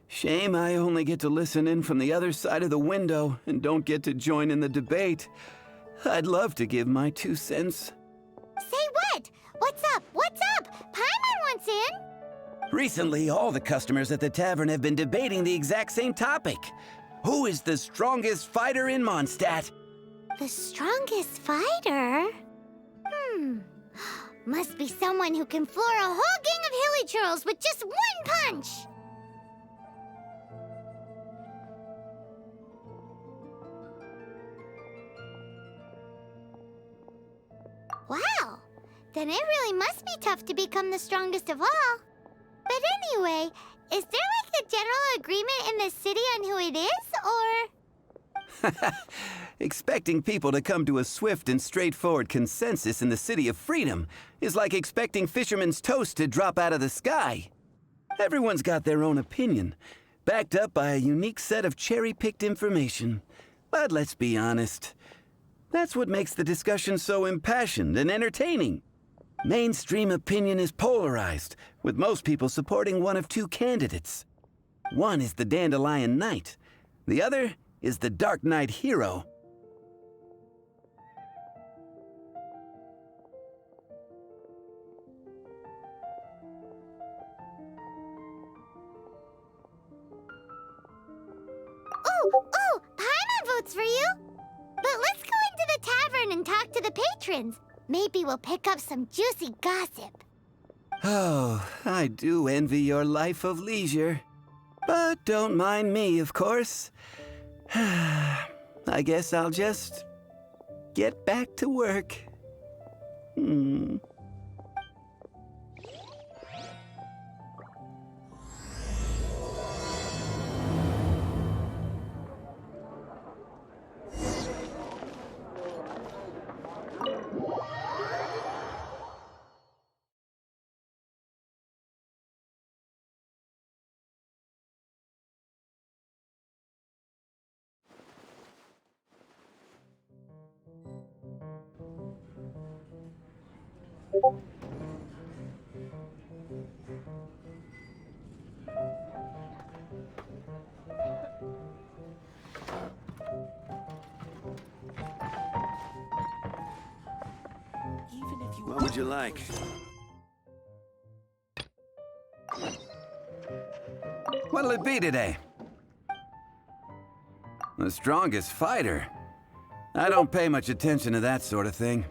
Shame I only get to listen in from the other side of the window and don't get to join in the debate. I'd love to give my 2 cents. Say what? What's up? What's up? Paimon wants in. Recently, all the customers at the tavern have been debating the exact same topic. Who is the strongest fighter in Mondstadt? The strongest fighter? Must be someone who can floor a whole gang of hilly churls with just one punch. Wow, then it really must be tough to become the strongest of all. But anyway, is there like a general agreement in the city on who it is, or...? Expecting people to come to a swift and straightforward consensus in the City of Freedom is like expecting fisherman's toast to drop out of the sky. Everyone's got their own opinion, backed up by a unique set of cherry-picked information. But let's be honest, that's what makes the discussion so impassioned and entertaining. Mainstream opinion is polarized, with most people supporting one of 2 candidates. One is the Dandelion Knight, the other is the Dark Knight Hero. Oh, Paimon votes for you. But let's go into the tavern and talk to the patrons. Maybe we'll pick up some juicy gossip. Oh, I do envy your life of leisure. But don't mind me, of course. I guess I'll just get back to work. What would you like? What'll it be today? The strongest fighter? I don't pay much attention to that sort of thing.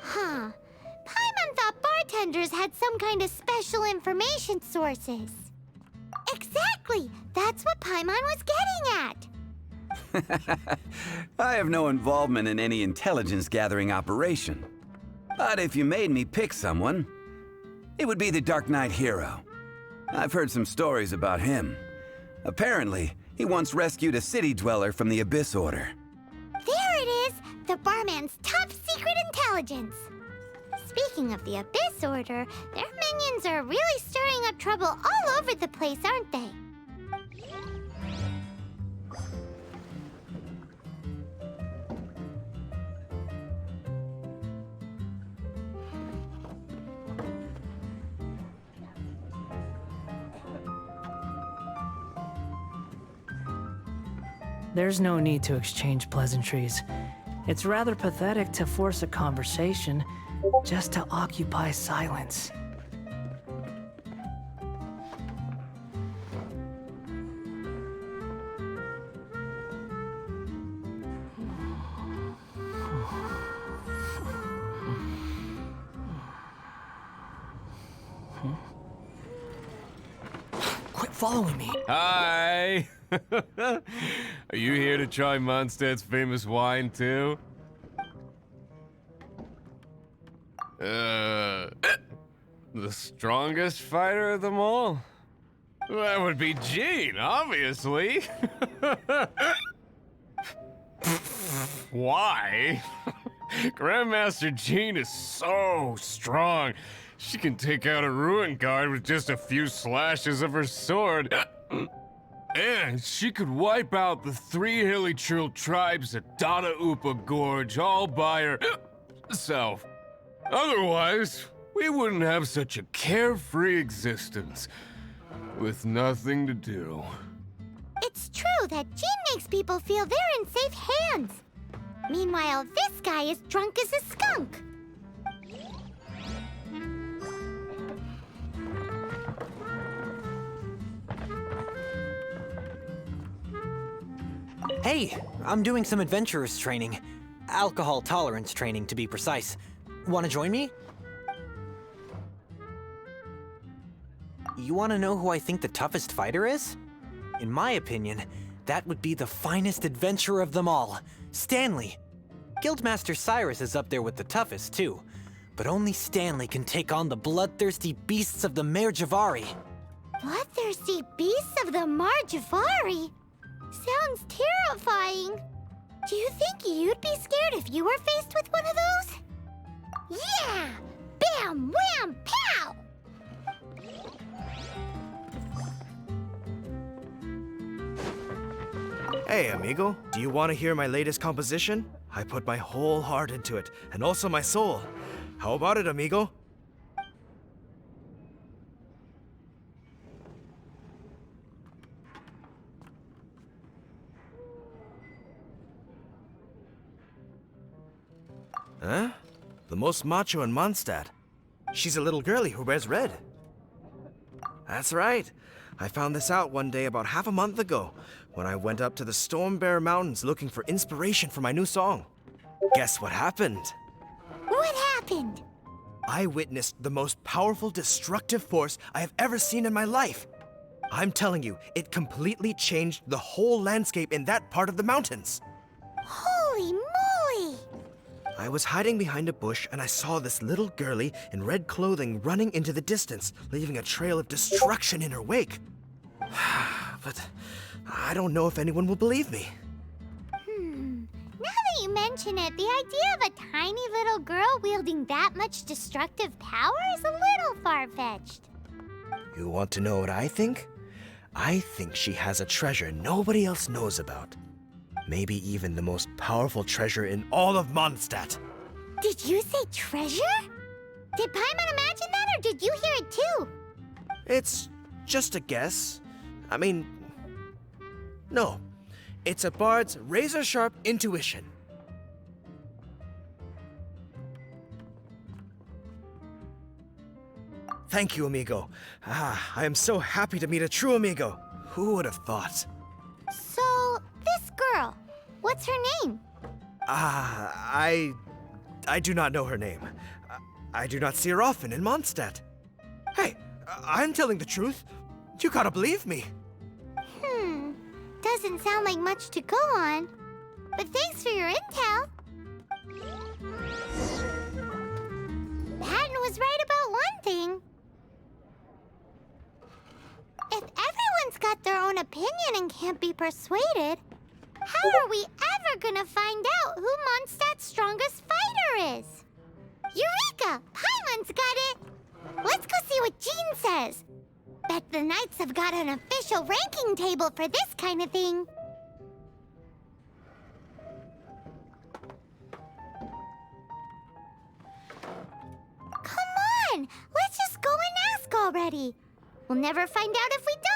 Huh. Paimon thought bartenders had some kind of special information sources. Exactly! That's what Paimon was getting at! I have no involvement in any intelligence-gathering operation. But if you made me pick someone, it would be the Dark Knight Hero. I've heard some stories about him. Apparently, he once rescued a city dweller from the Abyss Order. There it is! The barman's top secret intelligence! Speaking of the Abyss Order, their minions are really stirring up trouble all over the place, aren't they? There's no need to exchange pleasantries. It's rather pathetic to force a conversation just to occupy silence. Quit following me. Hi! Are you here to try Mondstadt's famous wine, too? The strongest fighter of them all? That would be Jean, obviously. Why? Grandmaster Jean is so strong. She can take out a ruin guard with just a few slashes of her sword. And she could wipe out the 3 hilly churl tribes at Dada Upa Gorge all by herself. Otherwise, we wouldn't have such a carefree existence. with nothing to do. It's true that Jean makes people feel they're in safe hands. Meanwhile, this guy is drunk as a skunk. Hey, I'm doing some adventurers training. Alcohol tolerance training, to be precise. Wanna join me? You wanna know who I think the toughest fighter is? In my opinion, that would be the finest adventurer of them all, Stanley. Guildmaster Cyrus is up there with the toughest, too. But only Stanley can take on the bloodthirsty beasts of the Mare Javari. Bloodthirsty beasts of the Marjavari? Sounds terrifying. Do you think you'd be scared if you were faced with one of those? Yeah! Bam! Wham! Pow! Hey, amigo, do you want to hear my latest composition? I put my whole heart into it, and also my soul. How about it, amigo? Huh? The most macho in Mondstadt. She's a little girlie who wears red. That's right. I found this out one day about half a month ago, when I went up to the Storm Bear Mountains looking for inspiration for my new song. Guess what happened? What happened? I witnessed the most powerful destructive force I have ever seen in my life. I'm telling you, it completely changed the whole landscape in that part of the mountains. Holy moly! I was hiding behind a bush and I saw this little girlie in red clothing running into the distance, leaving a trail of destruction in her wake. But I don't know if anyone will believe me. Now that you mention it, the idea of a tiny little girl wielding that much destructive power is a little far-fetched. You want to know what I think? I think she has a treasure nobody else knows about. Maybe even the most powerful treasure in all of Mondstadt. Did you say treasure? Did Paimon imagine that, or did you hear it too? It's just a guess. I mean, no. It's a bard's razor-sharp intuition. Thank you, amigo. I am so happy to meet a true amigo. Who would have thought? So, this girl, what's her name? I do not know her name. I do not see her often in Mondstadt. Hey, I'm telling the truth. You gotta believe me. Doesn't sound like much to go on. But thanks for your intel. Patton was right about one thing. If everyone's got their own opinion and can't be persuaded, how are we ever gonna find out who Mondstadt's strongest fighter is? Eureka! Paimon's got it! Let's go see what Jean says. Bet the Knights have got an official ranking table for this kind of thing. Come on! Let's just go and ask already. We'll never find out if we don't.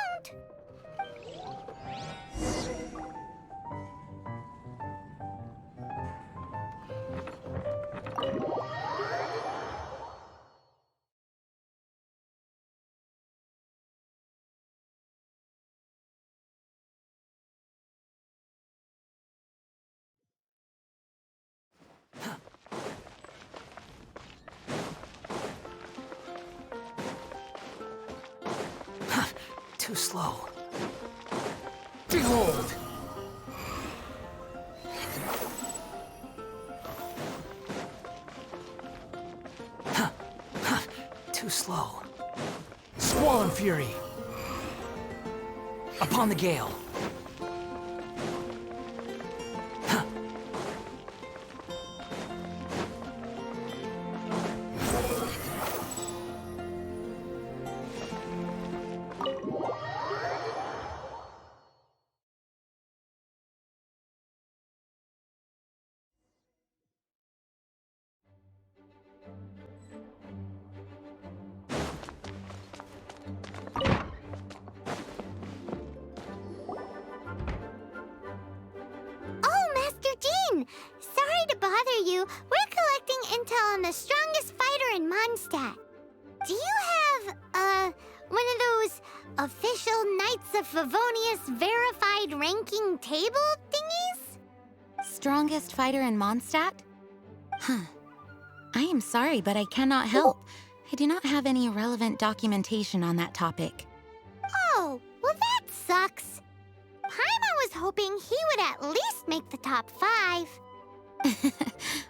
Too slow. Behold! Too slow. Squall Fury! Upon the gale! Do you have, one of those official Knights of Favonius verified ranking table thingies? Strongest fighter in Mondstadt? Huh. I am sorry, but I cannot help. I do not have any relevant documentation on that topic. Oh, well that sucks. Paimon was hoping he would at least make the top 5.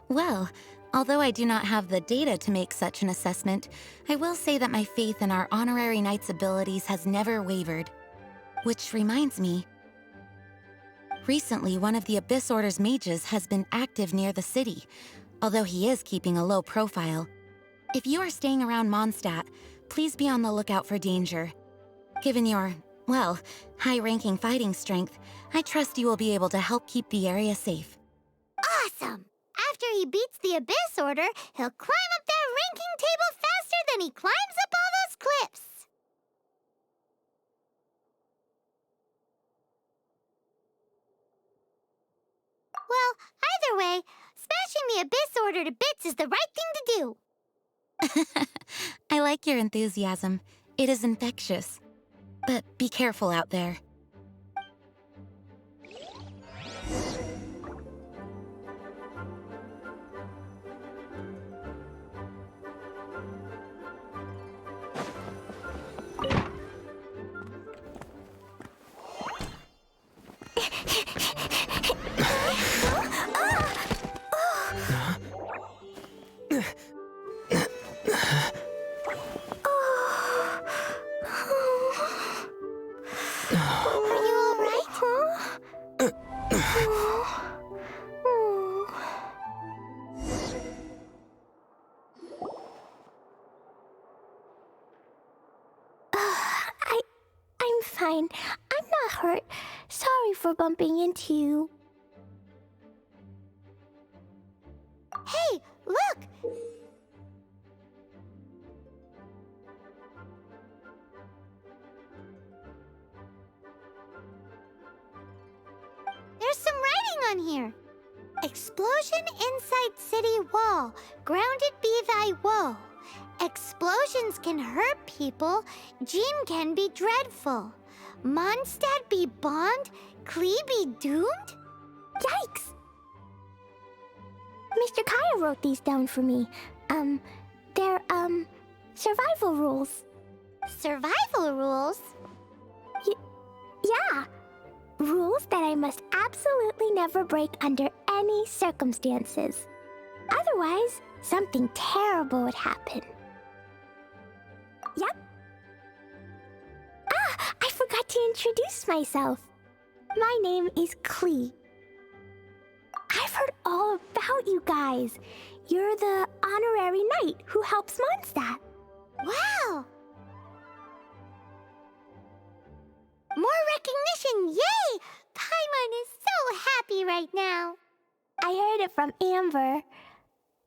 Well, although I do not have the data to make such an assessment, I will say that my faith in our honorary knight's abilities has never wavered. Which reminds me, recently one of the Abyss Order's mages has been active near the city, although he is keeping a low profile. If you are staying around Mondstadt, please be on the lookout for danger. Given your, well, high-ranking fighting strength, I trust you will be able to help keep the area safe. Awesome! After he beats the Abyss Order, he'll climb up that ranking table faster than he climbs up all those cliffs! Well, either way, smashing the Abyss Order to bits is the right thing to do. I like your enthusiasm. It is infectious. But be careful out there. I'm fine. I'm not hurt. Sorry for bumping into you. Hey, look! There's some writing on here. Explosion inside city wall. Grounded be thy woe. Explosions can hurt people. Jean can be dreadful. Mondstadt be bombed. Klee be doomed? Yikes! Mr. Kaya wrote these down for me. They're, survival rules. Survival rules? Yeah. Rules that I must absolutely never break under any circumstances. Otherwise, something terrible would happen. Yep. Ah, I forgot to introduce myself. My name is Klee. I've heard all about you guys. You're the honorary knight who helps Mondstadt. Wow! More recognition, yay! Paimon is so happy right now. I heard it from Amber.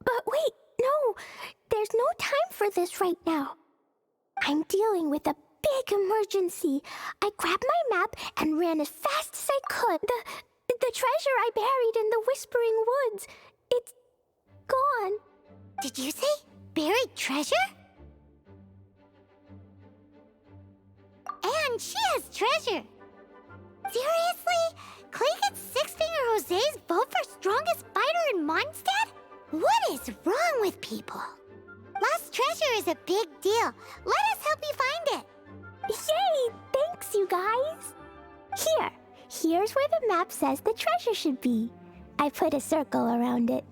But wait, no, there's no time for this right now. I'm dealing with a big emergency. I grabbed my map and ran as fast as I could. The treasure I buried in the Whispering Woods, it's gone. Did you say buried treasure? And she has treasure. Seriously? Klee gets Six-Finger Jose's vote for strongest fighter in Mondstadt? What is wrong with people? Lost treasure is a big deal. Let us help you find it. Yay! Thanks, you guys. Here's where the map says the treasure should be. I put a circle around it.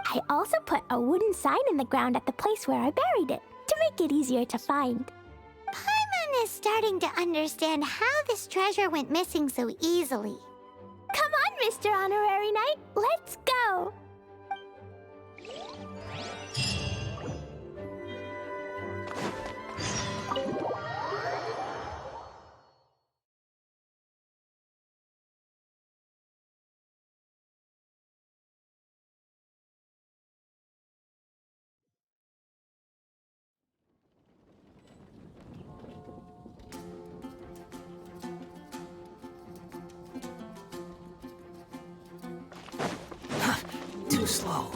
I also put a wooden sign in the ground at the place where I buried it, to make it easier to find. Paimon is starting to understand how this treasure went missing so easily. Come on, Mr. Honorary Knight, let's go! Too slow.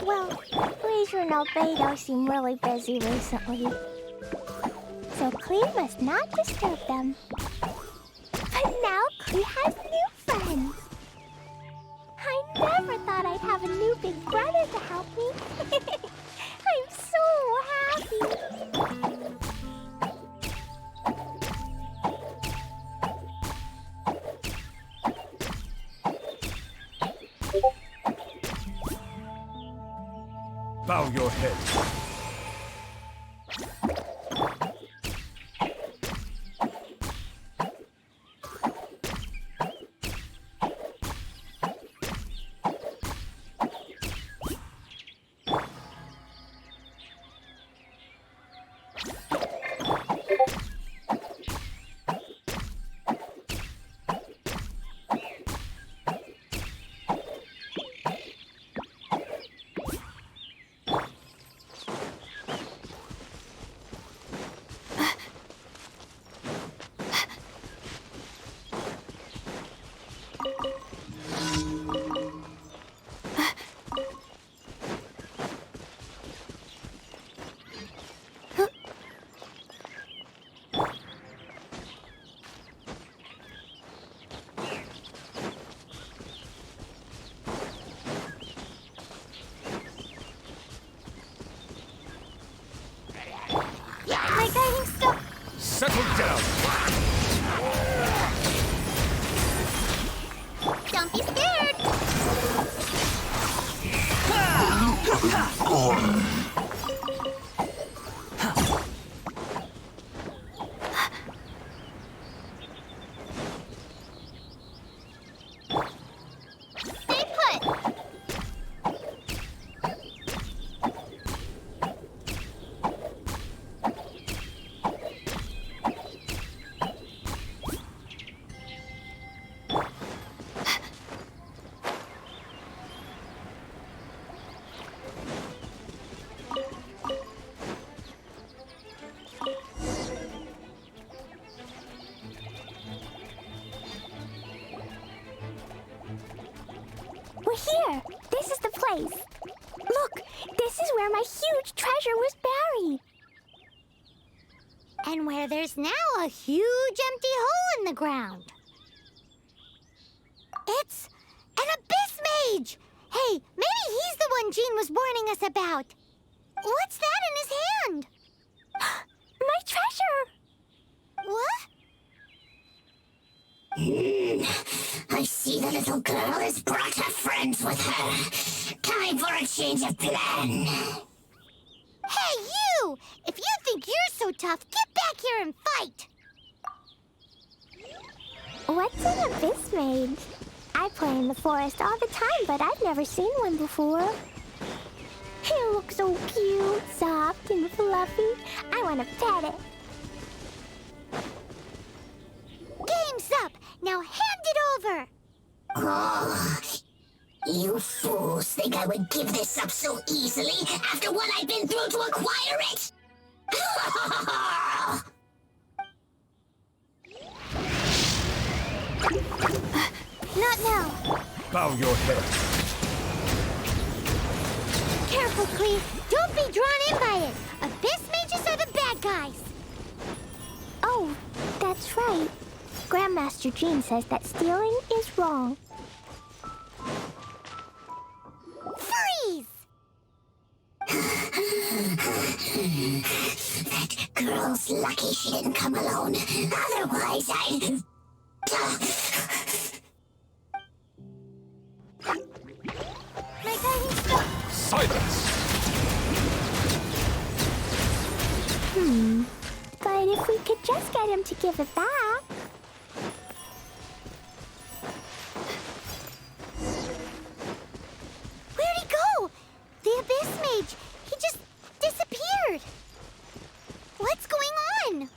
Well, Leisure and Albedo seem really busy recently. So Klee must not disturb them. But now Klee has new friends. I never thought I'd have a new big brother to help me. I'm so happy. Bow your head. My guiding star. Settle down. Don't be scared. Stay put. We're here. This is the place. Look, this is where my huge treasure was buried. And where there's now a huge empty hole in the ground. It's an abyss mage. Hey, maybe he's the one Jean was warning us about. What's that in his hand? My treasure. What? I see the little girl has brought her friends with her. Time for a change of plan. Hey, you! If you think you're so tough, get back here and fight! What's an abyss mage? I play in the forest all the time, but I've never seen one before. He looks so cute, soft, and fluffy. I want to pet it. Game's up! Now hand it over! Oh, you fools think I would give this up so easily after what I've been through to acquire it? Not now. Bow your head. Careful, Klee. Don't be drawn in by it. Abyss mages are the bad guys. Oh, that's right. Grandmaster Jean says that stealing is wrong. Freeze! That girl's lucky she didn't come alone. Otherwise, I... My guiding star. Silence. But if we could just get him to give it back. Where'd he go? The Abyss Mage. He just disappeared. What's going on?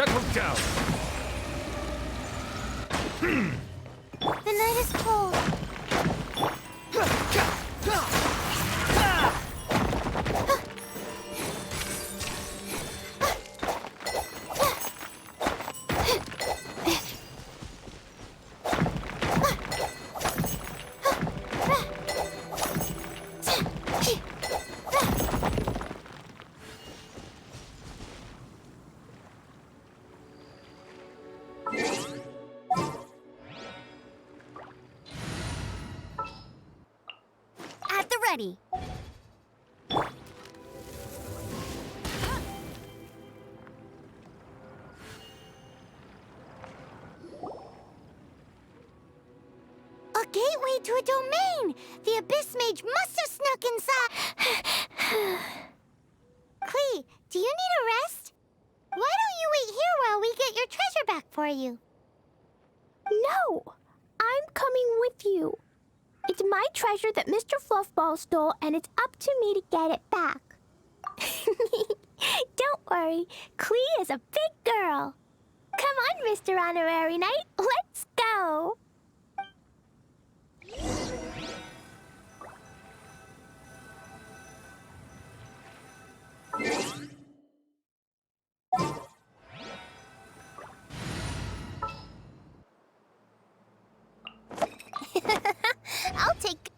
Settle down. The night is cold. At the ready. A gateway to a domain! The Abyss Mage must have snuck inside. Klee, do you need a rest? Why don't you wait here while we get your treasure back for you? No! I'm coming with you. It's my treasure that Mr. Fluffball stole, and it's up to me to get it back. Don't worry, Klee is a big girl. Come on, Mr. Honorary Knight, let's go! I'll take...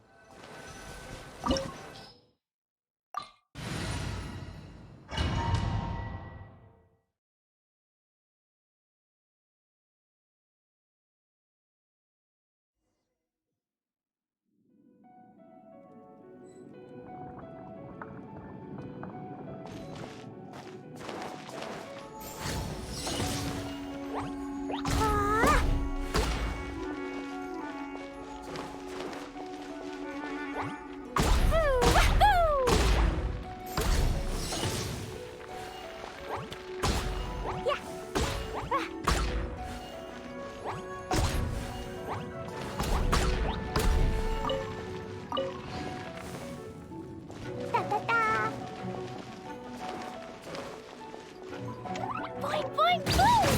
Boing, boing, boing!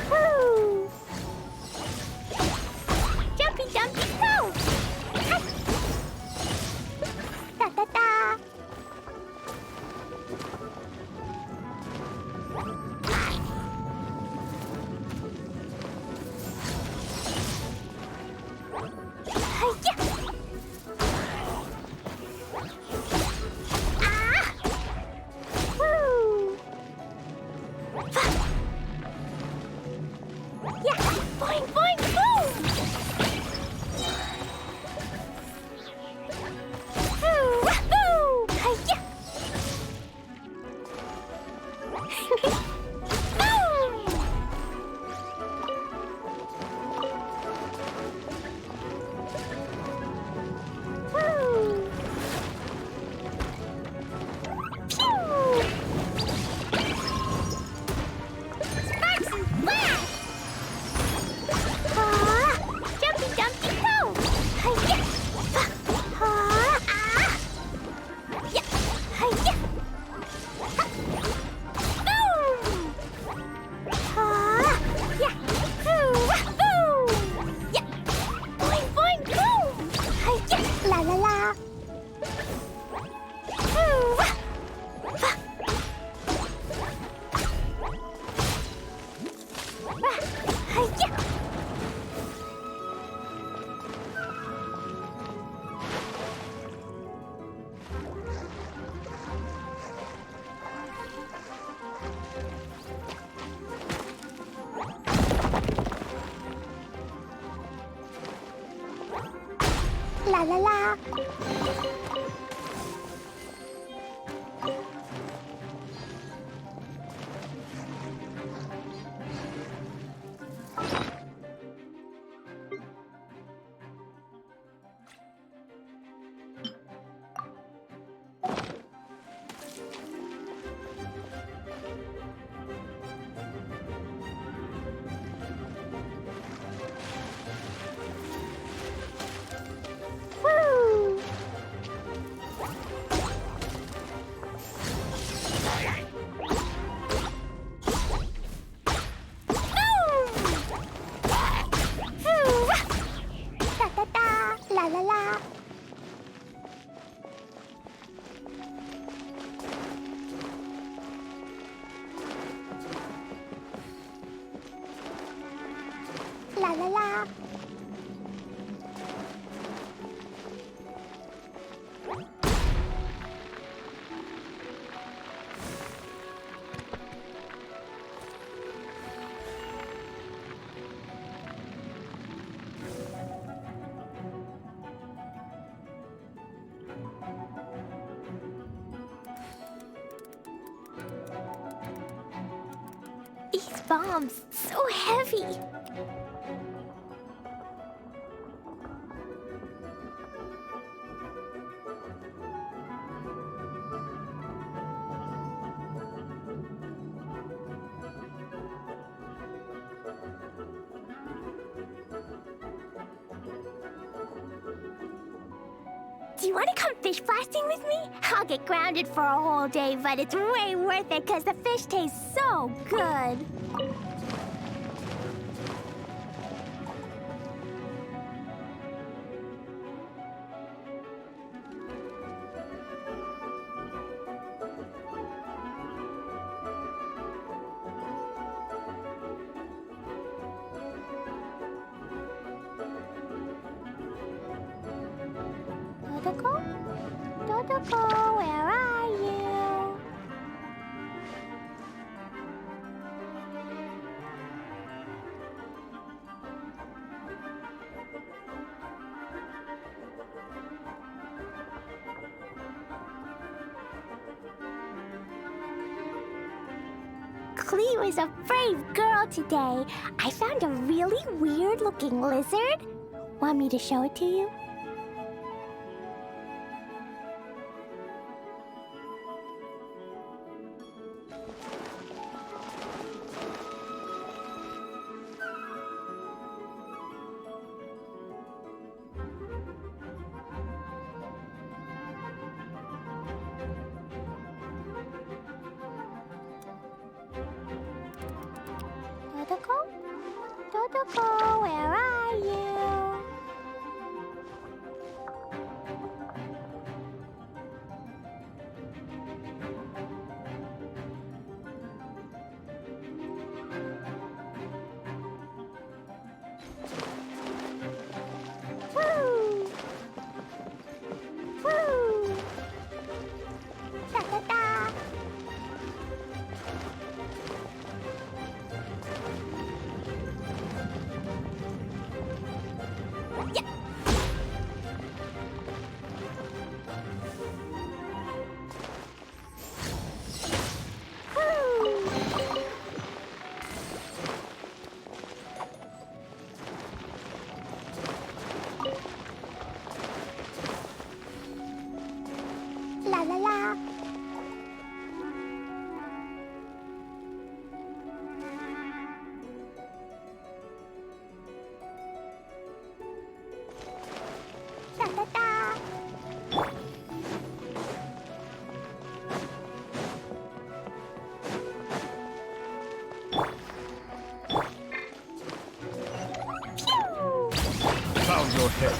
Woo! Jumpy, jumpy, go! Da, da, da! Hi-ya! Ah! Woo! Yeah! Boing, boing, boom! Woo! Woo! Hi-ya! Boom! Woo! Pew! Sparks and flash! Jumpy, jumpy, go! Hi-ya! Ah! Yeah! Hi-ya! Boom! Yeah! Boom! Yeah! Boing, boing, boom! Hi-ya! La, la, la! Hi-ya! La la la. Woo! la la. These bombs, so heavy. Do you want to come fish blasting with me? I'll get grounded for a whole day, but it's way worth it because the fish tastes so good. Dodoko? Dodoko, where are you? Klee was a brave girl today. I found a really weird-looking lizard. Want me to show it to you? Dodoko? Dodoko, where are you? Woo! Woo! Da-da-da! La la la. Da da da. Pew! Bow your head.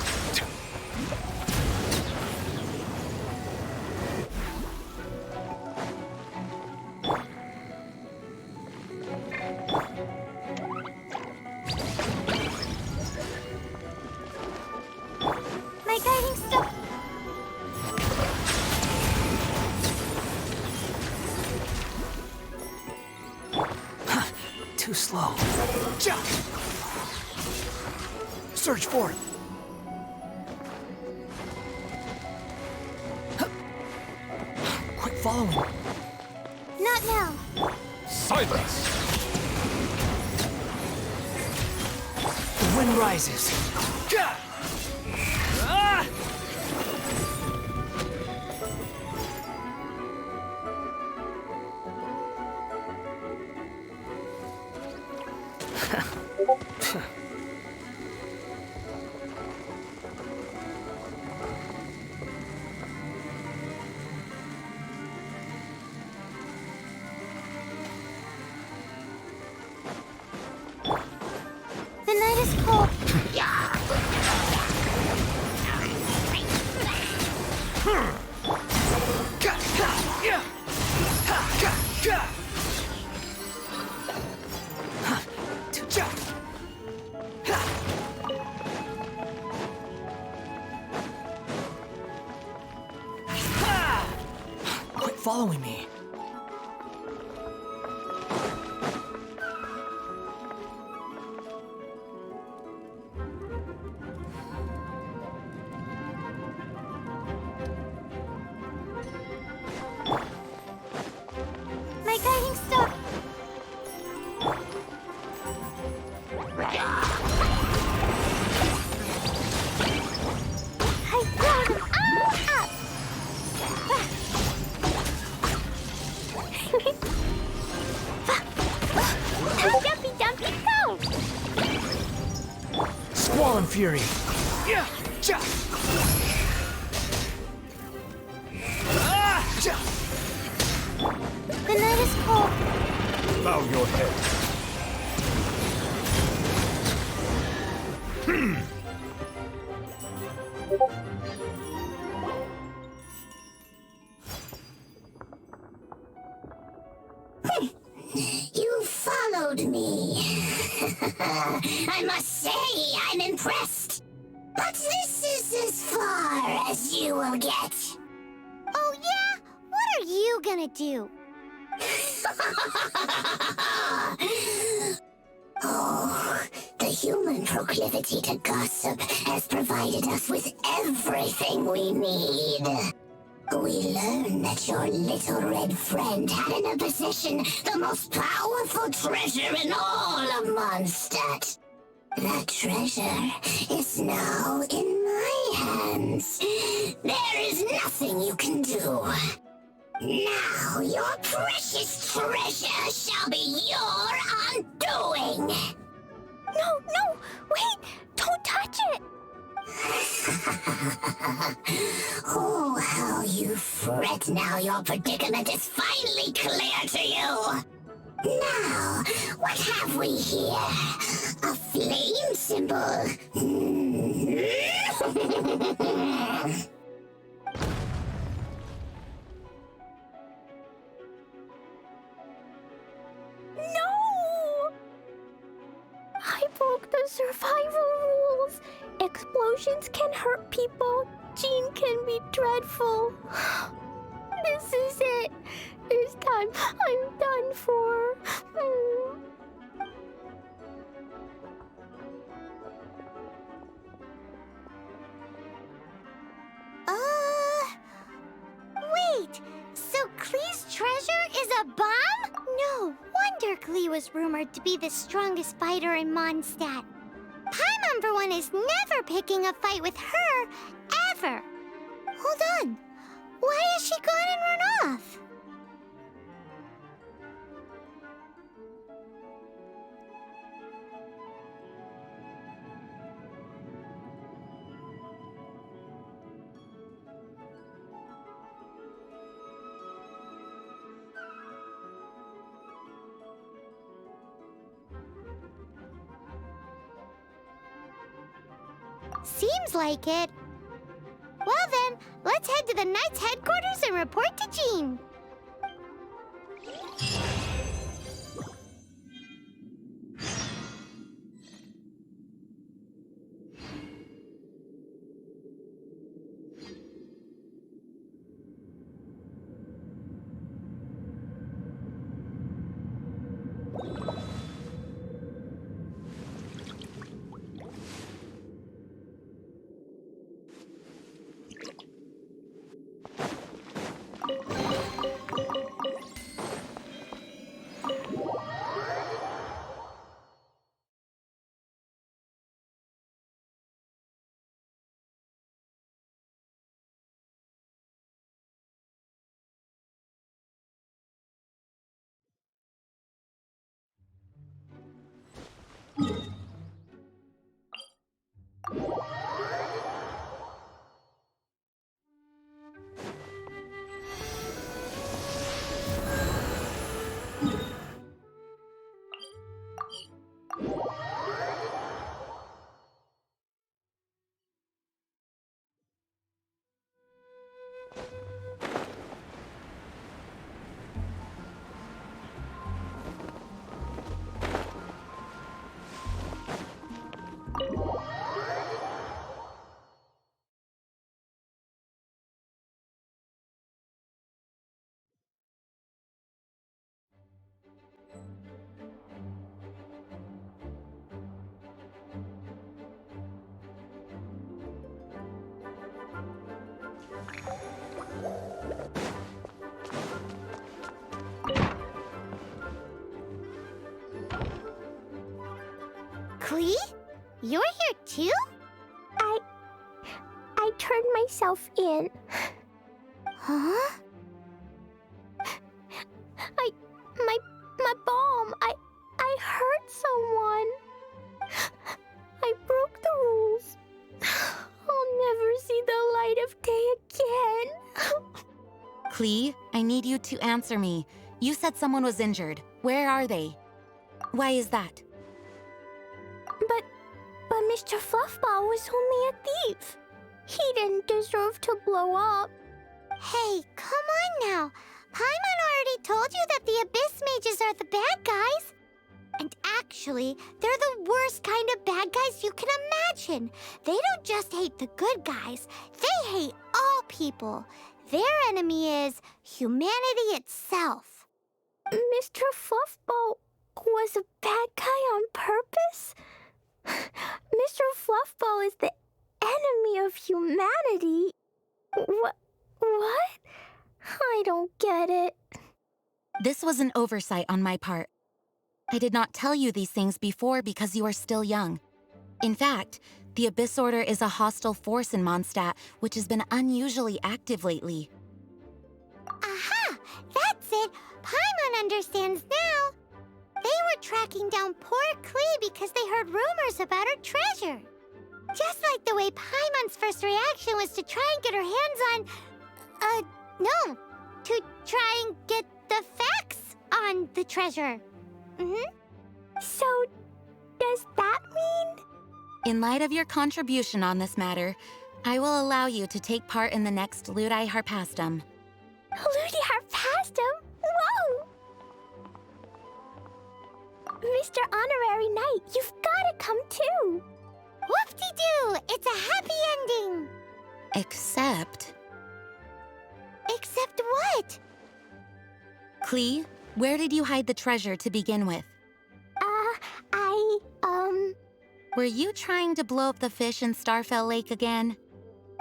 My guiding stuff. Too slow. Search for it. Quick following. Not now. Silence. The wind rises. Ah! The night is cold. fury. Yeah, ja. Ah, ja. The night is cold. Bow your head. You followed me. I must say, I'm impressed. But this is as far as you will get. Oh, yeah? What are you gonna do? Oh, the human proclivity to gossip has provided us with everything we need. We learned that your little red friend had in her possession the most powerful treasure in all of Mondstadt. That treasure is now in my hands. There is nothing you can do. Now your precious treasure shall be your undoing. No, no, wait! Don't touch it! Oh, how you fret now your predicament is finally clear to you. Now, what have we here? A flame symbol. No! I broke the survival rules. Explosions can hurt people. Jean can be dreadful. This is it. This time, I'm done for. Wait! So Klee's treasure is a bomb? No wonder Klee was rumored to be the strongest fighter in Mondstadt. Paimon, for one, is never picking a fight with her, ever. Hold on. Why has she gone and run off? Seems like it. Well then, let's head to the Knight's headquarters and report to Jean. Klee? You're here too? I turned myself in. Huh? My bomb. I hurt someone. I broke the rules. Klee, I need you to answer me. You said someone was injured. Where are they? Why is that? But Mr. Fluffball was only a thief. He didn't deserve to blow up. Hey, come on now. Paimon already told you that the Abyss Mages are the bad guys. And actually, they're the worst kind of bad guys you can imagine. They don't just hate the good guys, they hate all people. Their enemy is humanity itself. Mr. Fluffball was a bad guy on purpose? Mr. Fluffball is the enemy of humanity? What? I don't get it. This was an oversight on my part. I did not tell you these things before because you are still young. In fact, the Abyss Order is a hostile force in Mondstadt, which has been unusually active lately. Aha! That's it! Paimon understands now. They were tracking down poor Klee because they heard rumors about her treasure. Just like the way Paimon's first reaction was to try and get her hands on... no. To try and get the facts on the treasure. So, does that mean? In light of your contribution on this matter, I will allow you to take part in the next Ludi Harpastum. Ludi Harpastum? Whoa! Mr. Honorary Knight, you've gotta come too! Whoop-de-doo! It's a happy ending! Except... Except what? Klee, where did you hide the treasure to begin with? I, Were you trying to blow up the fish in Starfell Lake again?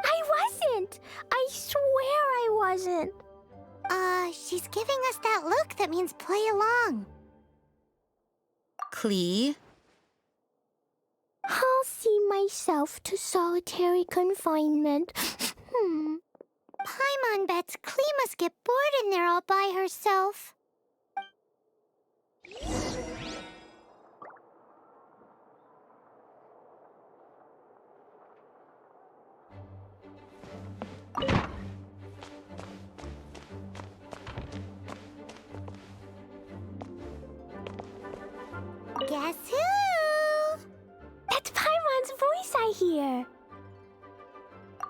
I wasn't! I swear I wasn't! She's giving us that look that means play along. Klee? I'll see myself to solitary confinement. Paimon bets Klee must get bored in there all by herself. Guess who? That's Paimon's voice I hear.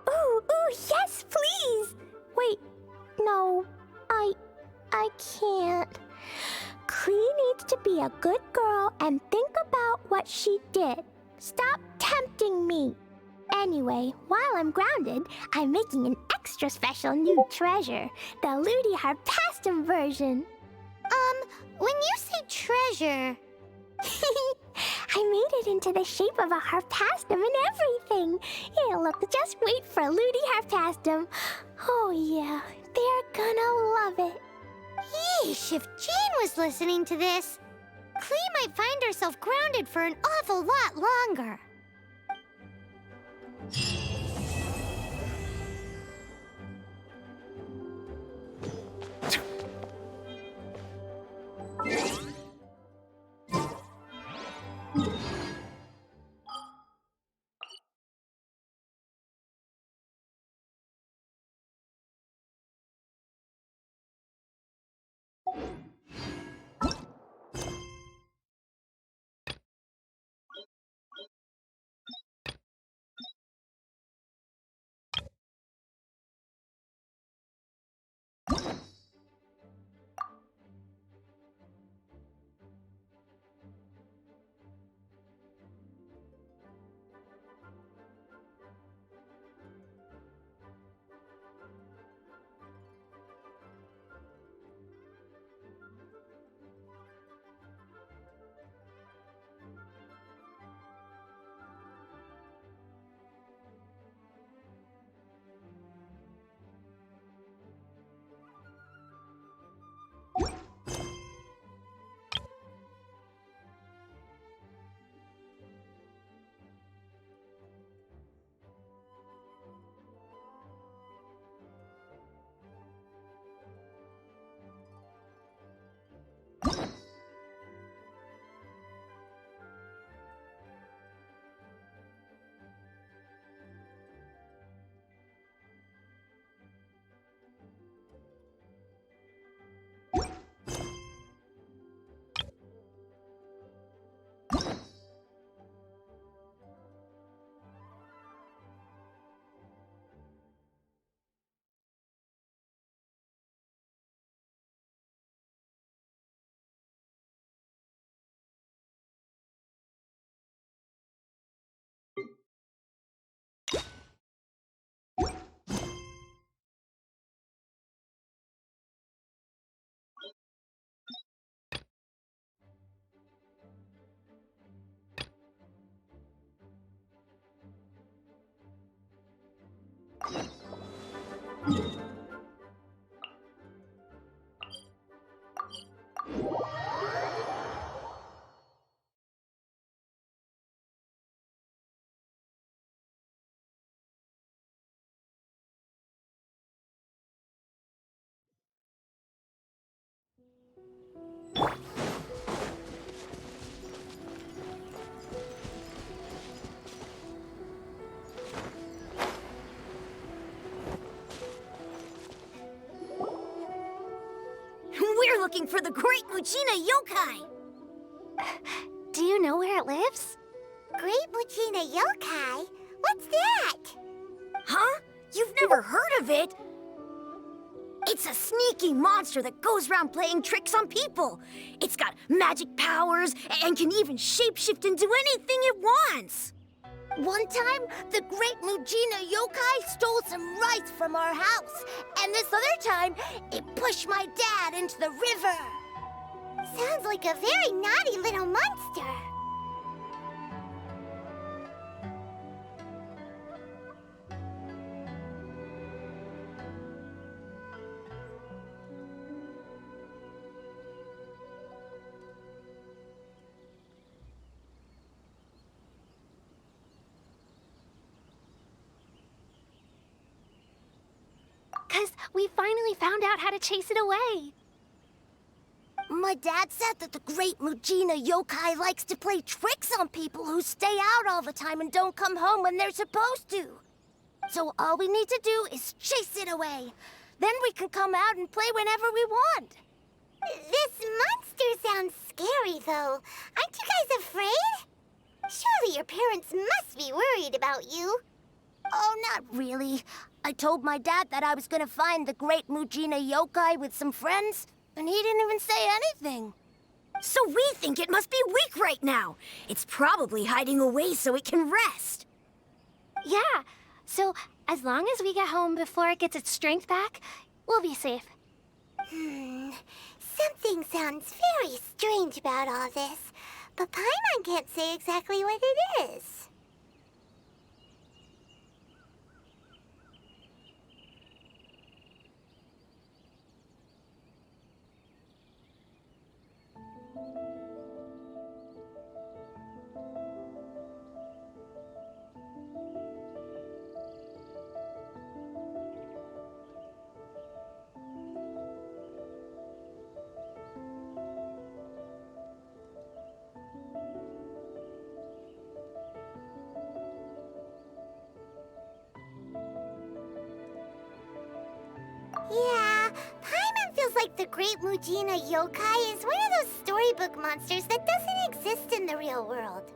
Ooh, yes, please! Wait, no, I can't. Klee needs to be a good girl and think about what she did. Stop tempting me. Anyway, while I'm grounded, I'm making an extra special new treasure, the Ludi Harpastum version. When you say treasure... I made it into the shape of a harpastum and everything. Yeah, look, just wait for Ludi Harpastum. Oh yeah, they're gonna love it. Yeesh, if Jane was listening to this, Klee might find herself grounded for an awful lot longer. looking for the Great Muchina Yokai. Do you know where it lives? Great Muchina Yokai? What's that? Huh? You've never heard of it? It's a sneaky monster that goes around playing tricks on people. It's got magic powers and can even shapeshift into anything it wants. One time, the Great Muchina Yokai stole some rice from our house. And this other time, it pushed my dad into the river. Sounds like a very naughty little monster. Because we finally found out how to chase it away. My dad said that the Great Muchina Yokai likes to play tricks on people who stay out all the time and don't come home when they're supposed to. So all we need to do is chase it away. Then we can come out and play whenever we want. This monster sounds scary, though. Aren't you guys afraid? Surely your parents must be worried about you. Oh, not really. I told my dad that I was gonna find the Great Muchina Yokai with some friends, and he didn't even say anything. So we think it must be weak right now. It's probably hiding away so it can rest. Yeah, so as long as we get home before it gets its strength back, we'll be safe. Something sounds very strange about all this, but Paimon can't say exactly what it is. Yeah, Paimon feels like the Great Muchina Yokai is one of those storybook monsters that doesn't exist in the real world.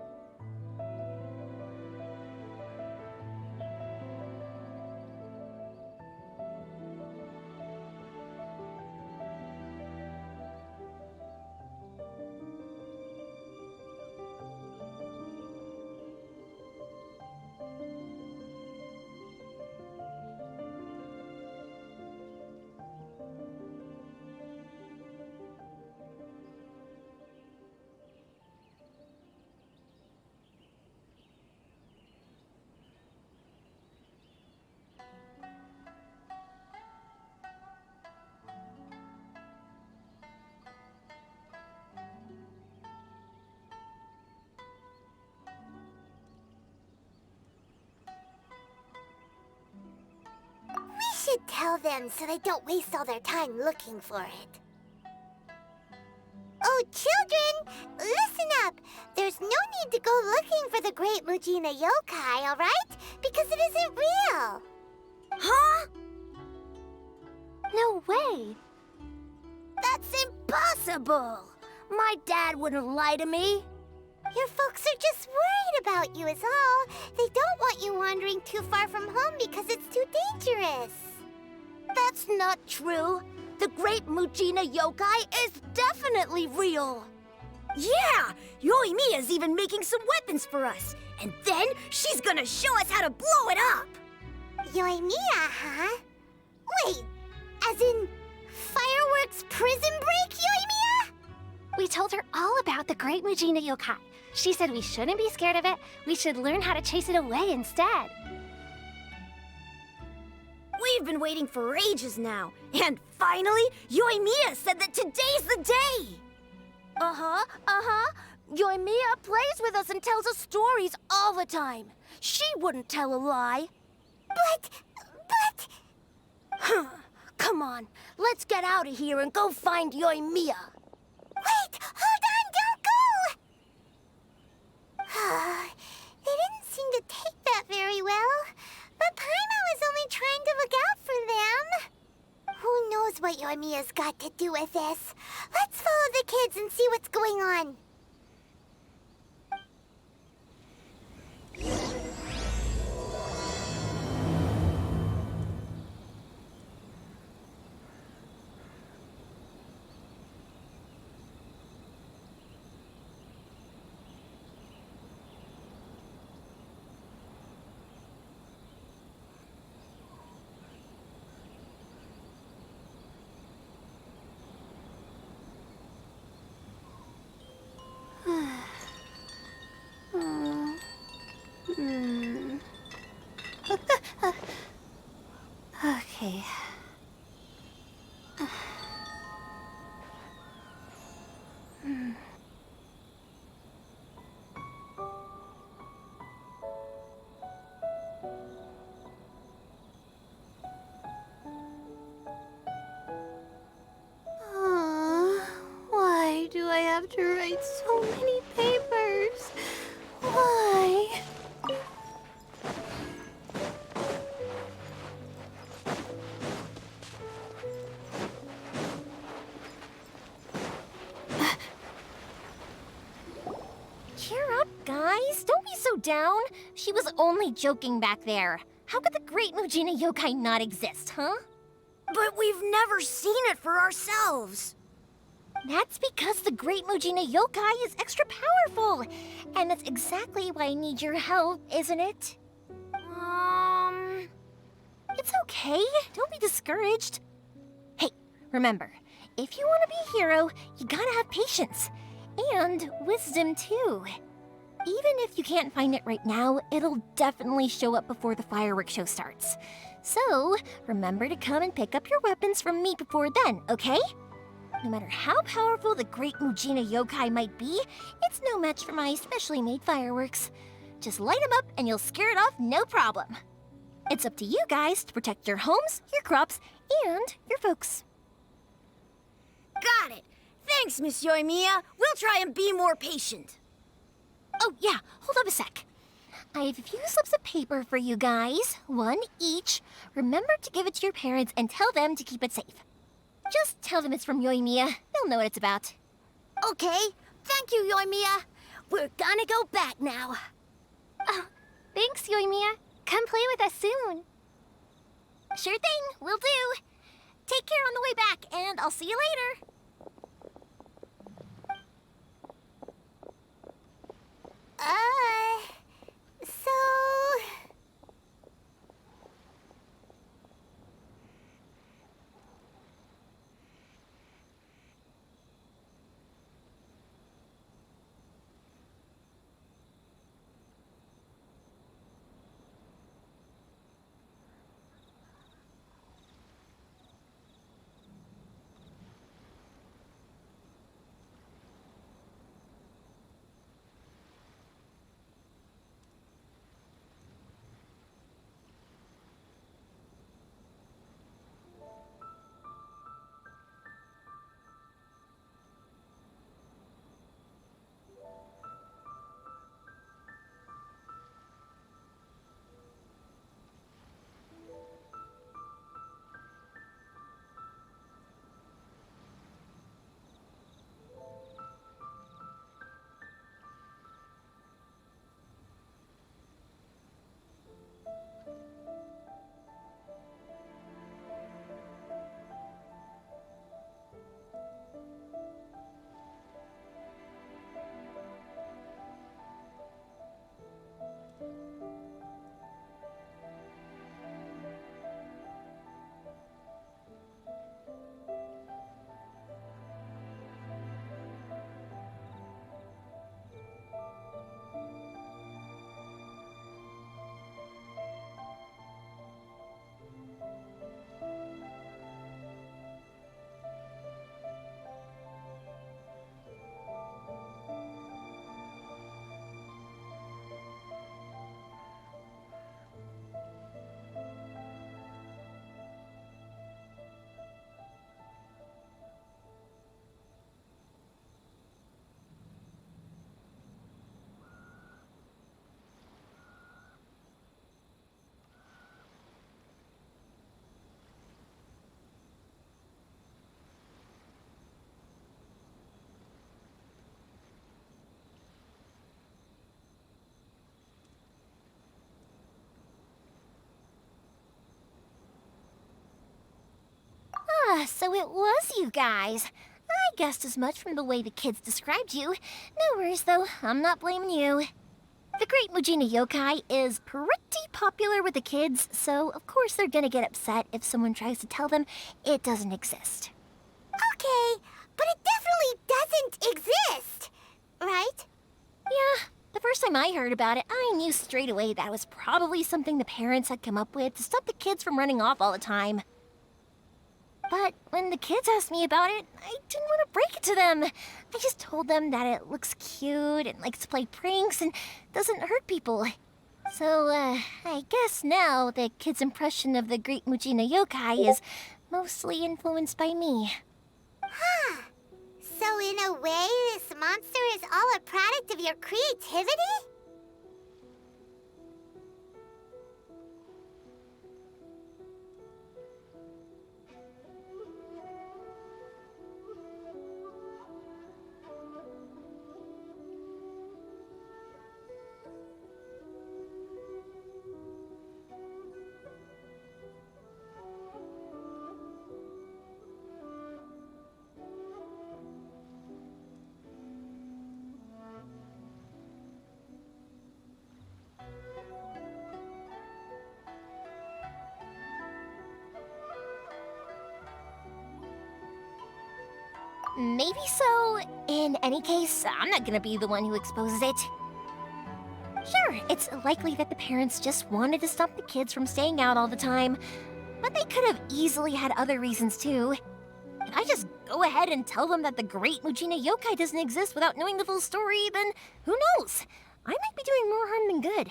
We should tell them so they don't waste all their time looking for it. Oh, children! Listen up! There's no need to go looking for the Great Muchina Yokai, alright? Because it isn't real! Huh? No way! That's impossible! My dad wouldn't lie to me. Your folks are just worried about you is all. They don't want you wandering too far from home because it's too dangerous. That's not true. The Great Muchina Yokai is definitely real. Yeah! Yoimiya's even making some weapons for us. And then she's gonna show us how to blow it up! Yoimiya, huh? Wait, as in fireworks prison break, Yoimiya? We told her all about the Great Muchina Yokai. She said we shouldn't be scared of it. We should learn how to chase it away instead. We've been waiting for ages now. And finally, Yoimiya said that today's the day! Yoimiya plays with us and tells us stories all the time. She wouldn't tell a lie. But... Come on, let's get out of here and go find Yoimiya. Wait! Hold on! Don't go! They didn't seem to take that very well. But Paimon was only trying to look out for them. Who knows what Yoimiya's got to do with this? kids and see what's going on. Okay. Why do I have to write so many papers? Why? Cheer up, guys. Don't be so down. She was only joking back there. How could the Great Mujina Yokai not exist, huh? But we've never seen it for ourselves. That's because the Great Mujina Yokai is extra powerful. And that's exactly why I need your help, isn't it? It's okay. Don't be discouraged. Hey, remember, if you want to be a hero, you gotta have patience. And wisdom, too. Even if you can't find it right now, it'll definitely show up before the fireworks show starts. So, remember to come and pick up your weapons from me before then, okay? No matter how powerful the Great Mujina Yokai might be, it's no match for my specially made fireworks. Just light them up and you'll scare it off no problem. It's up to you guys to protect your homes, your crops, and your folks. Got it. Thanks, Miss Yoimiya. We'll try and be more patient. Oh, yeah, hold up a sec. I have a few slips of paper for you guys, one each. Remember to give it to your parents and tell them to keep it safe. Just tell them it's from Yoimiya. They'll know what it's about. Okay. Thank you, Yoimiya. We're gonna go back now. Oh, thanks, Yoimiya. Come play with us soon. Sure thing, will do. Take care on the way back, and I'll see you later. So... So it was you guys. I guessed as much from the way the kids described you. No worries, though. I'm not blaming you. The Great Mujina Yokai is pretty popular with the kids, so of course they're gonna get upset if someone tries to tell them it doesn't exist. Okay, but it definitely doesn't exist, right? Yeah, the first time I heard about it, I knew straight away that was probably something the parents had come up with to stop the kids from running off all the time. But when the kids asked me about it, I didn't want to break it to them. I just told them that it looks cute and likes to play pranks and doesn't hurt people. So, I guess now the kids' impression of the Great Mujina Yokai is mostly influenced by me. Huh. So in a way, this monster is all a product of your creativity? Maybe so. In any case, I'm not gonna be the one who exposes it. Sure, it's likely that the parents just wanted to stop the kids from staying out all the time, but they could have easily had other reasons too. If I just go ahead and tell them that the Great Mujina Yokai doesn't exist without knowing the full story, then who knows? I might be doing more harm than good.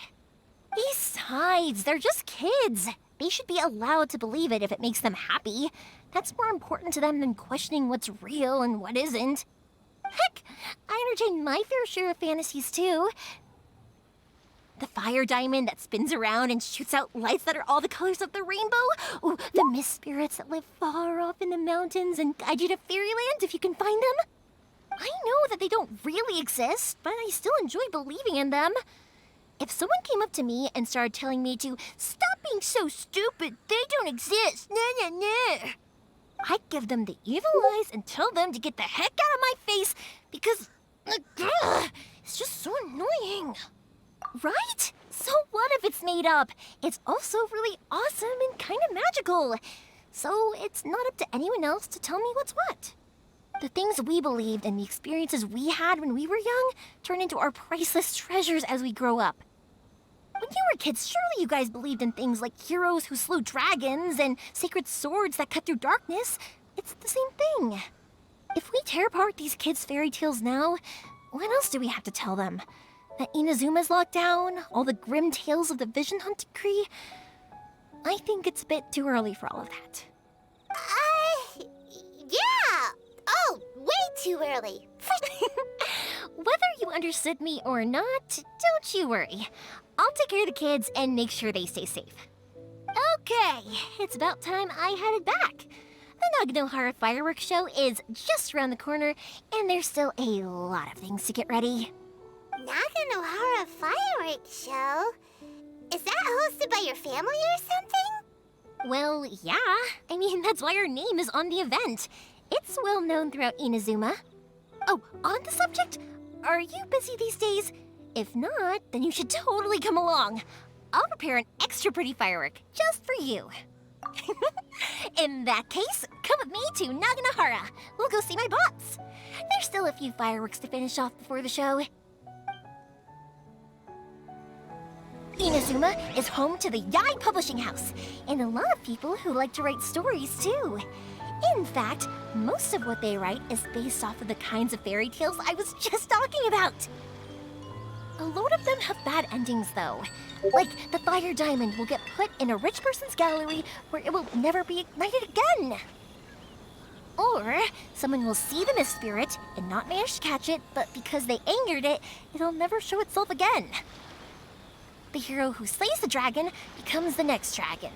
Besides, they're just kids. They should be allowed to believe it if it makes them happy. That's more important to them than questioning what's real and what isn't. Heck, I entertain my fair share of fantasies too. The fire diamond that spins around and shoots out lights that are all the colors of the rainbow. Ooh, the mist spirits that live far off in the mountains and guide you to fairyland if you can find them. I know that they don't really exist, but I still enjoy believing in them. If someone came up to me and started telling me to stop being so stupid, they don't exist, nah. I'd give them the evil eyes and tell them to get the heck out of my face because it's just so annoying. Right? So what if it's made up? It's also really awesome and kind of magical. So it's not up to anyone else to tell me what's what. The things we believed and the experiences we had when we were young turn into our priceless treasures as we grow up. When you were kids, surely you guys believed in things like heroes who slew dragons and sacred swords that cut through darkness. It's the same thing. If we tear apart these kids' fairy tales now, what else do we have to tell them? That Inazuma's locked down? All the grim tales of the Vision Hunt Decree? I think it's a bit too early for all of that. Yeah! Oh, way too early. Whether you understood me or not, don't you worry. I'll take care of the kids and make sure they stay safe. Okay, it's about time I headed back. The Naganohara fireworks show is just around the corner, and there's still a lot of things to get ready. Naganohara fireworks show? Is that hosted by your family or something? Well, yeah. I mean, that's why our name is on the event. It's well known throughout Inazuma. Oh, on the subject, are you busy these days? If not, then you should totally come along. I'll prepare an extra pretty firework just for you. In that case, come with me to Naganohara. We'll go see my boss. There's still a few fireworks to finish off before the show. Inazuma is home to the Yai Publishing House, and a lot of people who like to write stories too. In fact, most of what they write is based off of the kinds of fairy tales I was just talking about. A lot of them have bad endings, though. Like, the fire diamond will get put in a rich person's gallery where it will never be ignited again. Or, someone will see the mist spirit and not manage to catch it, but because they angered it, it'll never show itself again. The hero who slays the dragon becomes the next dragon.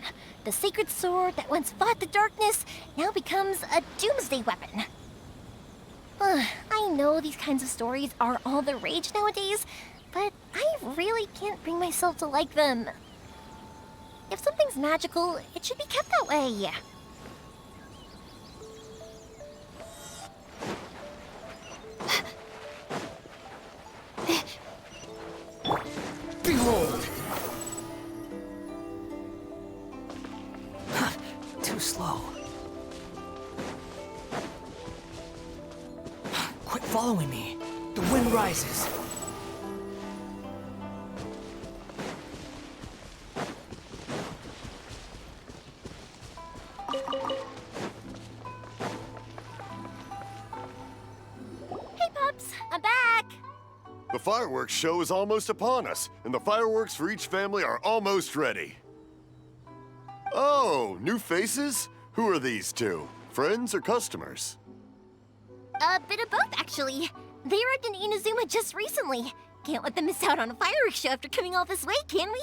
The sacred sword that once fought the darkness now becomes a doomsday weapon. I know these kinds of stories are all the rage nowadays, but I really can't bring myself to like them. If something's magical, it should be kept that way. following me. The wind rises. Hey, Pops, I'm back. The fireworks show is almost upon us, and the fireworks for each family are almost ready. Oh, new faces? Who are these two? Friends or customers? A bit of both, actually. They arrived in Inazuma just recently. Can't let them miss out on a fireworks show after coming all this way, can we?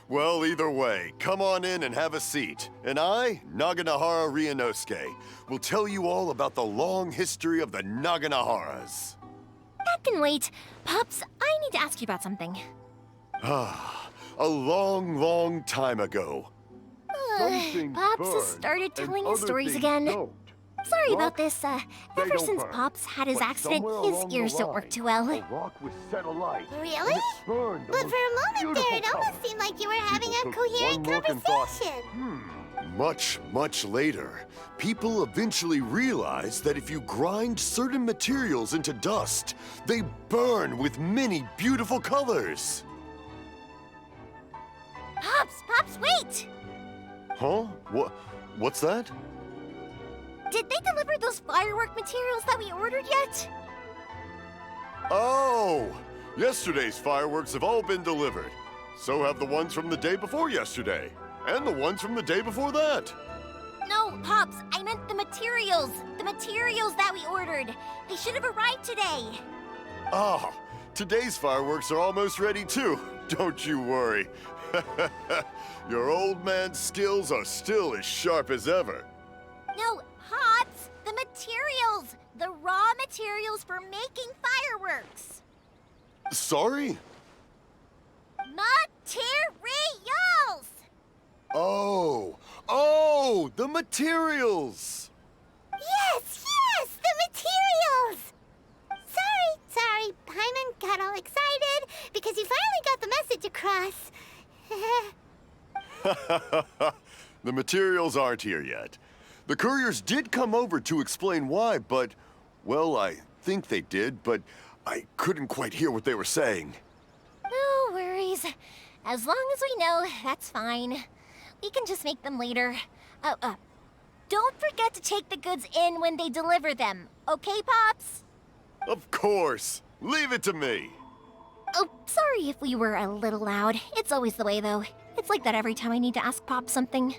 Well, either way, come on in and have a seat. And I, Naganahara Ryunosuke, will tell you all about the long history of the Naganaharas. That can wait. Pops, I need to ask you about something. A long, long time ago. Pops has started telling his stories again. Sorry about this. Ever since Pops had his accident, his ears don't work too well. Really? But for a moment there, it almost seemed like you were having a coherent conversation. Much, much later, people eventually realized that if you grind certain materials into dust, they burn with many beautiful colors. Pops, wait! Huh? What's that? Did they deliver those firework materials that we ordered yet? Oh! Yesterday's fireworks have all been delivered. So have the ones from the day before yesterday. And the ones from the day before that. No, Pops, I meant the materials. The materials that we ordered. They should have arrived today. Ah, today's fireworks are almost ready too. Don't you worry. Your old man's skills are still as sharp as ever. No, Pops, the materials. The raw materials for making fireworks. Sorry? Materials! Oh, the materials! Yes, the materials! Sorry, Paimon got all excited because he finally got the message across. The materials aren't here yet. The couriers did come over to explain why, but, well, I think they did, but I couldn't quite hear what they were saying. No worries. As long as we know, that's fine. We can just make them later. Don't forget to take the goods in when they deliver them, okay, Pops? Of course. Leave it to me. Oh, sorry if we were a little loud. It's always the way, though. It's like that every time I need to ask Pop something.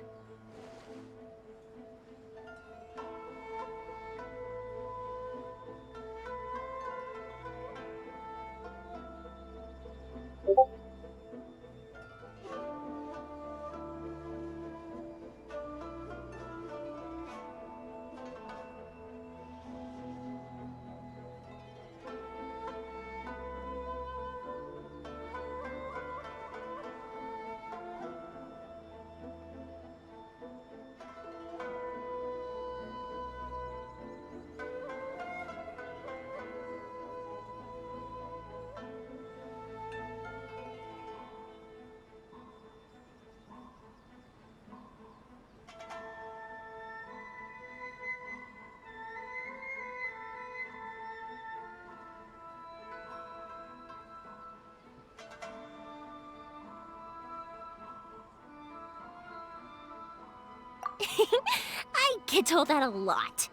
I get told that a lot.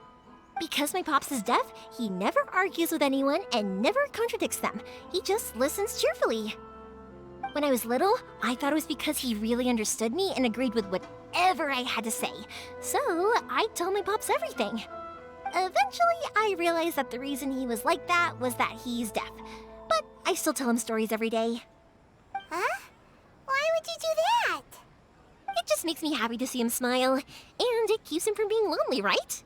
Because my Pops is deaf, he never argues with anyone and never contradicts them. He just listens cheerfully. When I was little, I thought it was because he really understood me and agreed with whatever I had to say. So I told my Pops everything. Eventually, I realized that the reason he was like that was that he's deaf. But I still tell him stories every day. Huh? Why would you do that? It just makes me happy to see him smile, and it keeps him from being lonely, right?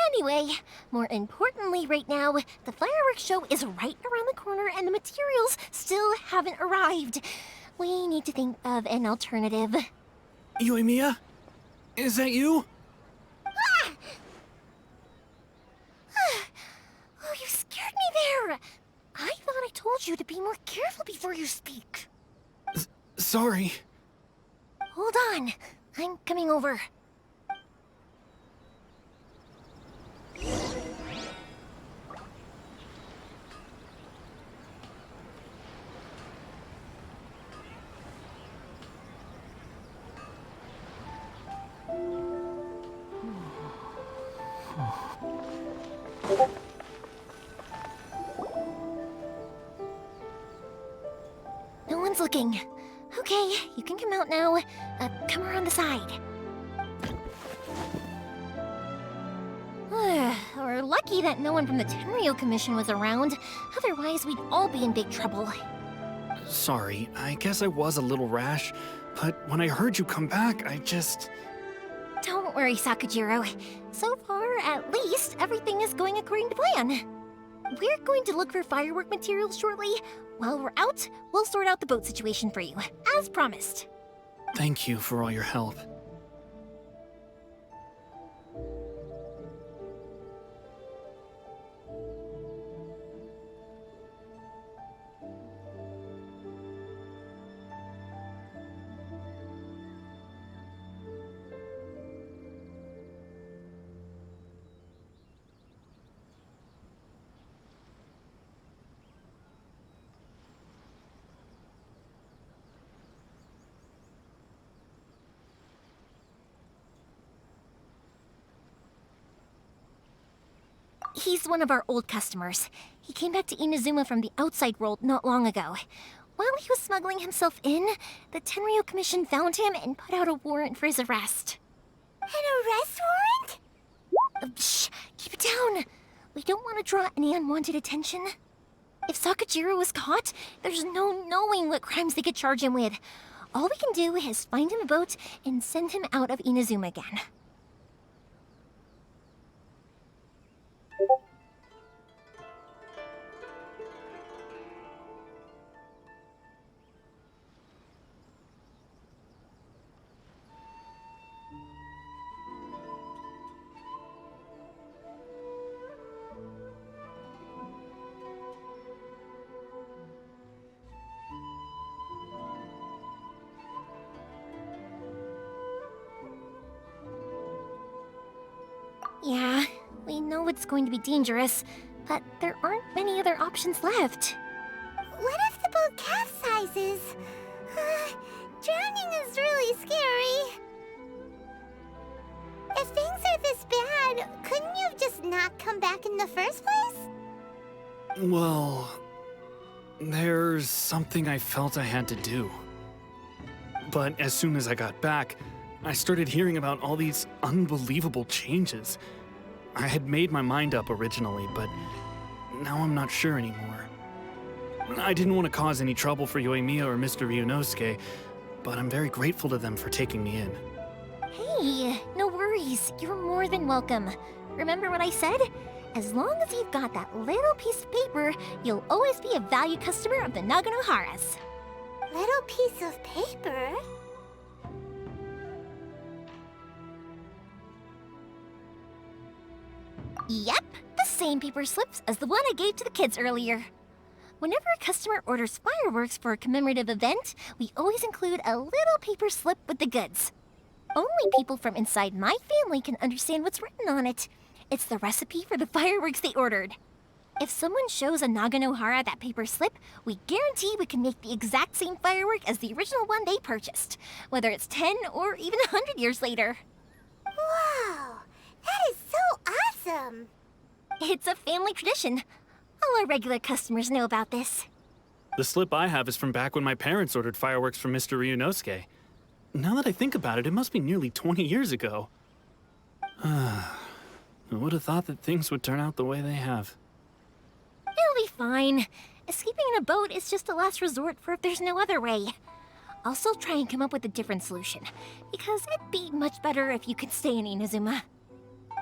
Anyway, more importantly right now, the fireworks show is right around the corner and the materials still haven't arrived. We need to think of an alternative. Yoimiya? Is that you? Ah! Oh, you scared me there! I thought I told you to be more careful before you speak. Sorry. Hold on, I'm coming over. everyone's looking. Okay, you can come out now. Come around the side. We're lucky that no one from the Tenryo Commission was around. Otherwise, we'd all be in big trouble. Sorry, I guess I was a little rash, but when I heard you come back, I just... Don't worry, Sakajiro. So far, at least, everything is going according to plan. We're going to look for firework materials shortly. While we're out, we'll sort out the boat situation for you, as promised. Thank you for all your help. He's one of our old customers. He came back to Inazuma from the outside world not long ago. While he was smuggling himself in, the Tenryo Commission found him and put out a warrant for his arrest. An arrest warrant? Shh! Keep it down! We don't want to draw any unwanted attention. If Sakajiro was caught, there's no knowing what crimes they could charge him with. All we can do is find him a boat and send him out of Inazuma again. Yeah, we know it's going to be dangerous, but there aren't many other options left. What if the boat capsizes? Drowning is really scary. If things are this bad, couldn't you have just not come back in the first place? Well, there's something I felt I had to do. But as soon as I got back, I started hearing about all these unbelievable changes. I had made my mind up originally, but now I'm not sure anymore. I didn't want to cause any trouble for Yoimiya or Mr. Ryunosuke, but I'm very grateful to them for taking me in. Hey, no worries. You're more than welcome. Remember what I said? As long as you've got that little piece of paper, you'll always be a valued customer of the Naganohara's. Little piece of paper? Yep, the same paper slips as the one I gave to the kids earlier. Whenever a customer orders fireworks for a commemorative event, we always include a little paper slip with the goods. Only people from inside my family can understand what's written on it. It's the recipe for the fireworks they ordered. If someone shows a Naganohara that paper slip, we guarantee we can make the exact same firework as the original one they purchased, whether it's 10 or even 100 years later. Wow, that is so awesome! It's a family tradition. All our regular customers know about this. The slip I have is from back when my parents ordered fireworks from Mr. Ryunosuke. Now that I think about it, it must be nearly 20 years ago. I would have thought that things would turn out the way they have. It'll be fine. Escaping in a boat is just a last resort for if there's no other way. I'll still try and come up with a different solution, because it'd be much better if you could stay in Inazuma.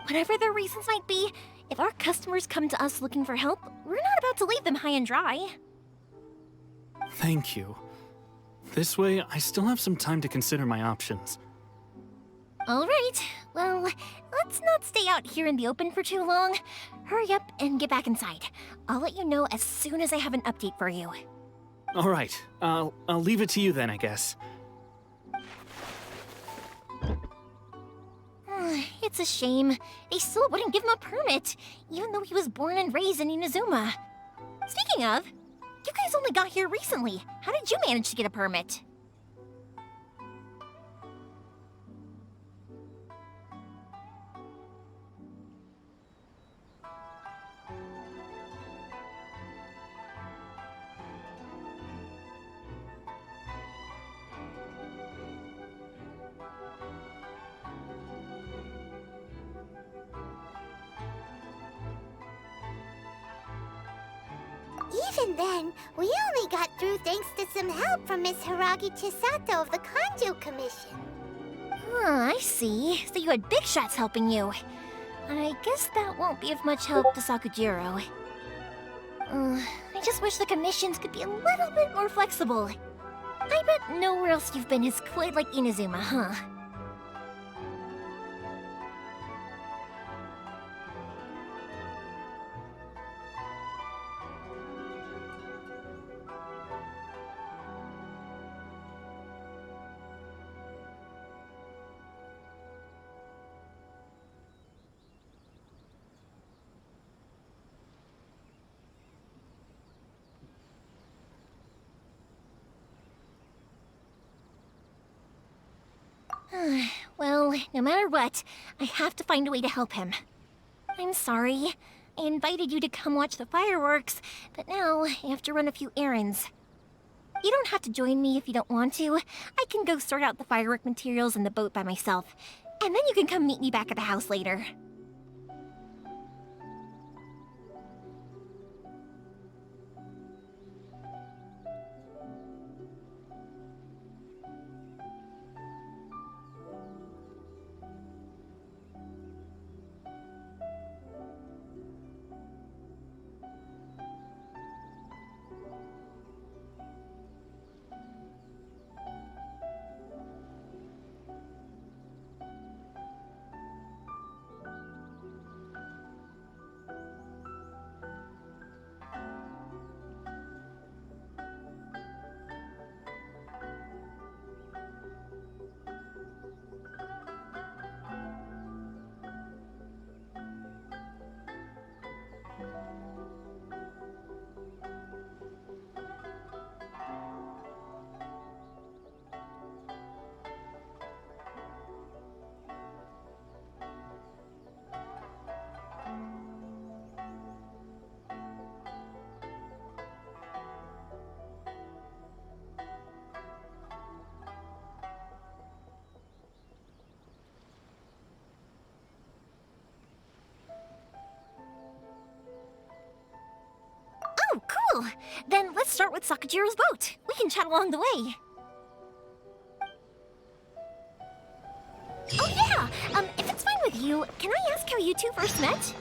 Whatever their reasons might be, if our customers come to us looking for help, we're not about to leave them high and dry. Thank you. This way, I still have some time to consider my options. All right, well, let's not stay out here in the open for too long. Hurry up and get back inside. I'll let you know as soon as I have an update for you. All right, I'll leave it to you then, I guess. It's a shame. They still wouldn't give him a permit, even though he was born and raised in Inazuma. Speaking of, you guys only got here recently. How did you manage to get a permit? Even then, we only got through thanks to some help from Miss Hiragi Chisato of the Kanjo Commission. Oh, I see. So you had big shots helping you. I guess that won't be of much help to Sakujiro. I just wish the commissions could be a little bit more flexible. I bet nowhere else you've been is quite like Inazuma, huh? Well, no matter what, I have to find a way to help him. I'm sorry. I invited you to come watch the fireworks, but now I have to run a few errands. You don't have to join me if you don't want to. I can go sort out the firework materials and the boat by myself, and then you can come meet me back at the house later. Oh, cool! Then let's start with Sakujiro's boat. We can chat along the way. Oh yeah! If it's fine with you, can I ask how you two first met?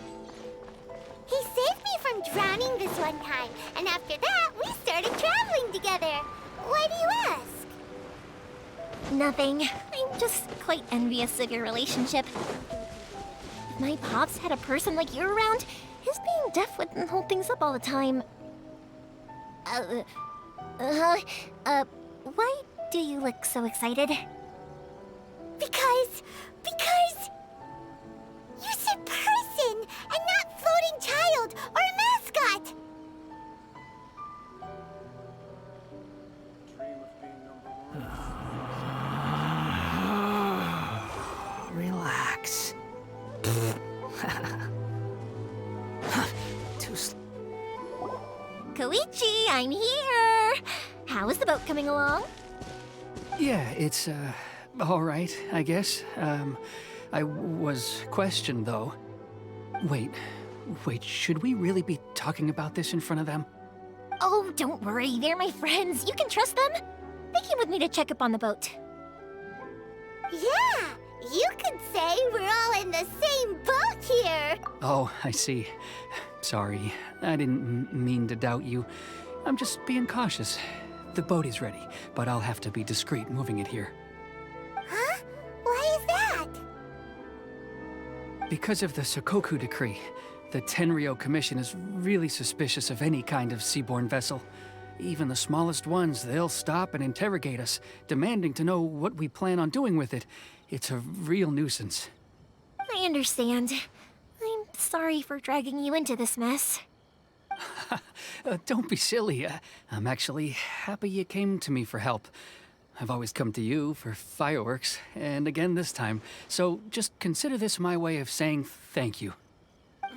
He saved me from drowning this one time, and after that, we started traveling together. Why do you ask? Nothing. I'm just quite envious of your relationship. If my pops had a person like you around, his being deaf wouldn't hold things up all the time. Why do you look so excited? Because you said person and not floating child or mascot. Relax. Koichi, I'm here! How is the boat coming along? Yeah, it's, all right, I guess. I was questioned, though. Wait, should we really be talking about this in front of them? Oh, don't worry, they're my friends. You can trust them. They came with me to check up on the boat. Yeah, you could say we're all in the same boat here. Oh, I see. Sorry, I didn't mean to doubt you. I'm just being cautious. The boat is ready, but I'll have to be discreet moving it here. Huh? Why is that? Because of the Sokoku Decree, the Tenryou Commission is really suspicious of any kind of seaborne vessel. Even the smallest ones, they'll stop and interrogate us, demanding to know what we plan on doing with it. It's a real nuisance. I understand. I'm sorry for dragging you into this mess. Don't be silly. I'm actually happy you came to me for help. I've always come to you for fireworks, and again this time. So just consider this my way of saying thank you.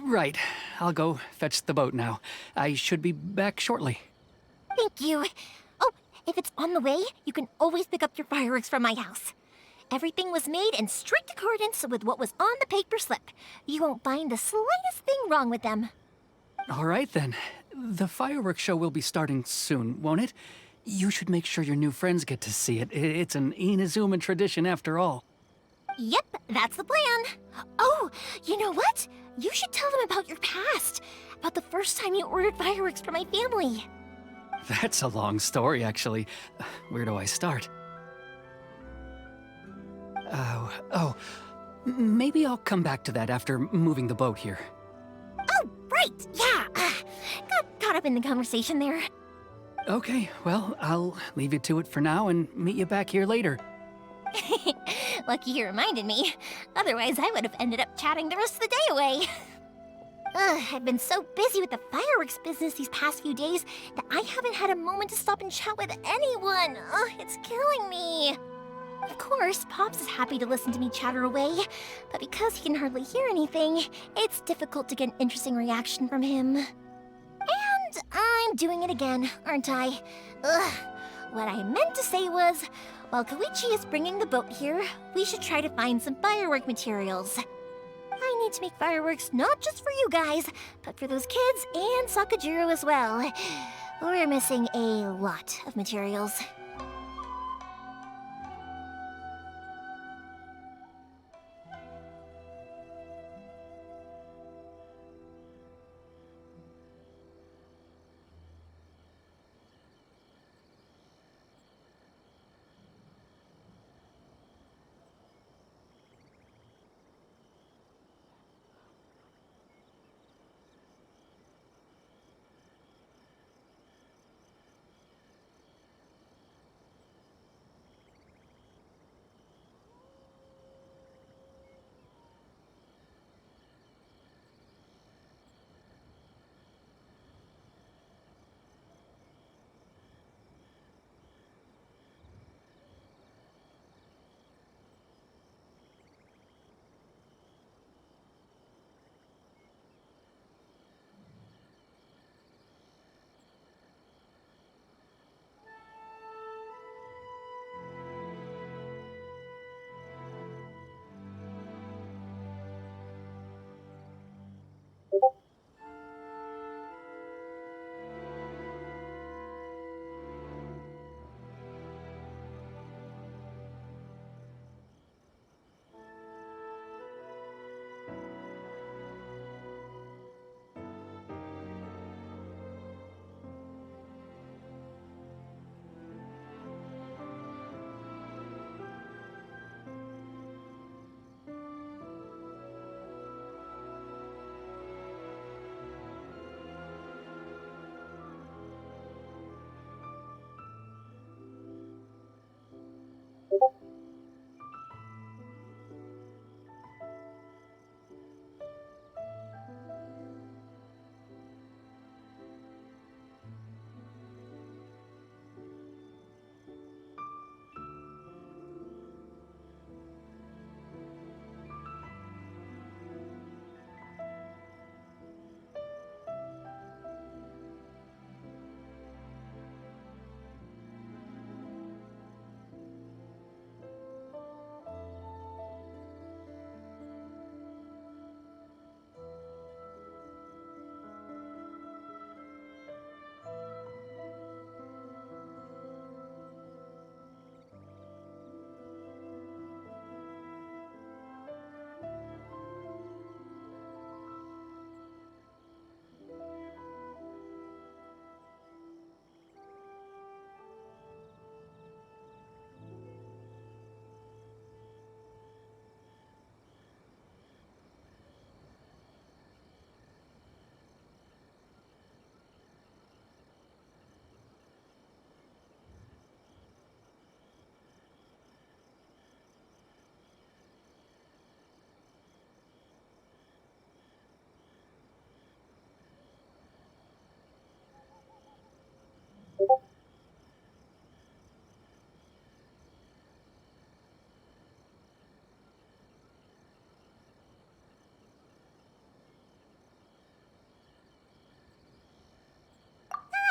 Right, I'll go fetch the boat now. I should be back shortly. Thank you. Oh, if it's on the way, you can always pick up your fireworks from my house. Everything was made in strict accordance with what was on the paper slip. You won't find the slightest thing wrong with them. All right then. the fireworks show will be starting soon, won't it? You should make sure your new friends get to see it. It's an Inazuma tradition after all. Yep, that's the plan. Oh, you know what? You should tell them about your past. About the first time you ordered fireworks for my family. That's a long story, actually. Where do I start? Maybe I'll come back to that after moving the boat here. Oh, right, yeah. Got caught up in the conversation there. Okay, well, I'll leave you to it for now and meet you back here later. Lucky you reminded me. Otherwise, I would have ended up chatting the rest of the day away. I've been so busy with the fireworks business these past few days that I haven't had a moment to stop and chat with anyone. It's killing me. Of course, Pops is happy to listen to me chatter away, but because he can hardly hear anything, it's difficult to get an interesting reaction from him. And I'm doing it again, aren't I? What I meant to say was, while Koichi is bringing the boat here, we should try to find some firework materials. I need to make fireworks not just for you guys, but for those kids and Sakajiro as well. We're missing a lot of materials.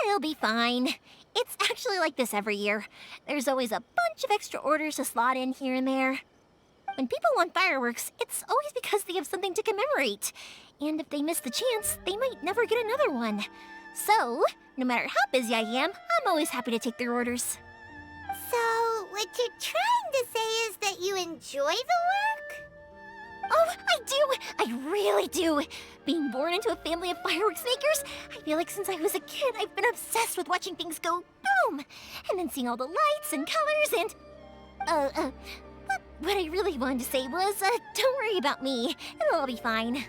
It'll be fine. It's actually like this every year. There's always a bunch of extra orders to slot in here and there. When people want fireworks, it's always because they have something to commemorate. And if they miss the chance, they might never get another one. So, no matter how busy I am, I'm always happy to take their orders. So, what you're trying to say is that you enjoy the work? Oh, I do! I really do! Being born into a family of fireworks makers, I feel like since I was a kid, I've been obsessed with watching things go boom! And then seeing all the lights and colors and... But what I really wanted to say was, don't worry about me. It'll all be fine.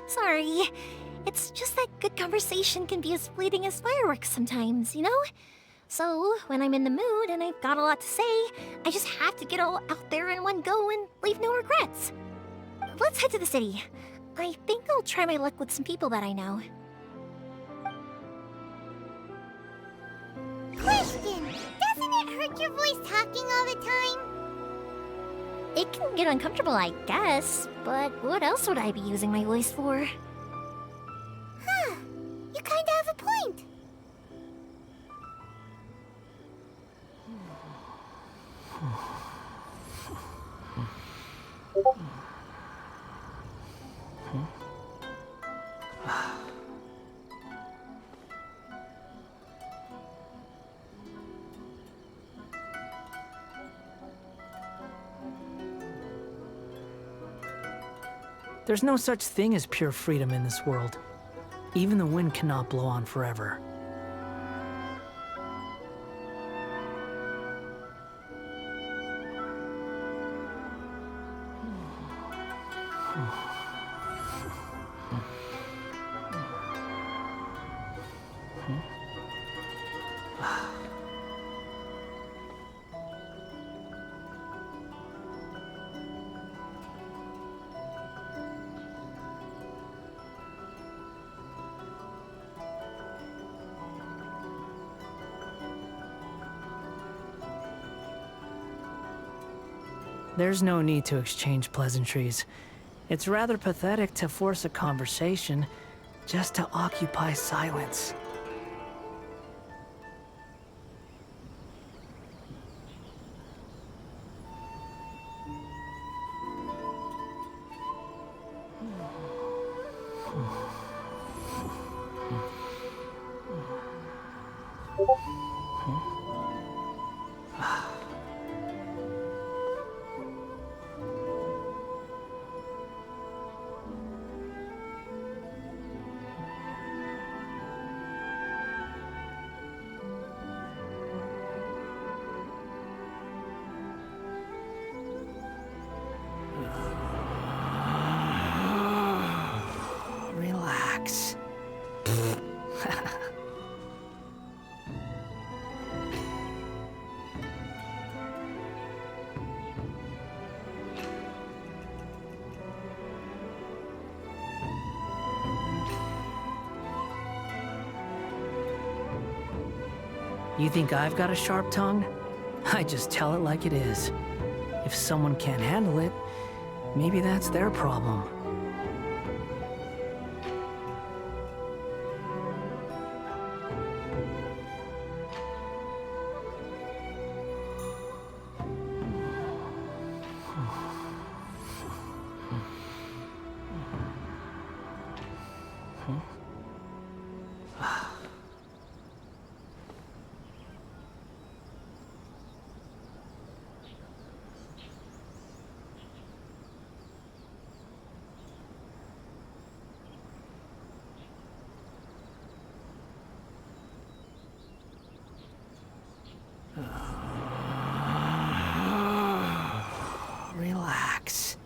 Sorry. It's just that good conversation can be as fleeting as fireworks sometimes, you know? So, when I'm in the mood and I've got a lot to say, I just have to get all out there in one go and leave no regrets. Let's head to the city. I think I'll try my luck with some people that I know. Question! Doesn't it hurt your voice talking all the time? It can get uncomfortable, I guess, but what else would I be using my voice for? Huh. You kinda have a point. There's no such thing as pure freedom in this world. Even the wind cannot blow on forever. There's no need to exchange pleasantries. It's rather pathetic to force a conversation just to occupy silence. Relax. You think I've got a sharp tongue? I just tell it like it is. If someone can't handle it, maybe that's their problem. Relax.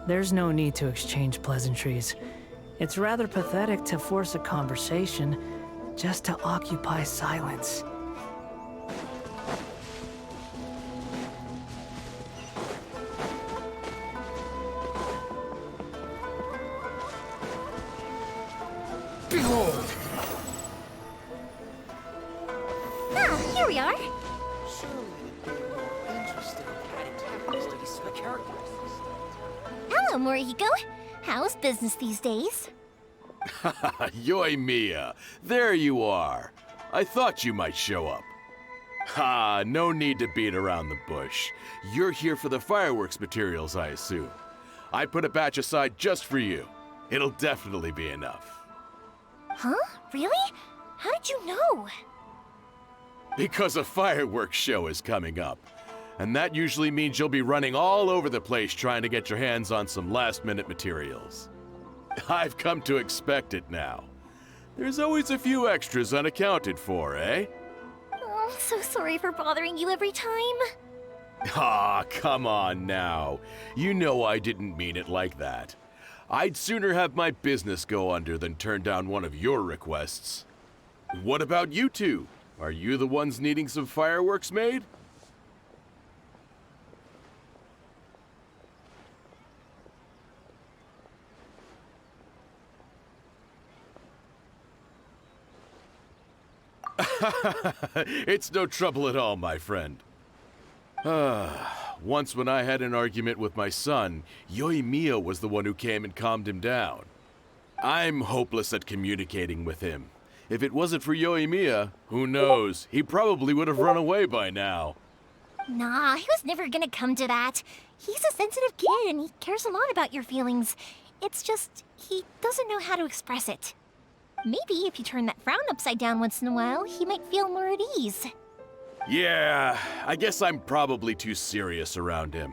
There's no need to exchange pleasantries. It's rather pathetic to force a conversation just to occupy silence. Behold! Ah, here we are. Hello, Morihiko. How's business these days? Yoy Mia, there you are. I thought you might show up. Ha, no need to beat around the bush. You're here for the fireworks materials, I assume. I put a batch aside just for you. It'll definitely be enough. Huh? Really? How did you know? Because a fireworks show is coming up. And that usually means you'll be running all over the place trying to get your hands on some last-minute materials. I've come to expect it now. There's always a few extras unaccounted for, eh? Oh, I'm so sorry for bothering you every time. Ah, come on now. You know I didn't mean it like that. I'd sooner have my business go under than turn down one of your requests. What about you two? Are you the ones needing some fireworks made? It's no trouble at all, my friend. Once when I had an argument with my son, Yoimiya was the one who came and calmed him down. I'm hopeless at communicating with him. If it wasn't for Yoimiya, who knows, he probably would have run away by now. Nah, he was never gonna come to that. He's a sensitive kid and he cares a lot about your feelings. It's just, he doesn't know how to express it. Maybe if you turn that frown upside down once in a while, he might feel more at ease. Yeah, I guess I'm probably too serious around him.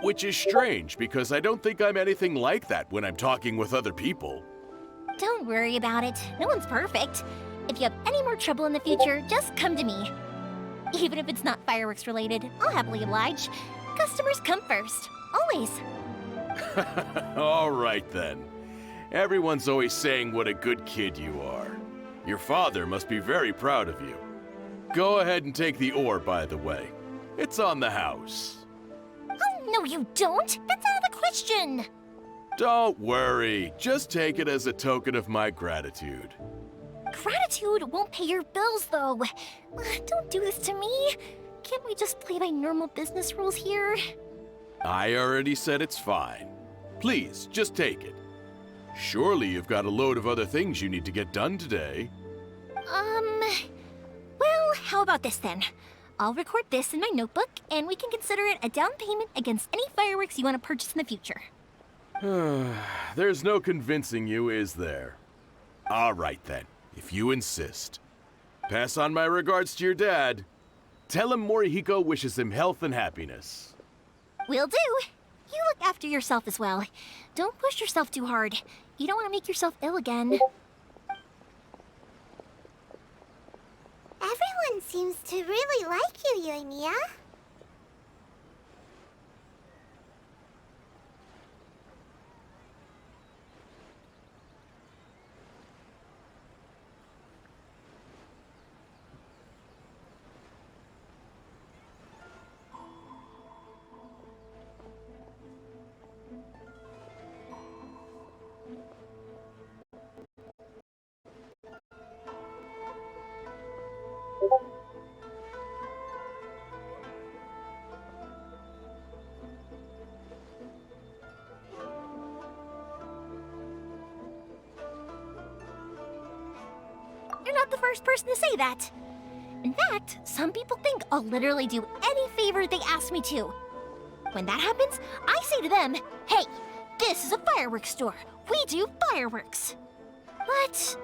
Which is strange, because I don't think I'm anything like that when I'm talking with other people. Don't worry about it. No one's perfect. If you have any more trouble in the future, just come to me. Even if it's not fireworks related, I'll happily oblige. Customers come first. Always. All right then. Everyone's always saying what a good kid you are. Your father must be very proud of you. Go ahead and take the ore, by the way. It's on the house. Oh, no you don't! That's out of the question! Don't worry. Just take it as a token of my gratitude. Gratitude won't pay your bills, though. Don't do this to me. Can't we just play by normal business rules here? I already said it's fine. Please, just take it. Surely you've got a load of other things you need to get done today. Well, how about this then? I'll record this in my notebook, and we can consider it a down payment against any fireworks you want to purchase in the future. There's no convincing you, is there? All right then, if you insist. Pass on my regards to your dad. Tell him Morihiko wishes him health and happiness. Will do. You look after yourself as well. Don't push yourself too hard. You don't want to make yourself ill again. Everyone seems to really like you, Yoimiya. You're not the first person to say that. In fact, some people think I'll literally do any favor they ask me to. When that happens, I say to them, hey, this is a fireworks store. We do fireworks. But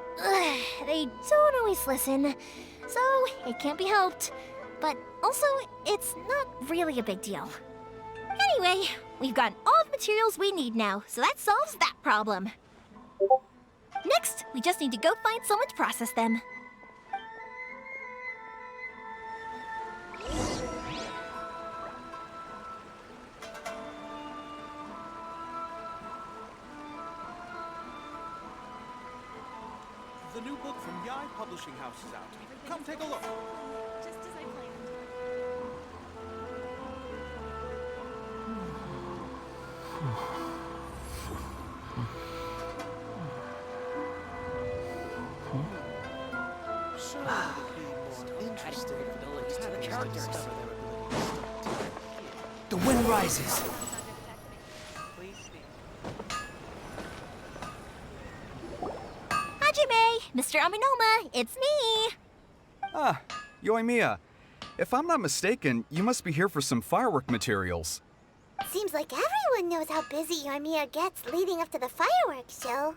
they don't always listen, so it can't be helped. But also, it's not really a big deal. Anyway, we've gotten all the materials we need now, so that solves that problem. Next, we just need to go find someone to process them. The new book from Yai Publishing House is out. Come take a look. Just as I planned. The wind rises. Hajime, Mr. Aminoma, it's me. Ah, Yoimiya. If I'm not mistaken, you must be here for some firework materials. Seems like everyone knows how busy Yoimiya gets leading up to the fireworks show.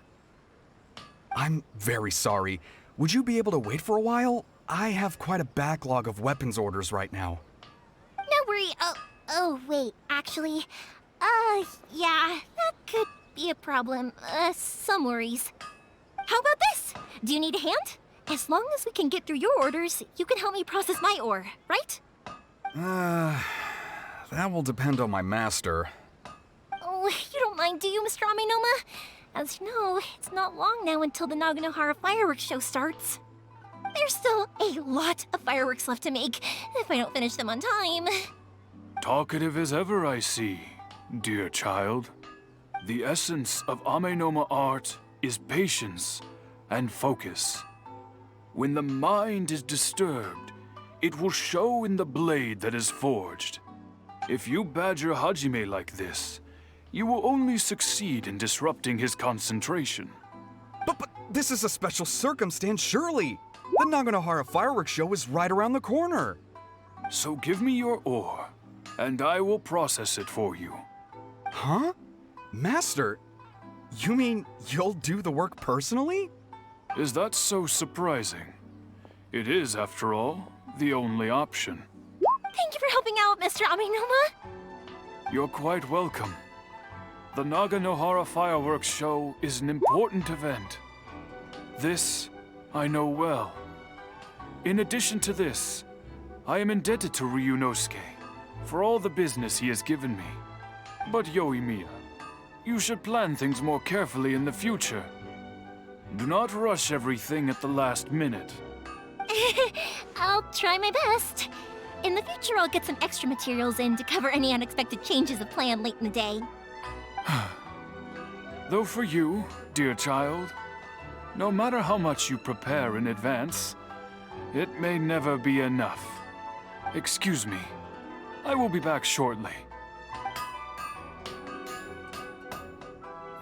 I'm very sorry. Would you be able to wait for a while? I have quite a backlog of weapons orders right now. No worry. Oh, wait, actually, yeah, that could be a problem. Some worries. How about this? Do you need a hand? As long as we can get through your orders, you can help me process my ore, right? That will depend on my master. Oh, you don't mind, do you, Mr. Aminoma? As you know, it's not long now until the Naganohara fireworks show starts. There's still a lot of fireworks left to make, if I don't finish them on time. Talkative as ever, I see, dear child. The essence of Amenoma art is patience and focus. When the mind is disturbed, it will show in the blade that is forged. If you badger Hajime like this, you will only succeed in disrupting his concentration. But this is a special circumstance, surely. The Naganohara fireworks show is right around the corner. So give me your ore, and I will process it for you. Huh? Master, you mean you'll do the work personally? Is that so surprising? It is, after all, the only option. Thank you for helping out, Mr. Aminoma. You're quite welcome. The Naganohara fireworks show is an important event. This I know well. In addition to this, I am indebted to Ryunosuke for all the business he has given me. But Yoimiya, you should plan things more carefully in the future. Do not rush everything at the last minute. I'll try my best. In the future, I'll get some extra materials in to cover any unexpected changes of plan late in the day. Though for you, dear child, no matter how much you prepare in advance, it may never be enough. Excuse me. I will be back shortly.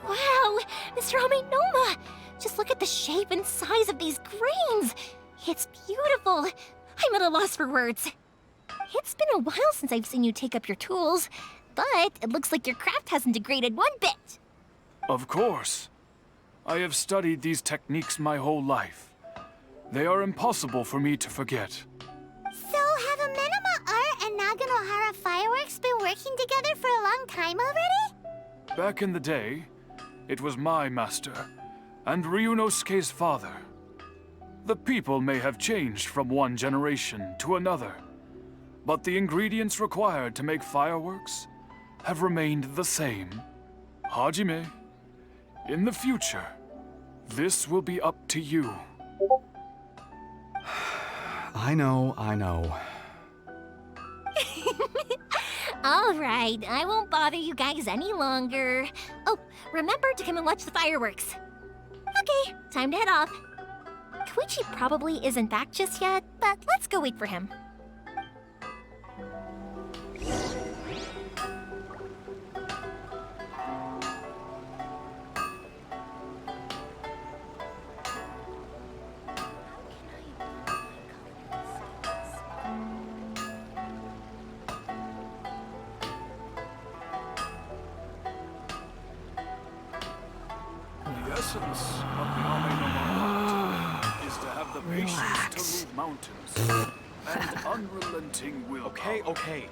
Wow, Mr. Aminoma! Just look at the shape and size of these grains! It's beautiful! I'm at a loss for words. It's been a while since I've seen you take up your tools, but it looks like your craft hasn't degraded one bit. Of course. I have studied these techniques my whole life. They are impossible for me to forget. So have Amenoma art and Naganohara fireworks been working together for a long time already? Back in the day, it was my master, and Ryunosuke's father. The people may have changed from one generation to another, but the ingredients required to make fireworks have remained the same. Hajime, in the future, this will be up to you. I know. All right, I won't bother you guys any longer. Oh, remember to come and watch the fireworks. Okay, time to head off. Koichi probably isn't back just yet, but let's go wait for him. The essence of the Ame is to have the patience to move mountains and unrelenting will. Okay.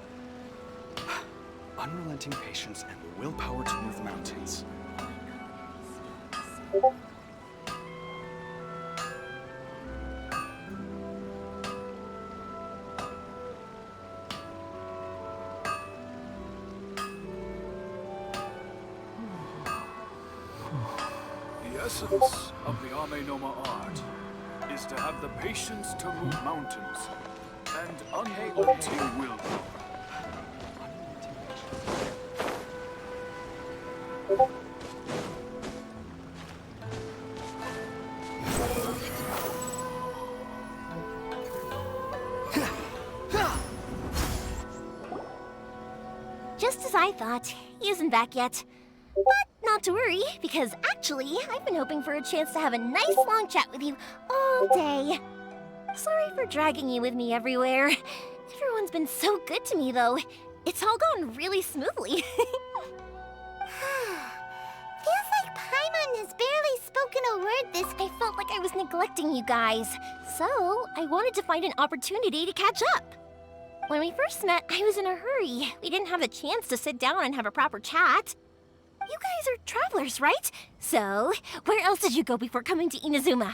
Unrelenting patience and the willpower to move mountains. The essence of the Ame no Ma art is to have the patience to move mountains and unrelenting will. Just as I thought, he isn't back yet. But not to worry, because actually, I've been hoping for a chance to have a nice long chat with you all day. Sorry for dragging you with me everywhere. Everyone's been so good to me, though. It's all gone really smoothly. Feels like Paimon has barely spoken a word this I felt like I was neglecting you guys, so I wanted to find an opportunity to catch up. When we first met, I was in a hurry. We didn't have a chance to sit down and have a proper chat. You guys are travelers, right? So, where else did you go before coming to Inazuma?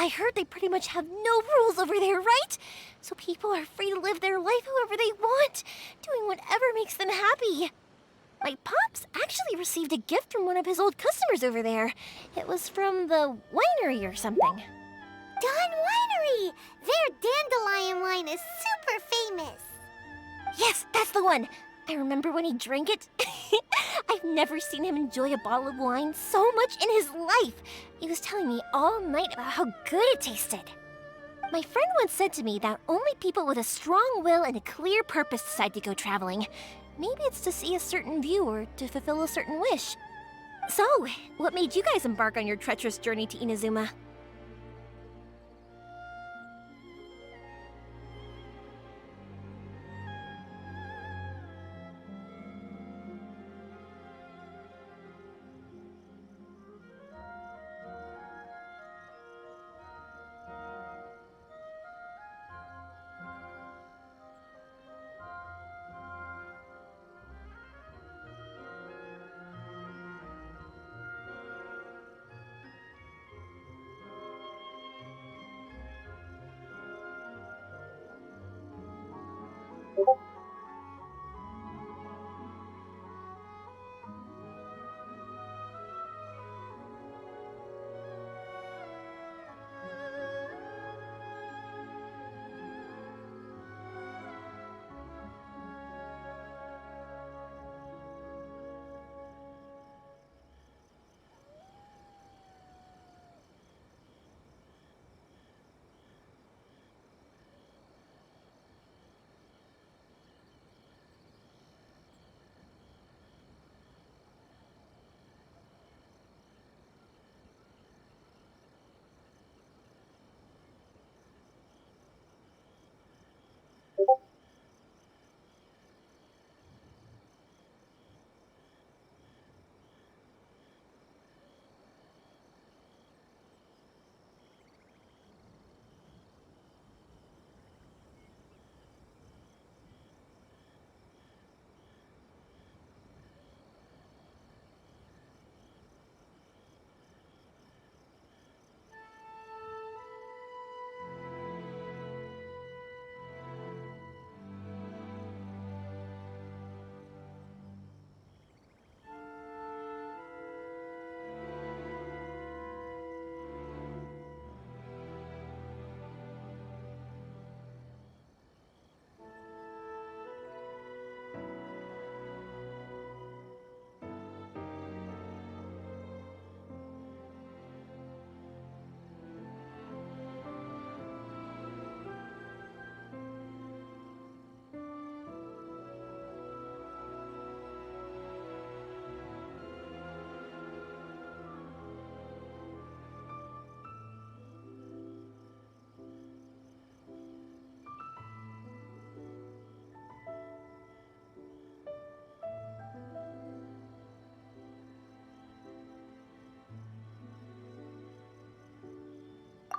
I heard they pretty much have no rules over there, right? So people are free to live their life however they want, doing whatever makes them happy. My pops actually received a gift from one of his old customers over there. It was from the winery or something. Dawn Winery! Their dandelion wine is super famous. Yes, that's the one. I remember when he drank it. I've never seen him enjoy a bottle of wine so much in his life. He was telling me all night about how good it tasted. My friend once said to me that only people with a strong will and a clear purpose decide to go traveling. Maybe it's to see a certain view or to fulfill a certain wish. So, what made you guys embark on your treacherous journey to Inazuma?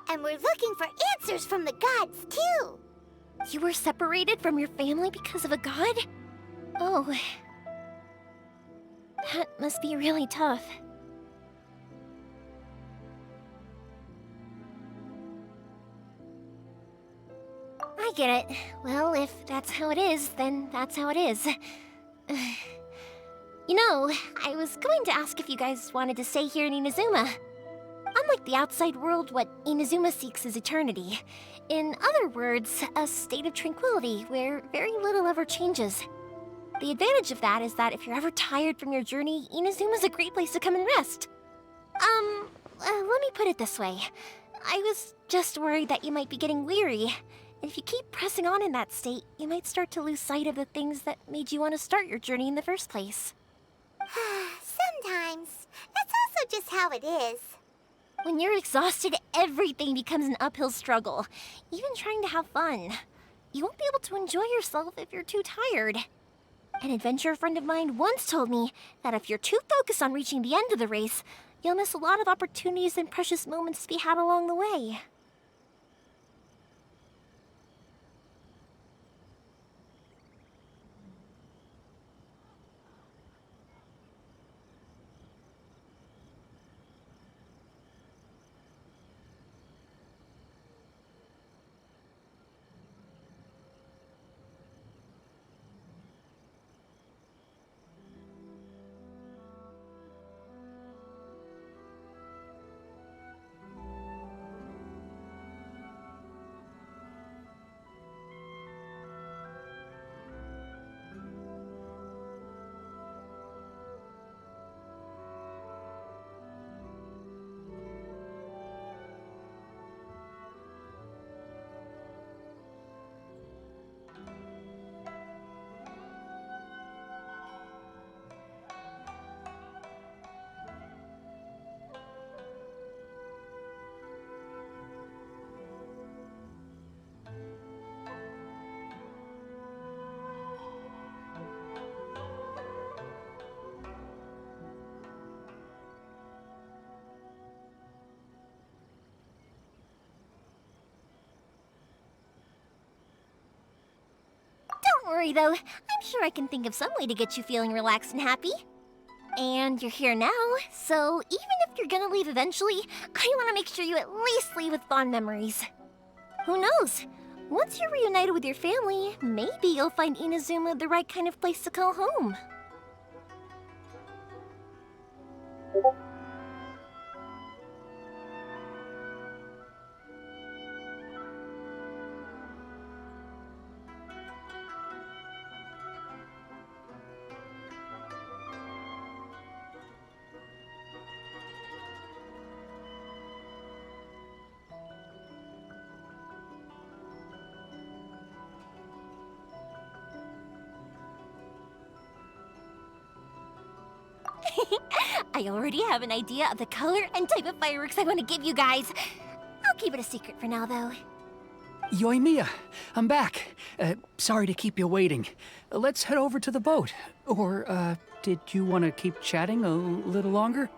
And we're looking for answers from the gods, too. You were separated from your family because of a god? Oh. That must be really tough. I get it. Well, if that's how it is, then that's how it is. You know, I was going to ask if you guys wanted to stay here in Inazuma. Unlike the outside world, what Inazuma seeks is eternity. In other words, a state of tranquility where very little ever changes. The advantage of that is that if you're ever tired from your journey, Inazuma's a great place to come and rest. Let me put it this way. I was just worried that you might be getting weary. And if you keep pressing on in that state, you might start to lose sight of the things that made you want to start your journey in the first place. Sometimes. That's also just how it is. When you're exhausted, everything becomes an uphill struggle. Even trying to have fun. You won't be able to enjoy yourself if you're too tired. An adventurer friend of mine once told me that if you're too focused on reaching the end of the race, you'll miss a lot of opportunities and precious moments to be had along the way. worry, though. I'm sure I can think of some way to get you feeling relaxed and happy. And you're here now, so even if you're gonna leave eventually, I want to make sure you at least leave with fond memories. Who knows? Once you're reunited with your family, maybe you'll find Inazuma the right kind of place to call home. I already have an idea of the color and type of fireworks I want to give you guys. I'll keep it a secret for now, though. Yoimiya, I'm back. Sorry to keep you waiting. Let's head over to the boat. Or, did you want to keep chatting a little longer?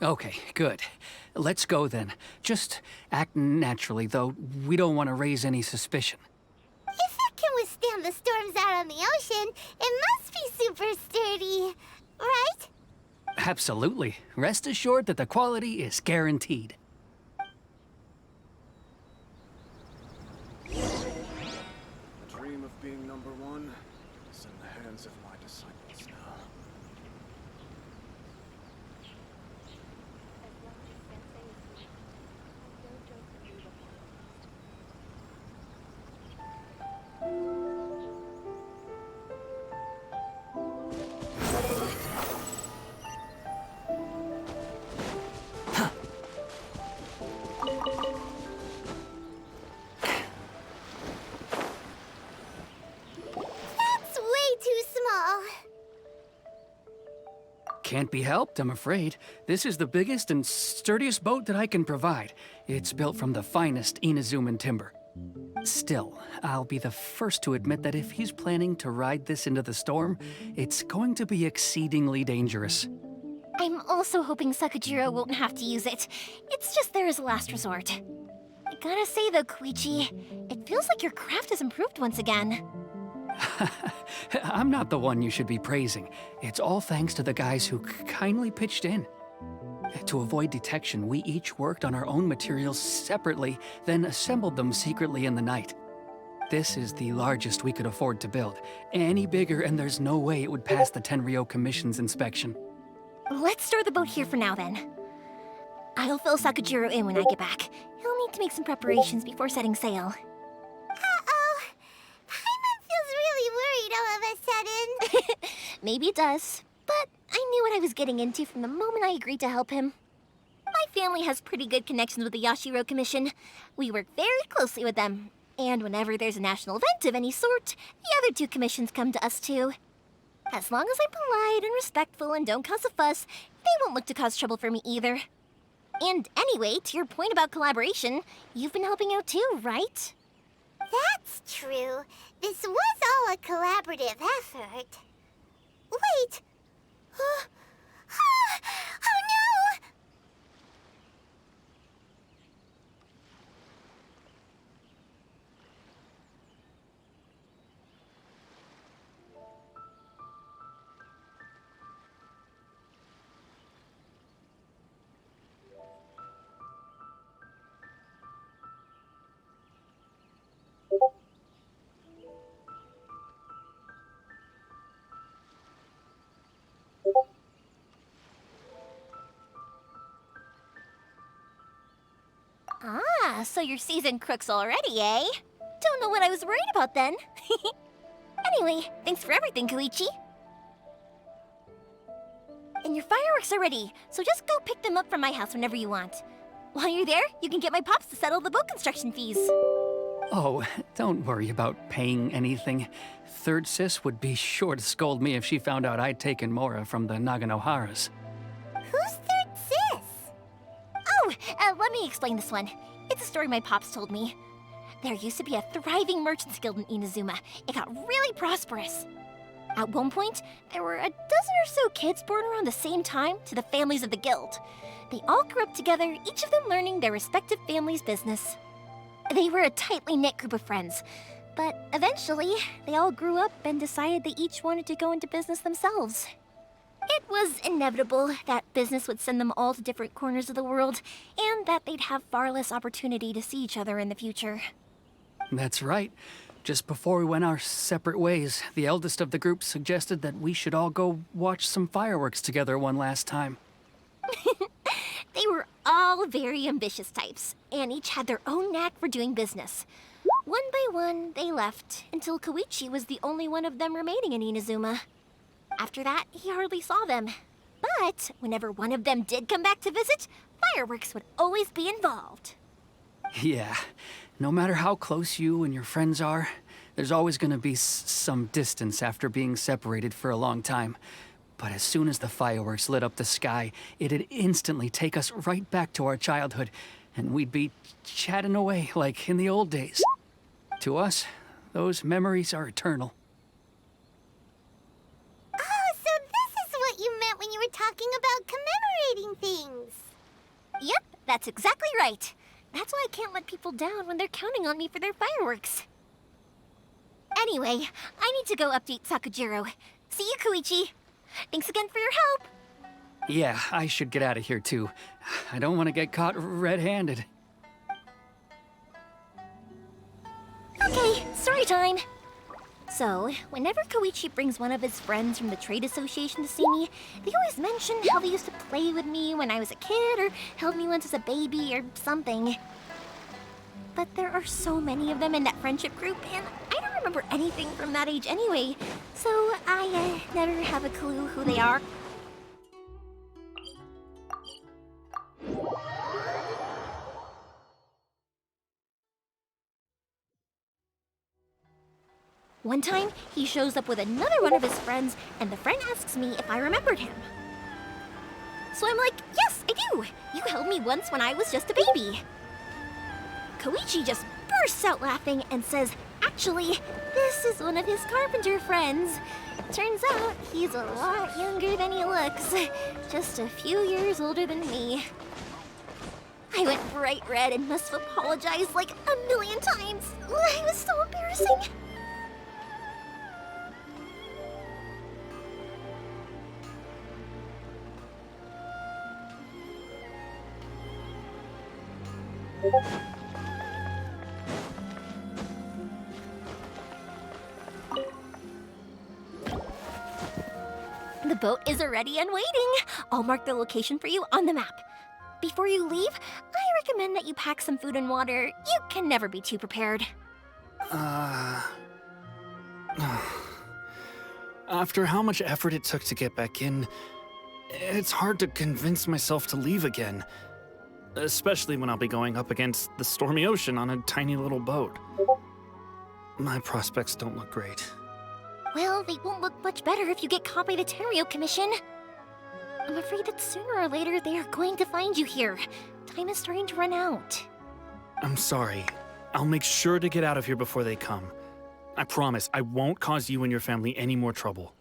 Okay, good. Let's go then. Just act naturally, though we don't want to raise any suspicion. If it can withstand the storms out on the ocean, it must be super sturdy, right? Absolutely. Rest assured that the quality is guaranteed. The dream of being #1 is in the hands of my disciples now. That's way too small. Can't be helped, I'm afraid. This is the biggest and sturdiest boat that I can provide. It's built from the finest Inazuman timber. Still, I'll be the first to admit that if he's planning to ride this into the storm, it's going to be exceedingly dangerous. I'm also hoping Sakujiro won't have to use it. It's just there as a last resort. I gotta say though, Koichi, it feels like your craft has improved once again. I'm not the one you should be praising. It's all thanks to the guys who kindly pitched in. To avoid detection, we each worked on our own materials separately, then assembled them secretly in the night. This is the largest we could afford to build. Any bigger and there's no way it would pass the Tenryou Commission's inspection. Let's store the boat here for now then. I'll fill Sakujiro in when I get back. He'll need to make some preparations before setting sail. Uh-oh. Paimon feels really worried all of a sudden. Maybe it does, but I knew what I was getting into from the moment I agreed to help him. My family has pretty good connections with the Yashiro Commission. We work very closely with them, and whenever there's a national event of any sort, the other two commissions come to us too. As long as I'm polite and respectful and don't cause a fuss, they won't look to cause trouble for me either. And anyway, to your point about collaboration, you've been helping out too, right? That's true. This was all a collaborative effort. Wait. Oh no! Ah, so you're seasoned crooks already, eh? Don't know what I was worried about then. Anyway, thanks for everything, Koichi. And your fireworks are ready, so just go pick them up from my house whenever you want. While you're there, you can get my pops to settle the boat construction fees. Oh, don't worry about paying anything. Third Sis would be sure to scold me if she found out I'd taken Mora from the Naganoharas. Who's Third Sis? Oh, let me explain this one. It's a story my pops told me. There used to be a thriving merchants guild in Inazuma. It got really prosperous. At one point, there were a dozen or so kids born around the same time to the families of the guild. They all grew up together, each of them learning their respective family's business. They were a tightly knit group of friends, but eventually, they all grew up and decided they each wanted to go into business themselves. It was inevitable that business would send them all to different corners of the world, and that they'd have far less opportunity to see each other in the future. That's right. Just before we went our separate ways, the eldest of the group suggested that we should all go watch some fireworks together one last time. They were all very ambitious types, and each had their own knack for doing business. One by one, they left, until Koichi was the only one of them remaining in Inazuma. After that, he hardly saw them. But whenever one of them did come back to visit, fireworks would always be involved. Yeah, no matter how close you and your friends are, there's always gonna be some distance after being separated for a long time. But as soon as the fireworks lit up the sky, it'd instantly take us right back to our childhood, and we'd be chatting away like in the old days. To us, those memories are eternal. Oh, so this is what you meant when you were talking about celebrating things. Yep, that's exactly right. That's why I can't let people down when they're counting on me for their fireworks. Anyway, I need to go update Sakujiro. See you, Koichi. Thanks again for your help. Yeah, I should get out of here too. I don't want to get caught red-handed. Okay, story time. So, whenever Koichi brings one of his friends from the trade association to see me, they always mention how they used to play with me when I was a kid or held me once as a baby or something. But there are so many of them in that friendship group, and I don't remember anything from that age anyway, so I never have a clue who they are. One time, he shows up with another one of his friends, and the friend asks me if I remembered him. So I'm like, yes, I do! You held me once when I was just a baby. Koichi just bursts out laughing and says, actually, this is one of his carpenter friends. Turns out, he's a lot younger than he looks. Just a few years older than me. I went bright red and must have apologized like 1,000,000 times. It was so embarrassing. The boat is ready and waiting. I'll mark the location for you on the map. Before you leave, I recommend that you pack some food and water. You can never be too prepared. After how much effort it took to get back in, it's hard to convince myself to leave again. Especially when I'll be going up against the stormy ocean on a tiny little boat. My prospects don't look great. Well, they won't look much better if you get caught by the Tenryou Commission. I'm afraid that sooner or later they are going to find you here. Time is starting to run out. I'm sorry. I'll make sure to get out of here before they come. I promise I won't cause you and your family any more trouble.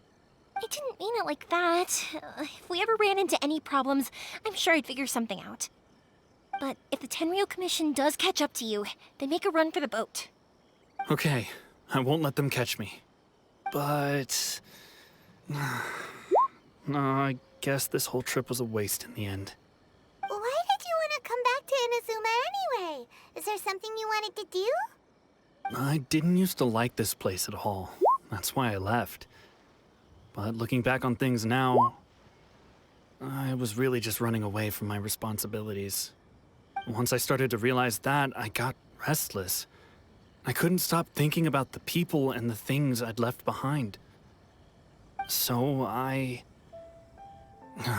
I didn't mean it like that. If we ever ran into any problems, I'm sure I'd figure something out. But if the Tenryou Commission does catch up to you, then make a run for the boat. Okay, I won't let them catch me. But... no, I guess this whole trip was a waste in the end. Why did you want to come back to Inazuma anyway? Is there something you wanted to do? I didn't used to like this place at all. That's why I left. But looking back on things now, I was really just running away from my responsibilities. Once I started to realize that, I got restless. I couldn't stop thinking about the people and the things I'd left behind. So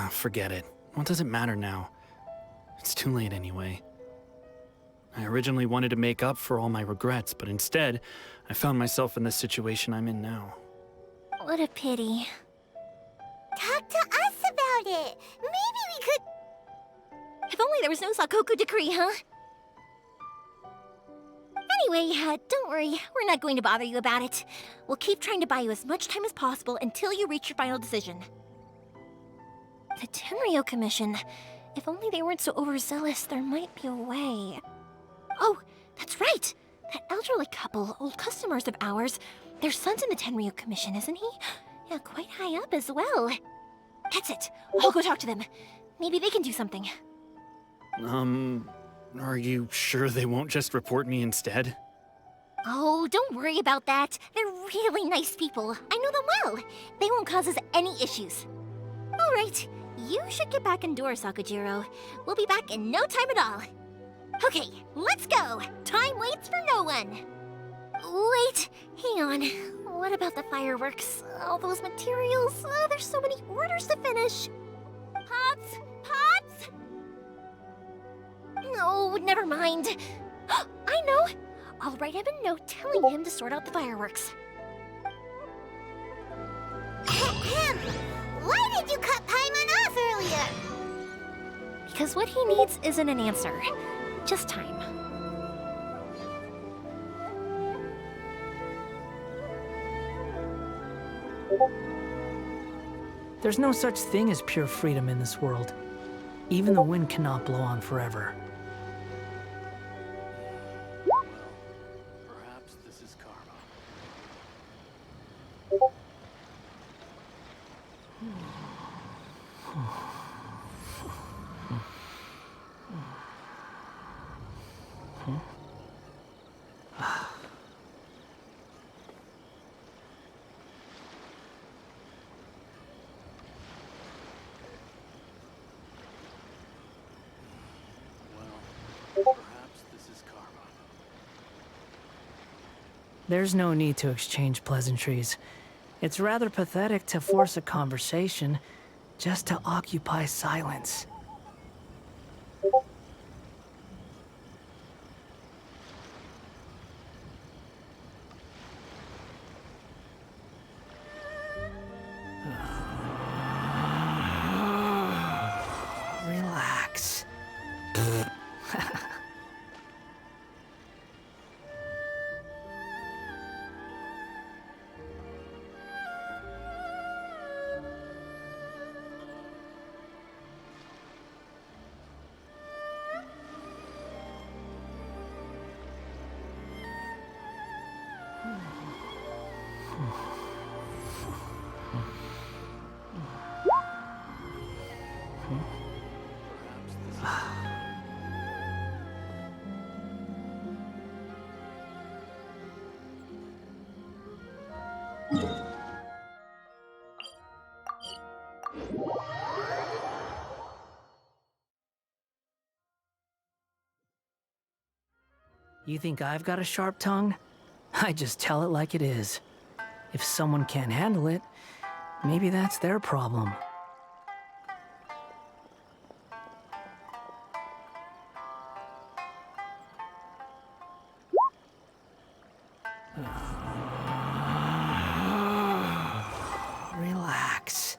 forget it. What does it matter now? It's too late anyway. I originally wanted to make up for all my regrets, but instead, I found myself in the situation I'm in now. What a pity. Talk to us about it. Maybe we could... If only there was no Sakoku decree, huh? Anyway, don't worry. We're not going to bother you about it. We'll keep trying to buy you as much time as possible until you reach your final decision. The Tenryou Commission. If only they weren't so overzealous, there might be a way. Oh, that's right! That elderly couple, old customers of ours, their son's in the Tenryou Commission, isn't he? Yeah, quite high up as well. That's it. I'll go talk to them. Maybe they can do something. Are you sure they won't just report me instead? Oh, don't worry about that. They're really nice people. I know them well. They won't cause us any issues. All right, you should get back indoors, Sakujiro. We'll be back in no time at all. Okay, let's go. Time waits for no one. Wait, hang on. What about the fireworks? All those materials? There's so many orders to finish. Pops? Pops? No, never mind. I know. I'll write him a note telling him to sort out the fireworks. Why did you cut Paimon off earlier? Because what he needs isn't an answer, just time. There's no such thing as pure freedom in this world. Even the wind cannot blow on forever. Perhaps this is karma. Perhaps this is karma. There's no need to exchange pleasantries. It's rather pathetic to force a conversation just to occupy silence. Relax. You think I've got a sharp tongue? I just tell it like it is. If someone can't handle it, maybe that's their problem. Relax.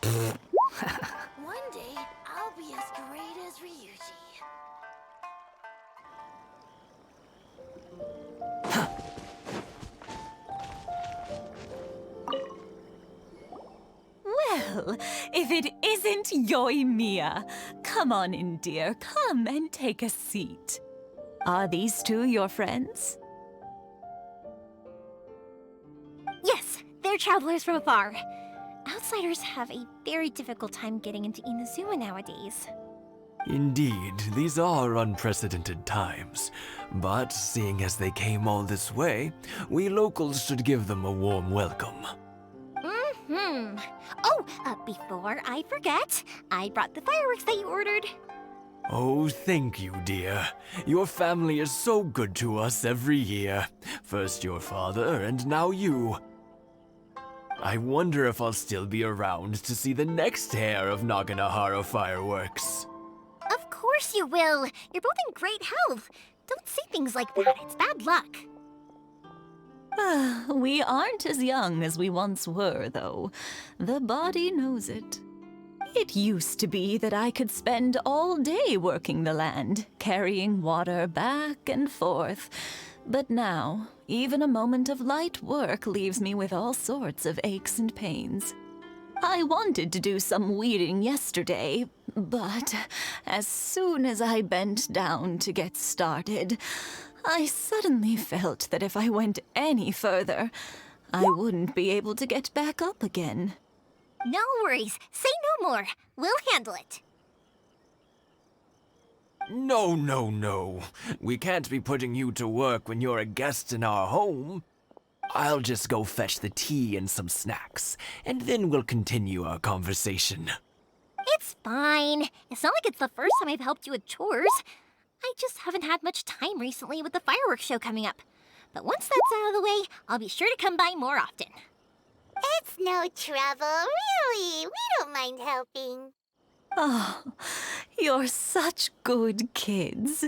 One day, I'll be as great as Ryuji. Well, if it isn't Yoimiya. Come on in, dear. Come and take a seat. Are these two your friends? Yes, they're travelers from afar. Outsiders have a very difficult time getting into Inazuma nowadays. Indeed, these are unprecedented times. But seeing as they came all this way, we locals should give them a warm welcome. Mm-hmm. Oh, before I forget, I brought the fireworks that you ordered. Oh, thank you, dear. Your family is so good to us every year. First your father, and now you. I wonder if I'll still be around to see the next hair of Naganohara fireworks. Of course you will. You're both in great health. Don't say things like that. It's bad luck. We aren't as young as we once were, though. The body knows it. It used to be that I could spend all day working the land, carrying water back and forth. But now, even a moment of light work leaves me with all sorts of aches and pains. I wanted to do some weeding yesterday, but as soon as I bent down to get started, I suddenly felt that if I went any further, I wouldn't be able to get back up again. No worries. Say no more. We'll handle it. No, no, no. We can't be putting you to work when you're a guest in our home. I'll just go fetch the tea and some snacks, and then we'll continue our conversation. It's fine. It's not like it's the first time I've helped you with chores. I just haven't had much time recently with the fireworks show coming up. But once that's out of the way, I'll be sure to come by more often. It's no trouble, really. We don't mind helping. Oh, you're such good kids.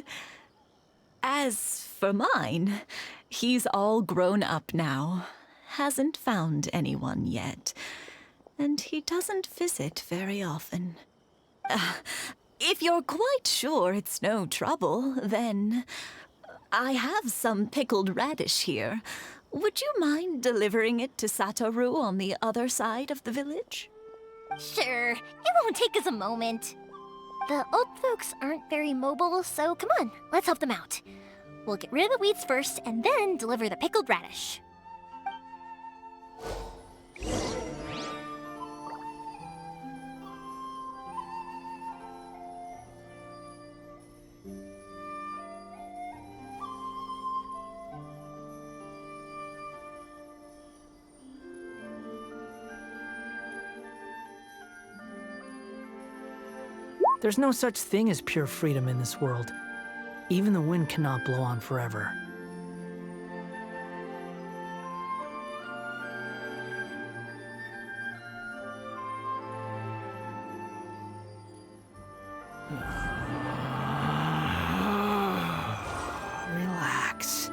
As for mine, he's all grown up now. Hasn't found anyone yet. And he doesn't visit very often. If you're quite sure it's no trouble, then I have some pickled radish here. Would you mind delivering it to Satoru on the other side of the village? Sure. It won't take us a moment. The old folks aren't very mobile, so come on, let's help them out. We'll get rid of the weeds first, and then deliver the pickled radish. There's no such thing as pure freedom in this world. Even the wind cannot blow on forever. Relax.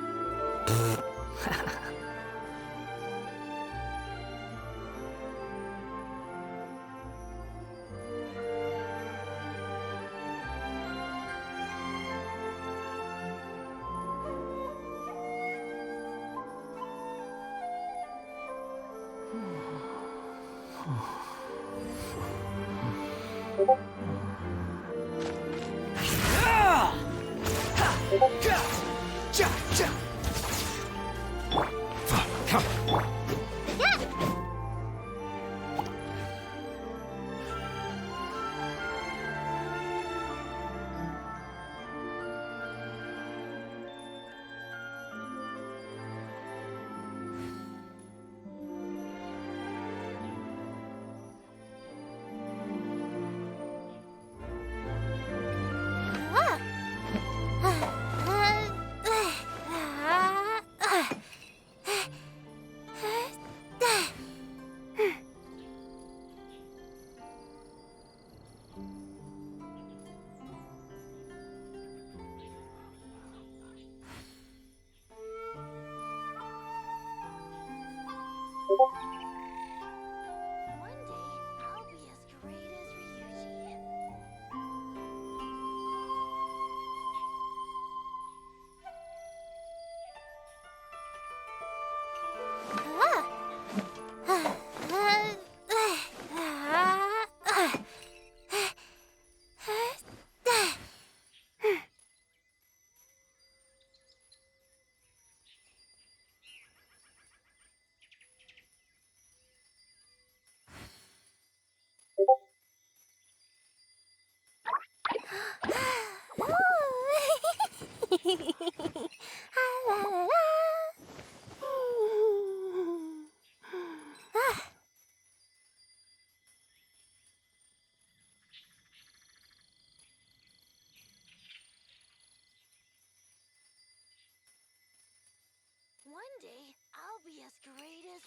One day, I'll be as great as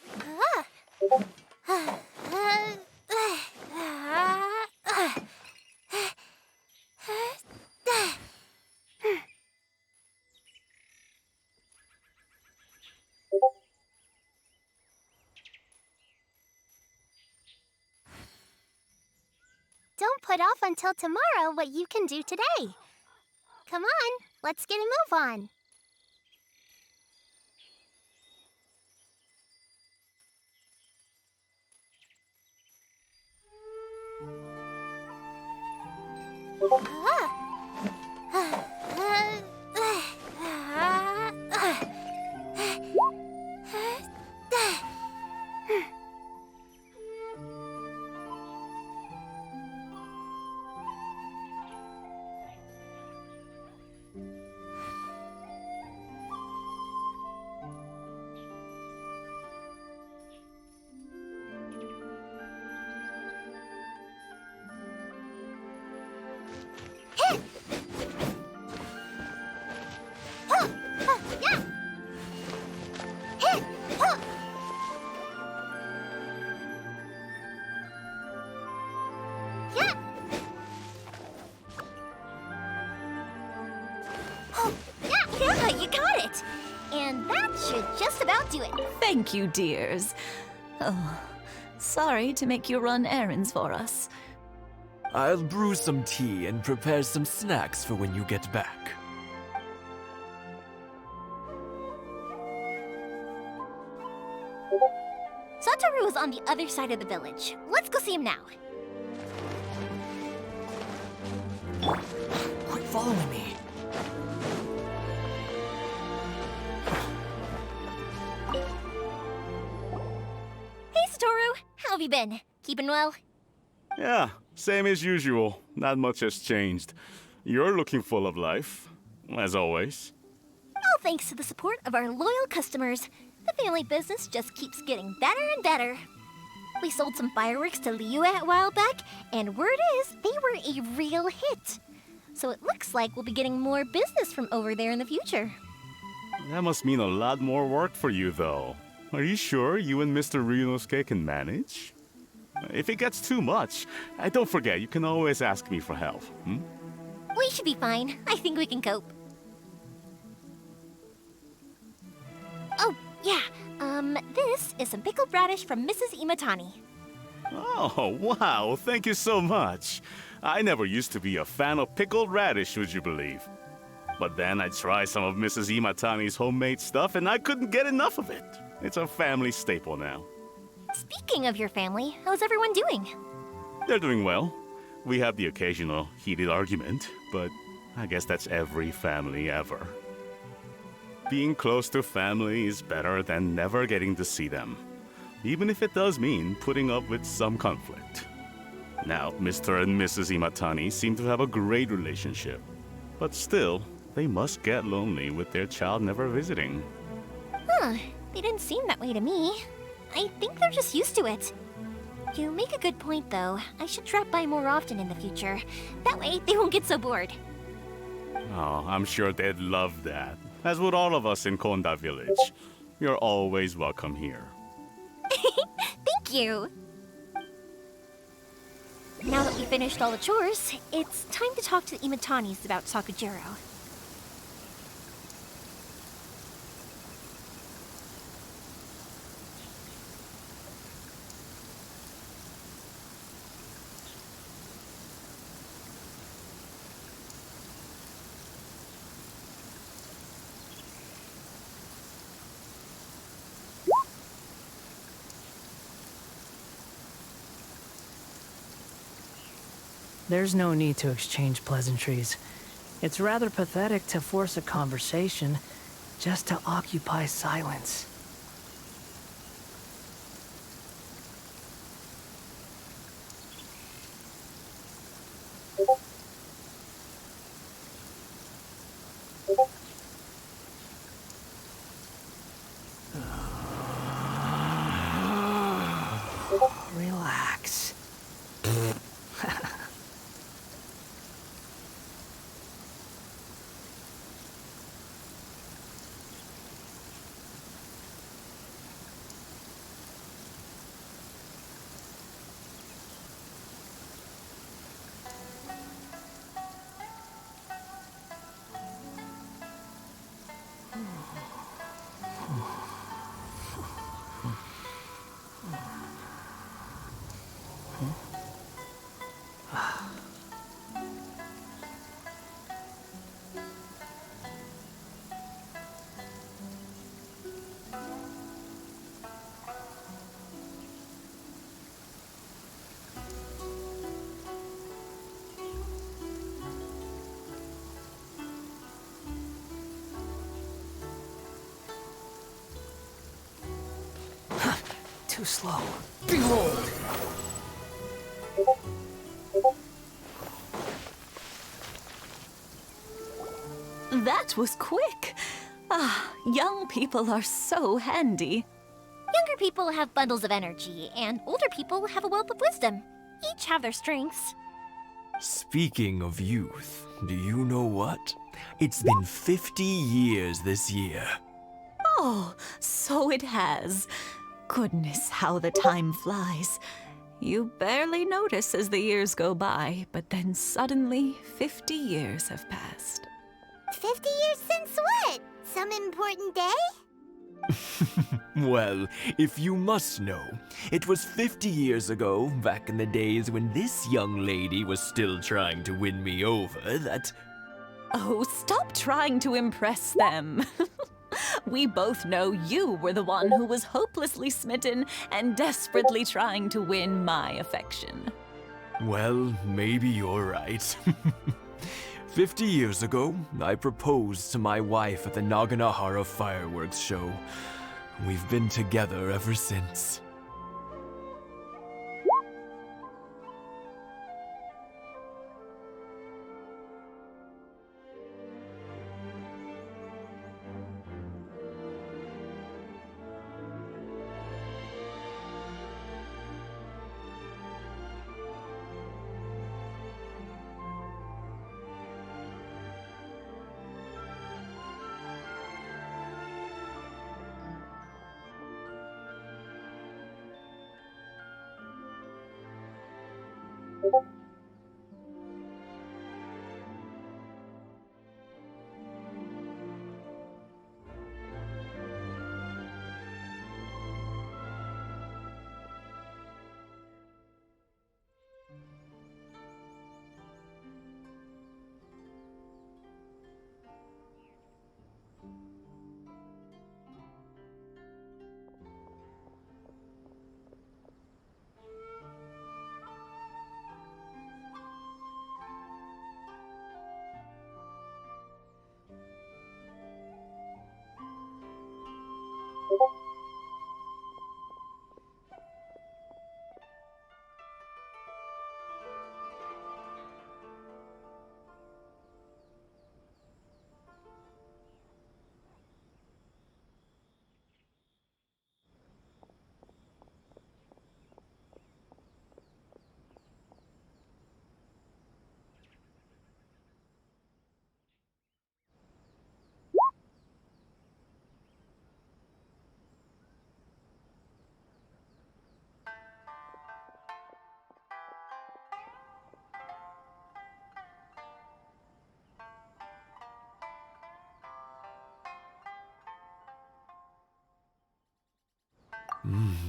Don't put off until tomorrow what you can do today. Come on, let's get a move on. Yeah, you got it! And that should just about do it. Thank you, dears. Oh, sorry to make you run errands for us. I'll brew some tea and prepare some snacks for when you get back. Satoru is on the other side of the village. Let's go see him now. following me. Hey, Satoru! How have you been? Keeping well? Yeah, same as usual. Not much has changed. You're looking full of life, as always. All thanks to the support of our loyal customers. The family business just keeps getting better and better. We sold some fireworks to Liyue a while back, and word is they were a real hit. So it looks like we'll be getting more business from over there in the future. That must mean a lot more work for you, though. Are you sure you and Mr. Ryunosuke can manage? If it gets too much, don't forget, you can always ask me for help, hmm? We should be fine. I think we can cope. Oh, yeah. This is some pickled radish from Mrs. Imatani. Oh, wow, thank you so much. I never used to be a fan of pickled radish, would you believe? But then I tried some of Mrs. Imatani's homemade stuff and I couldn't get enough of it. It's a family staple now. Speaking of your family, how's everyone doing? They're doing well. We have the occasional heated argument, but I guess that's every family ever. Being close to family is better than never getting to see them, even if it does mean putting up with some conflict. Now, Mr. and Mrs. Imatani seem to have a great relationship, but still, they must get lonely with their child never visiting. Huh, they didn't seem that way to me. I think they're just used to it. You make a good point, though. I should drop by more often in the future. That way, they won't get so bored. Oh, I'm sure they'd love that, as would all of us in Konda Village. You're always welcome here. Thank you! Now that we finished all the chores, it's time to talk to the Imatanis about Sakujiro. There's no need to exchange pleasantries. It's rather pathetic to force a conversation just to occupy silence. Relax. Too slow. Behold! That was quick. Ah, young people are so handy. Younger people have bundles of energy, and older people have a wealth of wisdom. Each have their strengths. Speaking of youth, do you know what? It's been 50 years this year. Oh, so it has. Goodness, how the time flies. You barely notice as the years go by, but then suddenly 50 years have passed. 50 years since what? Some important day? Well, if you must know, it was 50 years ago, back in the days when this young lady was still trying to win me over, that... Oh, stop trying to impress them. We both know you were the one who was hopelessly smitten and desperately trying to win my affection. Well, maybe you're right. 50 years ago, I proposed to my wife at the Naganahara fireworks show. We've been together ever since.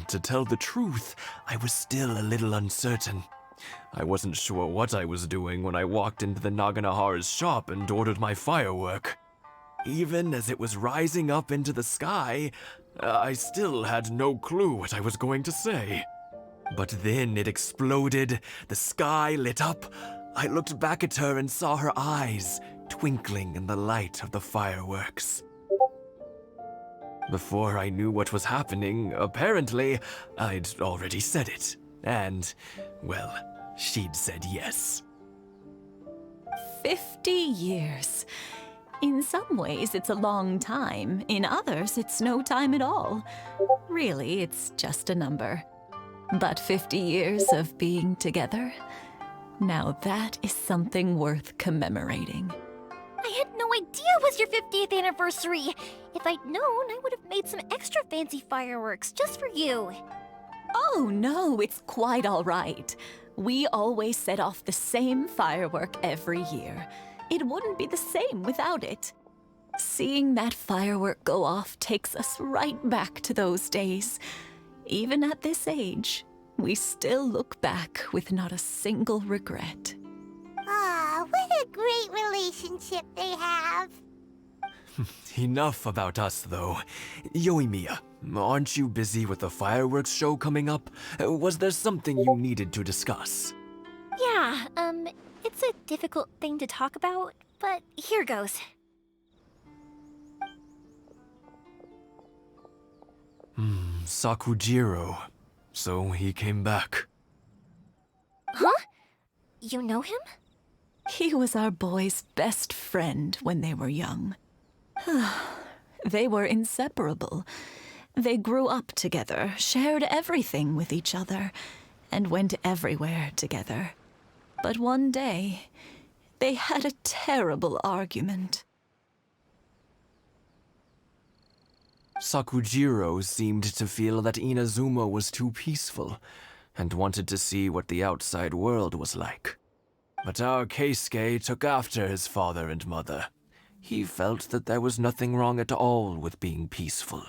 To tell the truth, I was still a little uncertain. I wasn't sure what I was doing when I walked into the Naganahara's shop and ordered my firework. Even as it was rising up into the sky, I still had no clue what I was going to say. But then it exploded, the sky lit up. I looked back at her and saw her eyes twinkling in the light of the fireworks. Before I knew what was happening, apparently, I'd already said it. And, well, she'd said yes. 50 years. In some ways, it's a long time. In others, it's no time at all. Really, it's just a number. But 50 years of being together? Now that is something worth commemorating. I had no idea it was your 50th anniversary. If I'd known, I would have made some extra fancy fireworks just for you. Oh no, it's quite all right. We always set off the same firework every year. It wouldn't be the same without it. Seeing that firework go off takes us right back to those days. Even at this age, we still look back with not a single regret. Aw, what a great relationship they have. Enough about us, though. Yoimiya, aren't you busy with the fireworks show coming up? Was there something you needed to discuss? Yeah, it's a difficult thing to talk about, but here goes. Sakujiro. So he came back. Huh? You know him? He was our boy's best friend when they were young. They were inseparable. They grew up together, shared everything with each other, and went everywhere together. But one day, they had a terrible argument. Sakujiro seemed to feel that Inazuma was too peaceful, and wanted to see what the outside world was like. But our Keisuke took after his father and mother. He felt that there was nothing wrong at all with being peaceful.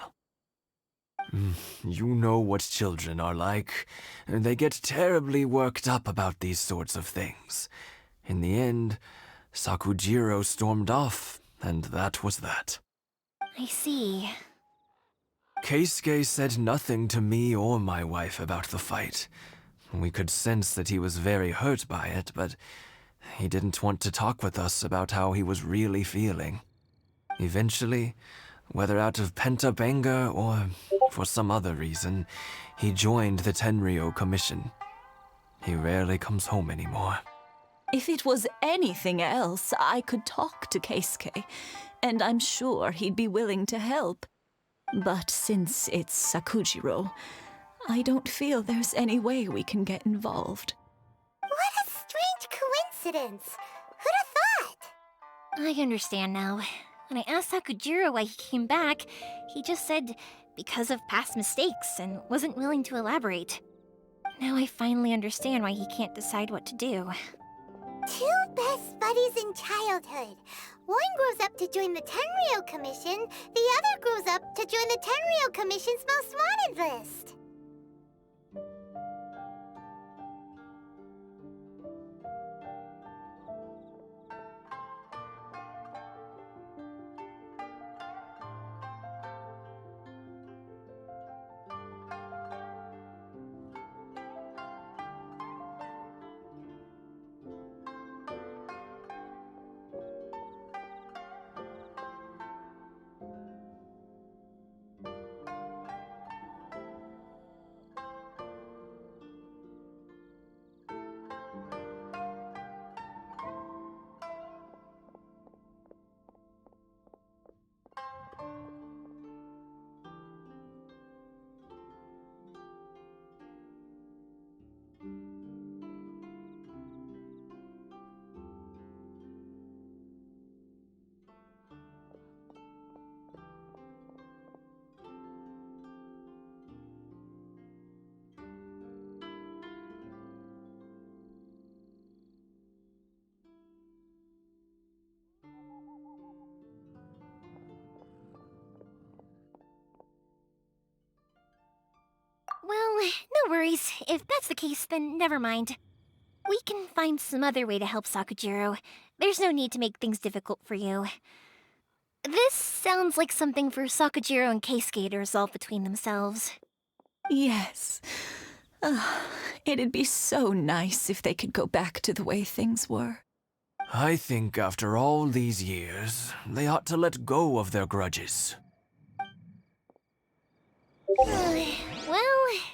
You know what children are like. They get terribly worked up about these sorts of things. In the end, Sakujiro stormed off, and that was that. I see. Keisuke said nothing to me or my wife about the fight. We could sense that he was very hurt by it, but He didn't want to talk with us about how he was really feeling. Eventually, whether out of pent-up anger or for some other reason, he joined the Tenryo Commission. He rarely comes home anymore. If it was anything else, I could talk to Keisuke, and I'm sure he'd be willing to help. But since it's Sakujiro, I don't feel there's any way we can get involved. What a strange coincidence! Who'd have thought? I understand now. When I asked Sakujiro why he came back, he just said because of past mistakes and wasn't willing to elaborate. Now I finally understand why he can't decide what to do. Two best buddies in childhood. One grows up to join the Tenryo Commission, the other grows up to join the Tenryo Commission's most wanted list. Well, no worries. If that's the case, then never mind. We can find some other way to help Sakujiro. There's no need to make things difficult for you. This sounds like something for Sakujiro and Keisuke to resolve between themselves. Yes. It'd be so nice if they could go back to the way things were. I think after all these years, they ought to let go of their grudges. Well,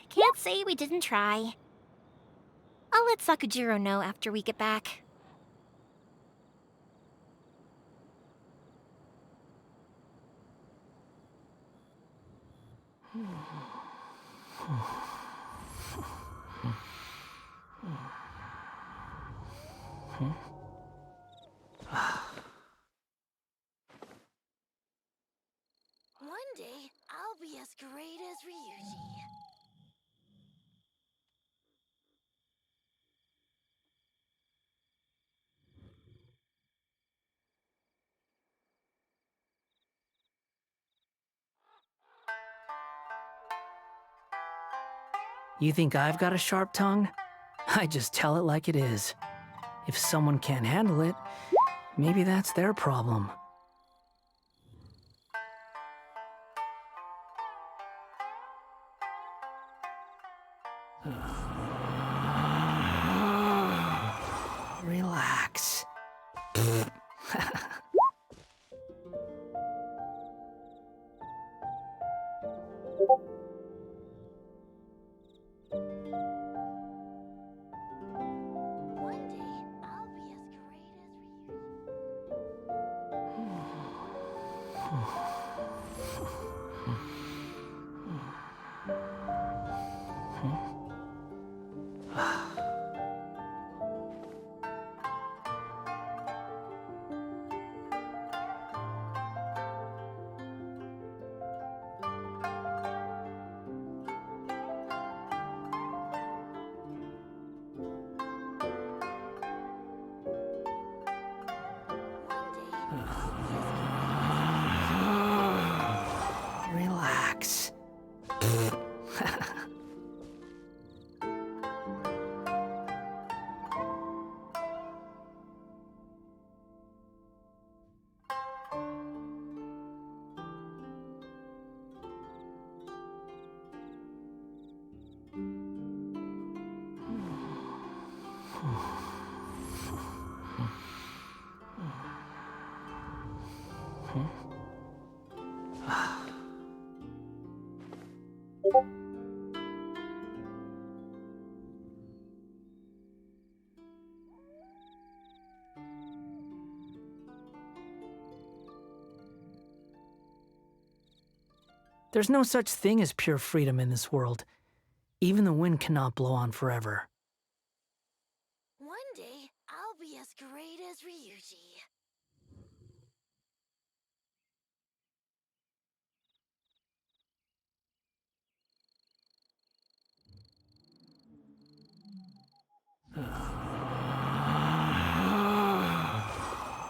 can't say we didn't try. I'll let Sakujiro know after we get back. One day, I'll be as great as Ryuji. You think I've got a sharp tongue? I just tell it like it is. If someone can't handle it, maybe that's their problem. Relax. There's no such thing as pure freedom in this world. Even the wind cannot blow on forever. One day, I'll be as great as Ryuji.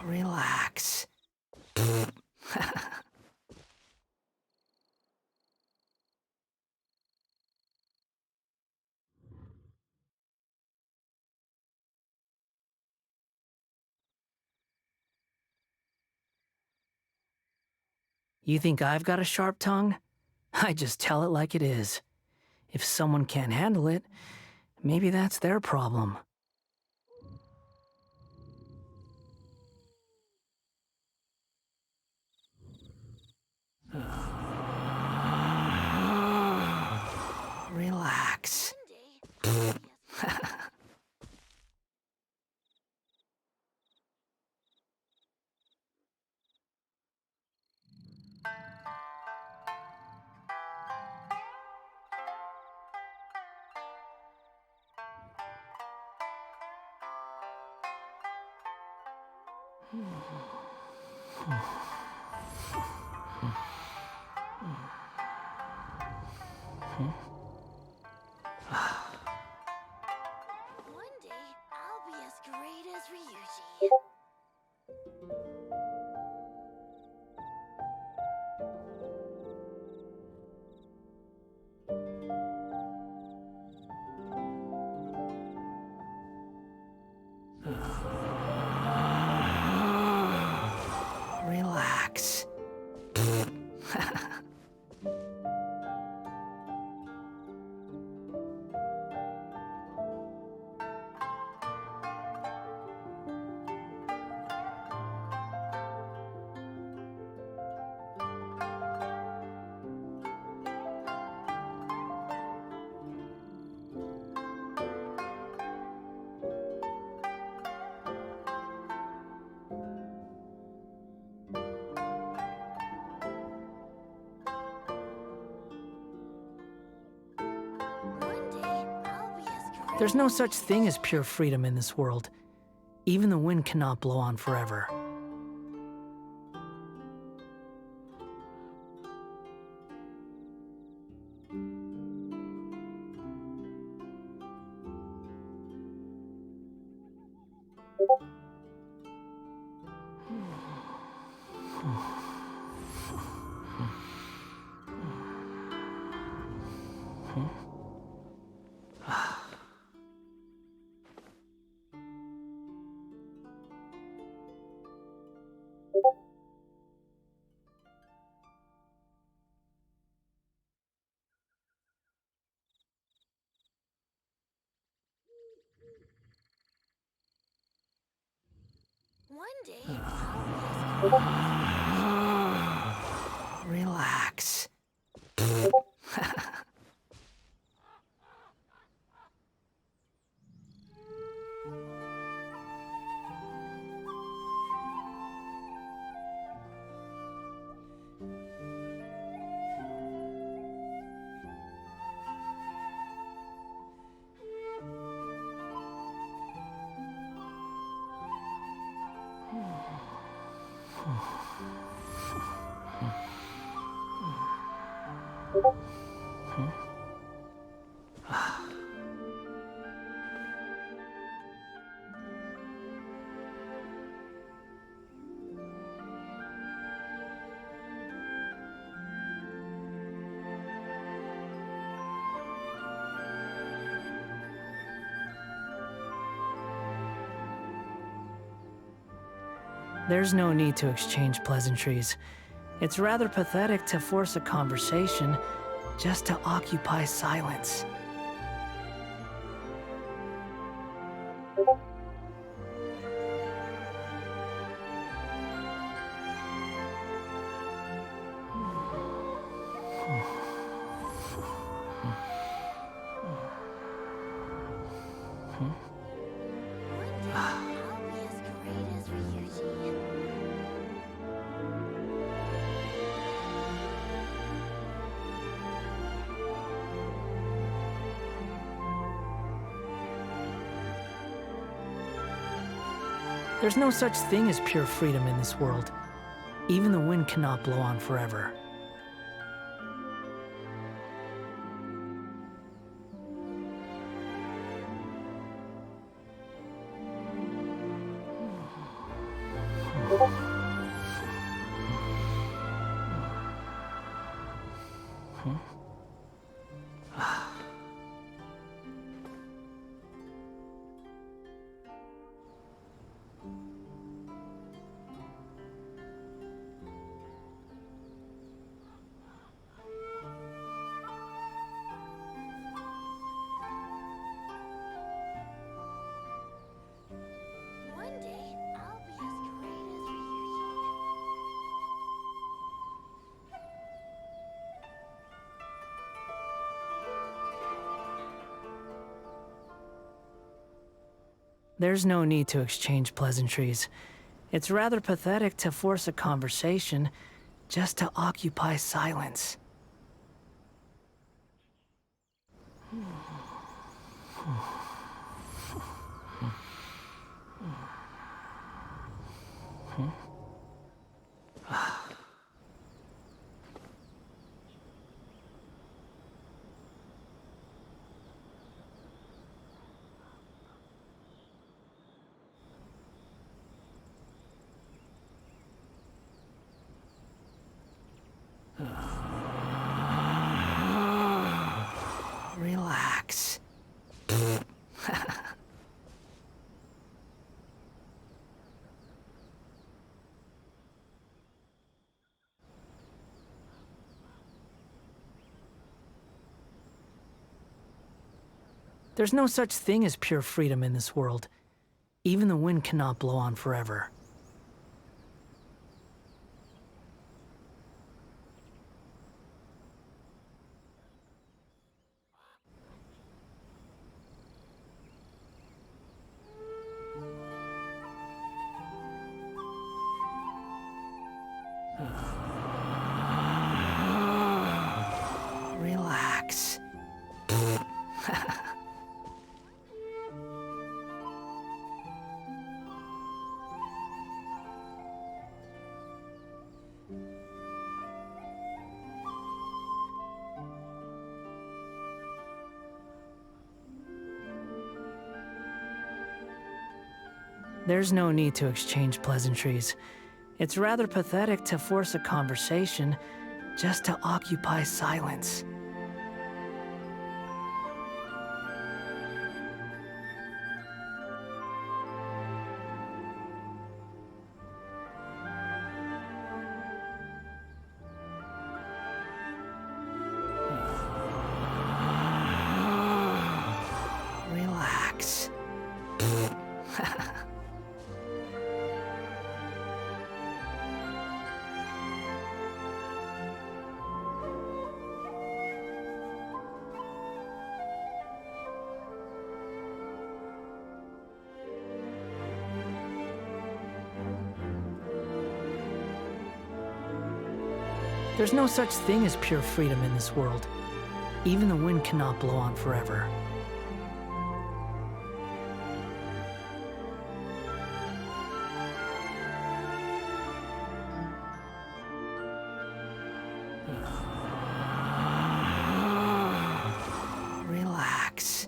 Relax. You think I've got a sharp tongue? I just tell it like it is. If someone can't handle it, maybe that's their problem. Relax. One day, I'll be as great as Ryuji. Relax. There's no such thing as pure freedom in this world. Even the wind cannot blow on forever. One day, I'll be as Relax. There's no need to exchange pleasantries. It's rather pathetic to force a conversation just to occupy silence. There's no such thing as pure freedom in this world. Even the wind cannot blow on forever. One day, I'll be as great as Ryuji. There's no need to exchange pleasantries. It's rather pathetic to force a conversation just to occupy silence. Relax. There's no such thing as pure freedom in this world. Even the wind cannot blow on forever. Relax. There's no need to exchange pleasantries. It's rather pathetic to force a conversation just to occupy silence. Relax. There's no such thing as pure freedom in this world. Even the wind cannot blow on forever. Relax.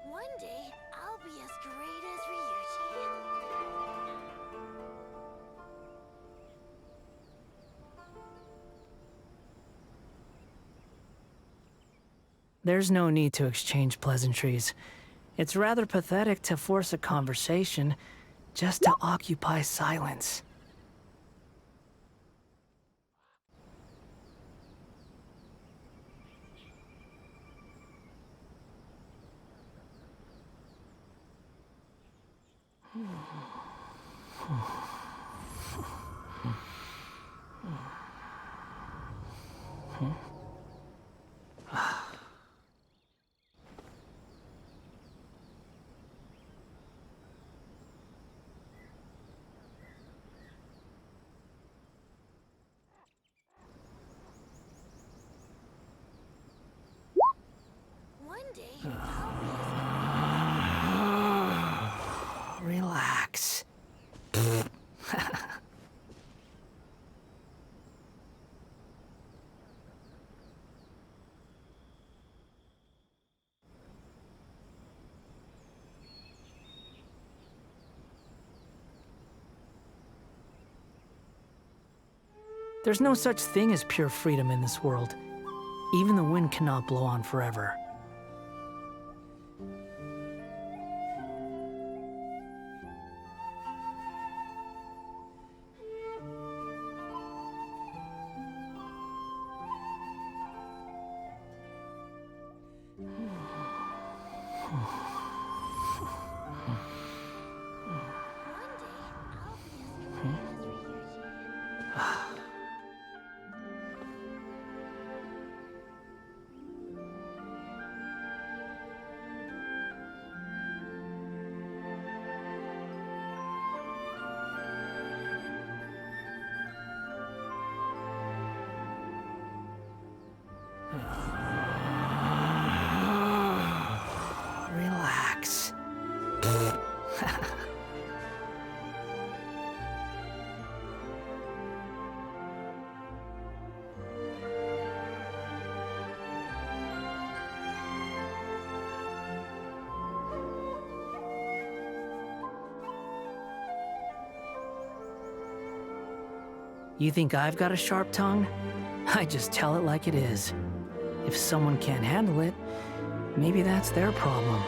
One day, I'll be as great as Ryuji. There's no need to exchange pleasantries. It's rather pathetic to force a conversation just to occupy silence. One day, Relax. There's no such thing as pure freedom in this world. Even the wind cannot blow on forever. Relax. You think I've got a sharp tongue? I just tell it like it is. If someone can't handle it, maybe that's their problem.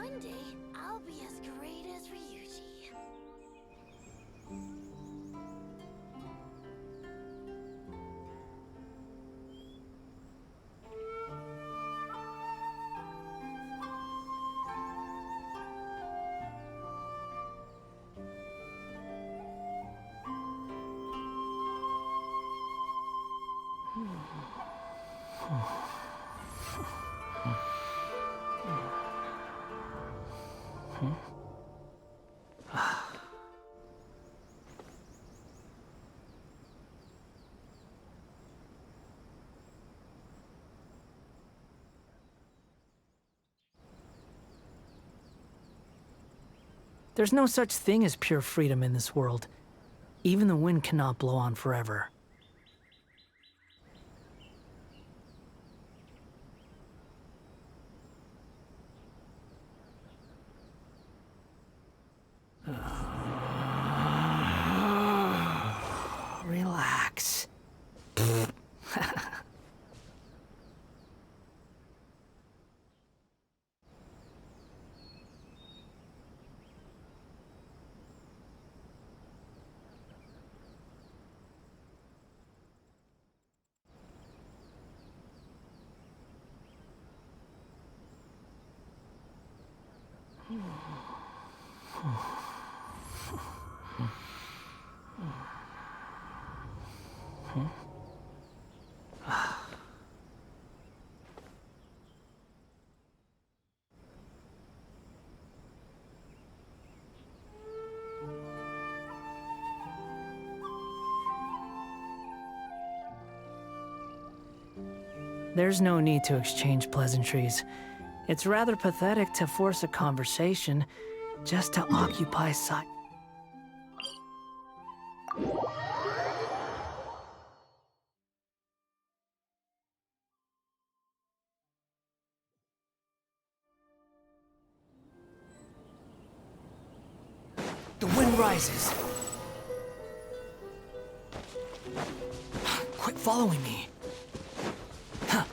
one day, I'll be as great as Ryuji. There's no such thing as pure freedom in this world. Even the wind cannot blow on forever. Relax. There's no need to exchange pleasantries. It's rather pathetic to force a conversation just to occupy silence. rises. Quit following me. Huh.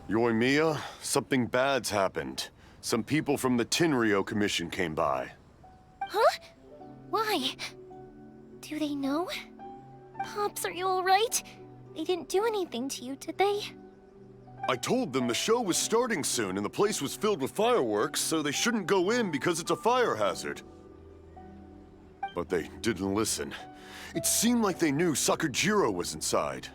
Yoimiya, something bad's happened. Some people from the Tenryou Commission came by. Huh? Why? Do they know? Pops, are you alright? They didn't do anything to you, did they? I told them the show was starting soon and the place was filled with fireworks, so they shouldn't go in because it's a fire hazard. But they didn't listen. It seemed like they knew Sakujiro was inside.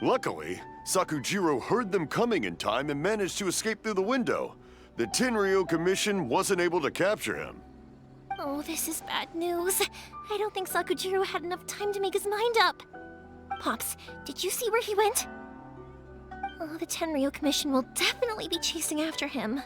Luckily, Sakujiro heard them coming in time and managed to escape through the window. The Tenryou Commission wasn't able to capture him. Oh, this is bad news. I don't think Sakujiro had enough time to make his mind up. Pops, did you see where he went? Oh, the Tenryou Commission will definitely be chasing after him.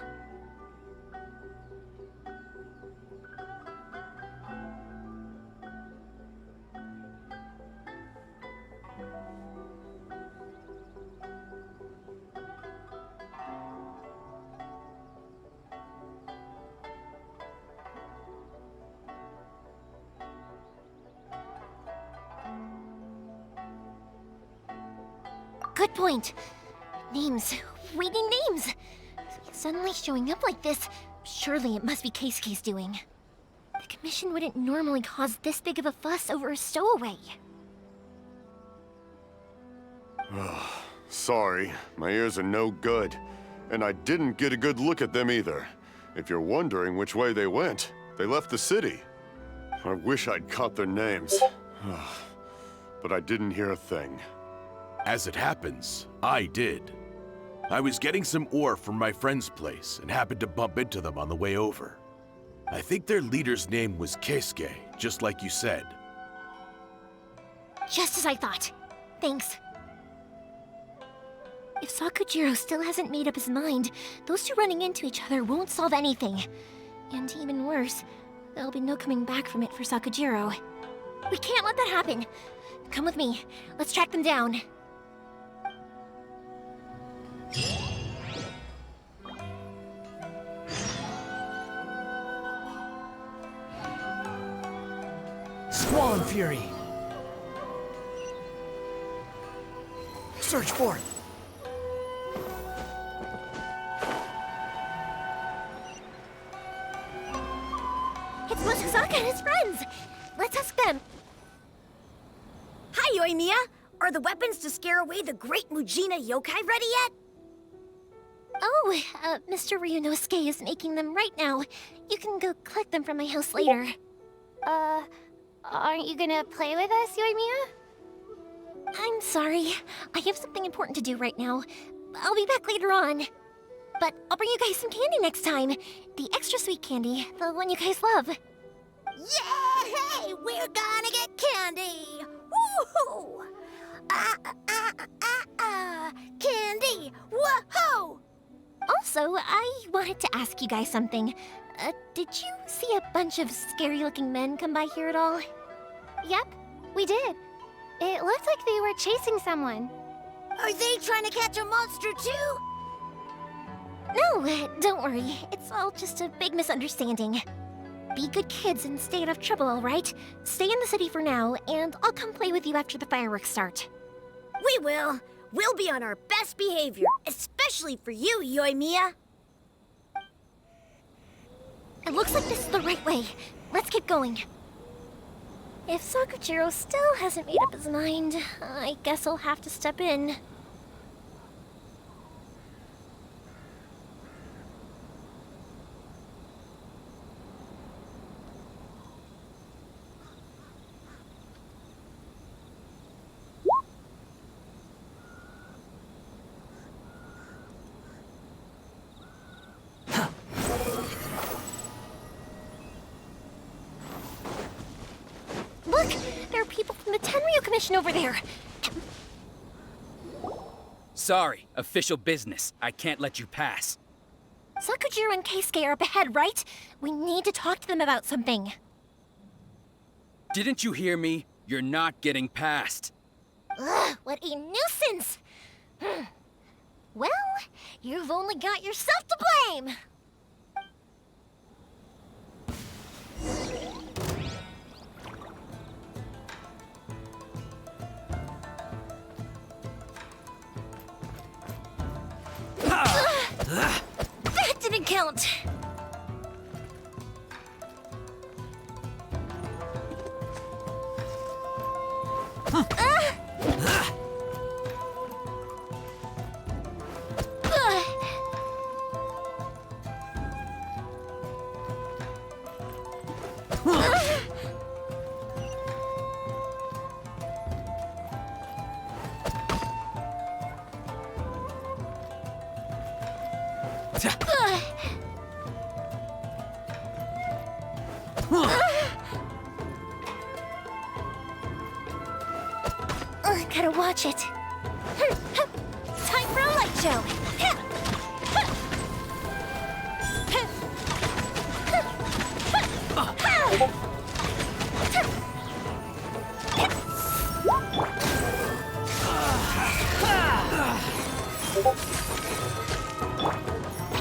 Good point. Names. We need names. Suddenly showing up like this, surely it must be Keisuke's doing. The commission wouldn't normally cause this big of a fuss over a stowaway. Sorry, my ears are no good. And I didn't get a good look at them either. If you're wondering which way they went, they left the city. I wish I'd caught their names. But I didn't hear a thing. As it happens, I did. I was getting some ore from my friend's place and happened to bump into them on the way over. I think their leader's name was Keisuke, just like you said. Just as I thought. Thanks. If Sakujiro still hasn't made up his mind, those two running into each other won't solve anything. And even worse, there'll be no coming back from it for Sakujiro. We can't let that happen. Come with me. Let's track them down. Squall Fury! Search for it! It's Mochizaka and his friends! Let's ask them. Hi, Yoimiya! Are the weapons to scare away the great Mujina yokai ready yet? Oh, Mr. Ryunosuke is making them right now. You can go collect them from my house later. Aren't you gonna play with us, Yoimiya? I'm sorry. I have something important to do right now. I'll be back later on. But I'll bring you guys some candy next time. The extra sweet candy, the one you guys love. Yay! We're gonna get candy! Woohoo! Candy! Woohoo! Also, I wanted to ask you guys something. Did you see a bunch of scary-looking men come by here at all? Yep, we did. It looked like they were chasing someone. Are they trying to catch a monster too? No, don't worry. It's all just a big misunderstanding. Be good kids and stay out of trouble, all right? Stay in the city for now, and I'll come play with you after the fireworks start. We will. We'll be on our best behavior, especially for you, Yoimiya. It looks like this is the right way. Let's keep going. If Sakujiro still hasn't made up his mind, I guess I'll have to step in. Look! There are people from the Tenryou Commission over there! Sorry, official business. I can't let you pass. Sakujiro and Keisuke are up ahead, right? We need to talk to them about something. Didn't you hear me? You're not getting past. Ugh, what a nuisance! Well, you've only got yourself to blame! That didn't count! Gotta watch it. Time for a light show.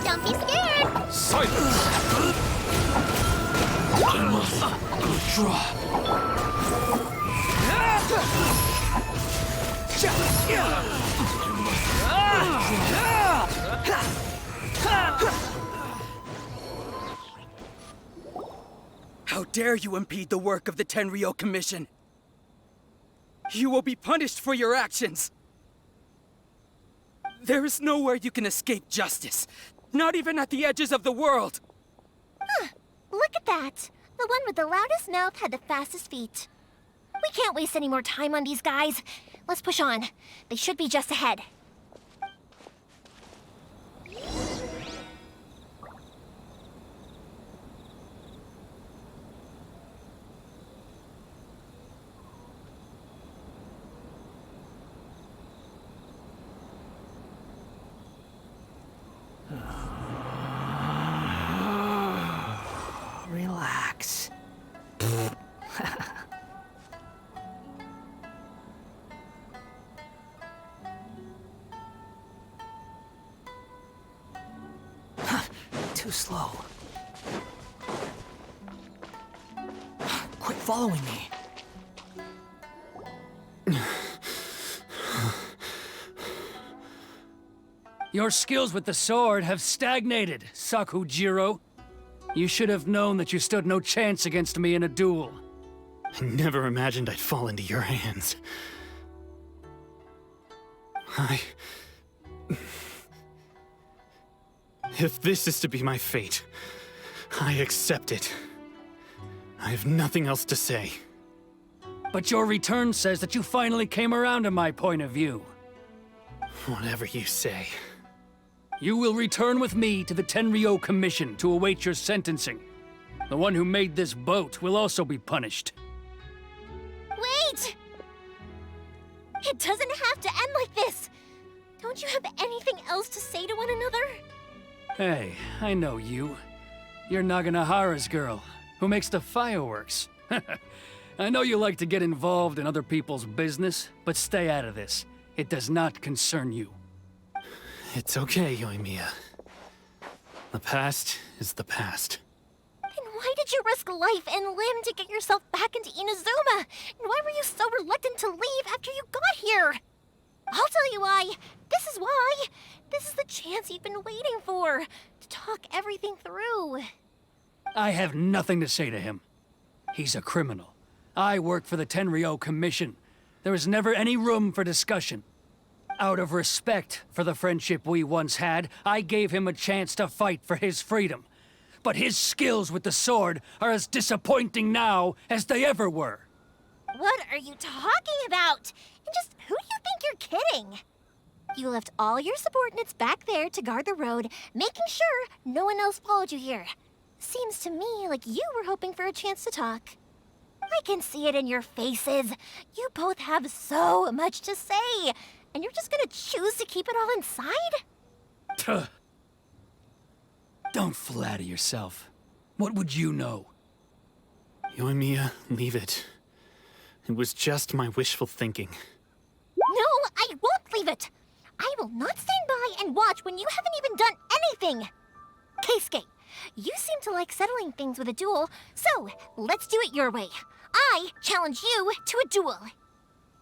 Don't be scared! Silence! I must withdraw. How dare you impede the work of the Tenryou Commission? You will be punished for your actions! There is nowhere you can escape justice, not even at the edges of the world! Huh, look at that! The one with the loudest mouth had the fastest feet. We can't waste any more time on these guys. Let's push on. They should be just ahead. Relax. Too slow. Quit following me. Your skills with the sword have stagnated, Sakujiro. You should have known that you stood no chance against me in a duel. I never imagined I'd fall into your hands. If this is to be my fate, I accept it. I have nothing else to say. But your return says that you finally came around to my point of view. Whatever you say. You will return with me to the Tenryou Commission to await your sentencing. The one who made this boat will also be punished. Wait! It doesn't have to end like this! Don't you have anything else to say to one another? Hey, I know you. You're Naganohara's girl, who makes the fireworks. I know you like to get involved in other people's business, but stay out of this. It does not concern you. It's okay, Yoimiya. The past is the past. Then why did you risk life and limb to get yourself back into Inazuma? And why were you so reluctant to leave after you got here? I'll tell you why. This is why. This is the chance you've been waiting for, to talk everything through. I have nothing to say to him. He's a criminal. I work for the Tenryou Commission. There is never any room for discussion. Out of respect for the friendship we once had, I gave him a chance to fight for his freedom. But his skills with the sword are as disappointing now as they ever were. What are you talking about? And just who do you think you're kidding? You left all your subordinates back there to guard the road, making sure no one else followed you here. Seems to me like you were hoping for a chance to talk. I can see it in your faces. You both have so much to say, and you're just gonna choose to keep it all inside? Don't flatter yourself. What would you know? Yoimiya, leave it. It was just my wishful thinking. No, I won't leave it. I will not stand by by and watch when you haven't even done anything? Keisuke, you seem to like settling things with a duel, so let's do it your way. I challenge you to a duel.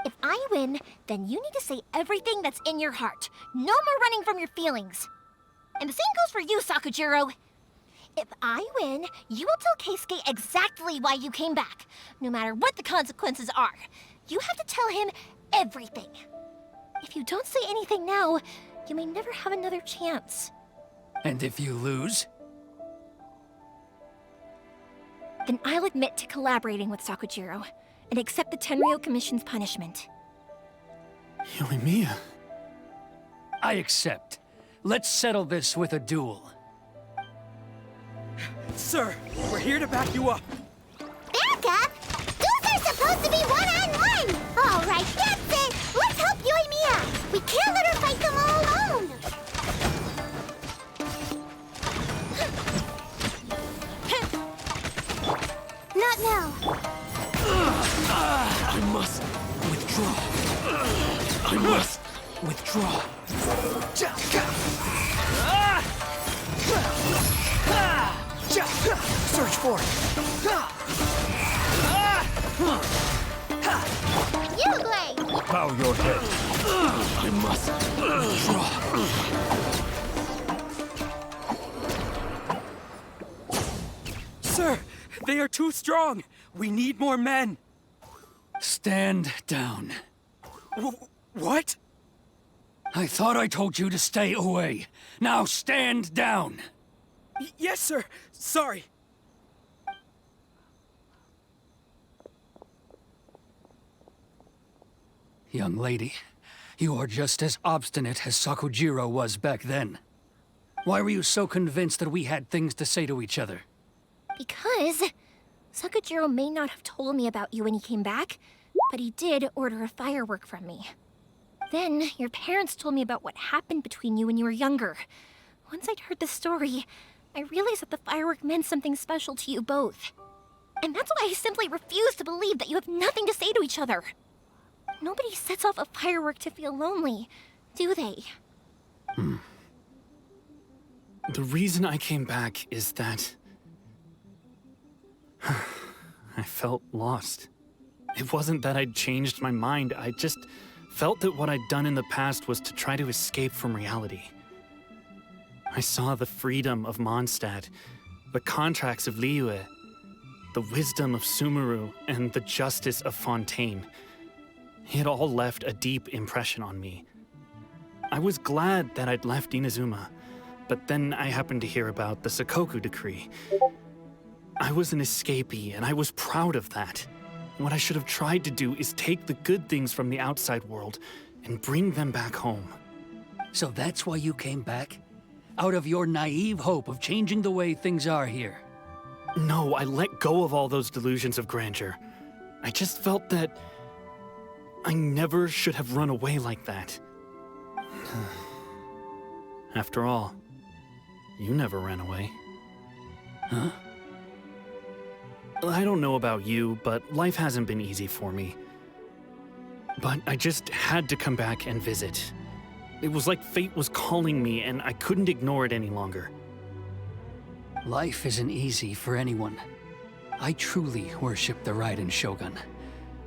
If I win, then you need to say everything that's in your heart. No more running from your feelings. And the same goes for you, Sakujiro. If I win, you will tell Keisuke exactly why you came back, no matter what the consequences are. You have to tell him everything. If you don't say anything now, you may never have another chance. And if you lose? Then I'll admit to collaborating with Sakujiro and accept the Tenryou Commission's punishment. Yoimiya. I accept. Let's settle this with a duel. Sir, we're here to back you up. Back up? Duels are supposed to be one-on-one! All right, that's it! Let's help Yoimiya! We can't let her fight them all alone! Not now. I must withdraw. I must withdraw. Search for it. You, Klee! Bow your head. I must withdraw. Sir, they are too strong. We need more men. Stand down. What? I thought I told you to stay away. Now stand down. Yes, sir. Sorry. Young lady, you are just as obstinate as Sakujiro was back then. Why were you so convinced that we had things to say to each other? Because Sakujiro may not have told me about you when he came back, but he did order a firework from me. Then your parents told me about what happened between you when you were younger. Once I'd heard the story, I realized that the firework meant something special to you both. And that's why I simply refuse to believe that you have nothing to say to each other. Nobody sets off a firework to feel lonely, do they? The reason I came back is that I felt lost. It wasn't that I'd changed my mind, I just felt that what I'd done in the past was to try to escape from reality. I saw the freedom of Mondstadt, the contracts of Liyue, the wisdom of Sumeru, and the justice of Fontaine. It all left a deep impression on me. I was glad that I'd left Inazuma, but then I happened to hear about the Sakoku decree. I was an escapee, and I was proud of that. What I should have tried to do is take the good things from the outside world and bring them back home. So that's why you came back? Out of your naive hope of changing the way things are here? No, I let go of all those delusions of grandeur. I just felt that I never should have run away like that. After all, you never ran away. Huh? I don't know about you, but life hasn't been easy for me. But I just had to come back and visit. It was like fate was calling me, and I couldn't ignore it any longer. Life isn't easy for anyone. I truly worship the Raiden Shogun.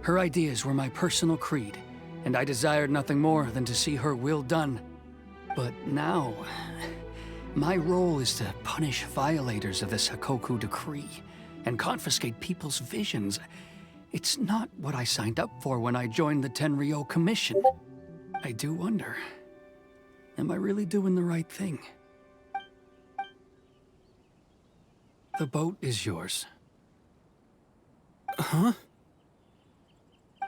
Her ideas were my personal creed, and I desired nothing more than to see her will done. But now, my role is to punish violators of the Sakoku decree and confiscate people's visions. It's not what I signed up for when I joined the Tenryou Commission. I do wonder, am I really doing the right thing? The boat is yours. Huh?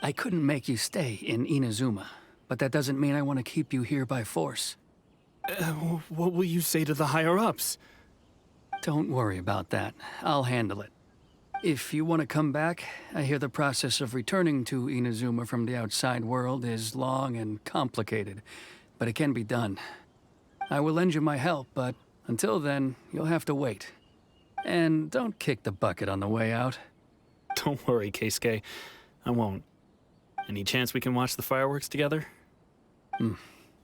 I couldn't make you stay in Inazuma, but that doesn't mean I want to keep you here by force. What will you say to the higher-ups? Don't worry about that. I'll handle it. If you want to come back, I hear the process of returning to Inazuma from the outside world is long and complicated, but it can be done. I will lend you my help, but until then, you'll have to wait. And don't kick the bucket on the way out. Don't worry, Keisuke. I won't. Any chance we can watch the fireworks together?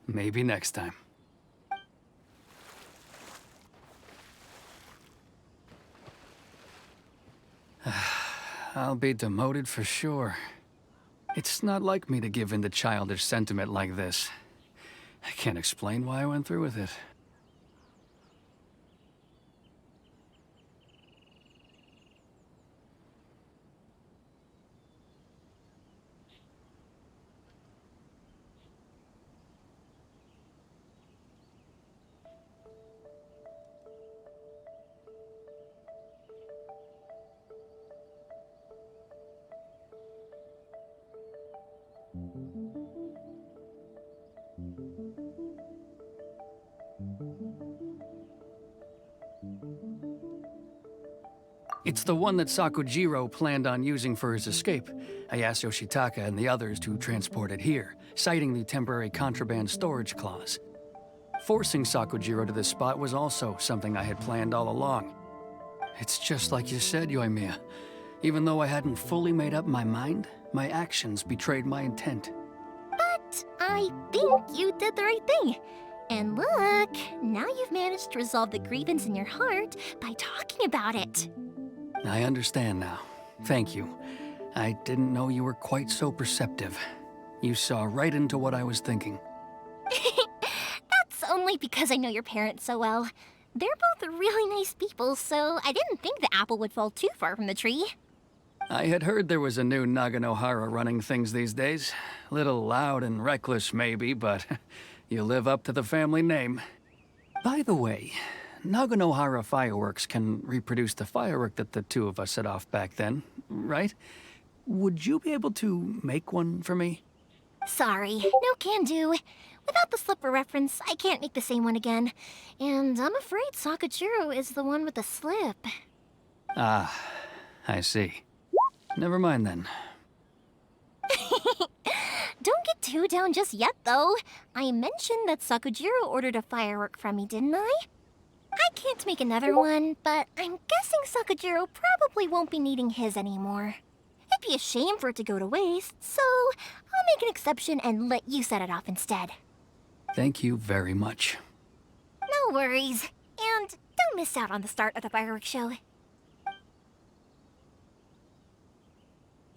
Maybe next time. I'll be demoted for sure. It's not like me to give in to childish sentiment like this. I can't explain why I went through with it. It's the one that Sakujiro planned on using for his escape. I asked Yoshitaka and the others to transport it here, citing the temporary contraband storage clause. Forcing Sakujiro to this spot was also something I had planned all along. It's just like you said, Yoimiya. Even though I hadn't fully made up my mind, my actions betrayed my intent. But I think you did the right thing. And look, now you've managed to resolve the grievance in your heart by talking about it. I understand now. Thank you. I didn't know you were quite so perceptive. You saw right into what I was thinking. That's only because I know your parents so well. They're both really nice people, so I didn't think the apple would fall too far from the tree. I had heard there was a new Naganohara running things these days. Little loud and reckless, maybe, but you live up to the family name. By the way, Naganohara Fireworks can reproduce the firework that the two of us set off back then, right? Would you be able to make one for me? Sorry, no can do. Without the slipper reference, I can't make the same one again. And I'm afraid Sakujiro is the one with the slip. Ah, I see. Never mind then. Don't get too down just yet, though. I mentioned that Sakujiro ordered a firework from me, didn't I? I can't make another one, but I'm guessing Sakujiro probably won't be needing his anymore. It'd be a shame for it to go to waste, so I'll make an exception and let you set it off instead. Thank you very much. No worries. And don't miss out on the start of the fireworks show.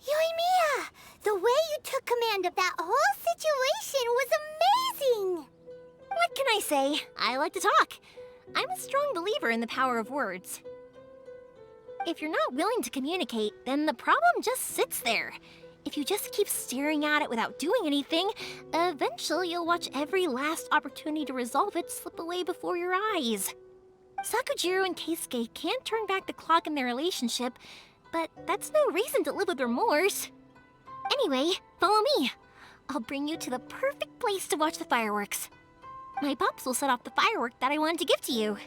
Yoimiya! The way you took command of that whole situation was amazing! What can I say? I like to talk. I'm a strong believer in the power of words. If you're not willing to communicate, then the problem just sits there. If you just keep staring at it without doing anything, eventually you'll watch every last opportunity to resolve it slip away before your eyes. Sakujiro and Keisuke can't turn back the clock in their relationship, but that's no reason to live with remorse. Anyway, follow me. I'll bring you to the perfect place to watch the fireworks. My pups will set off the firework that I wanted to give to you.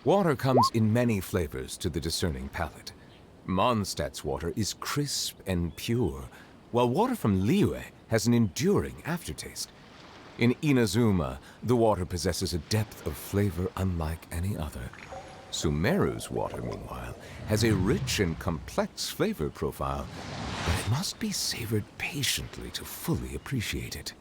Water comes in many flavors to the discerning palate. Mondstadt's water is crisp and pure, while water from Liyue has an enduring aftertaste. In Inazuma, the water possesses a depth of flavor unlike any other. Sumeru's water, meanwhile, has a rich and complex flavor profile, but it must be savored patiently to fully appreciate it.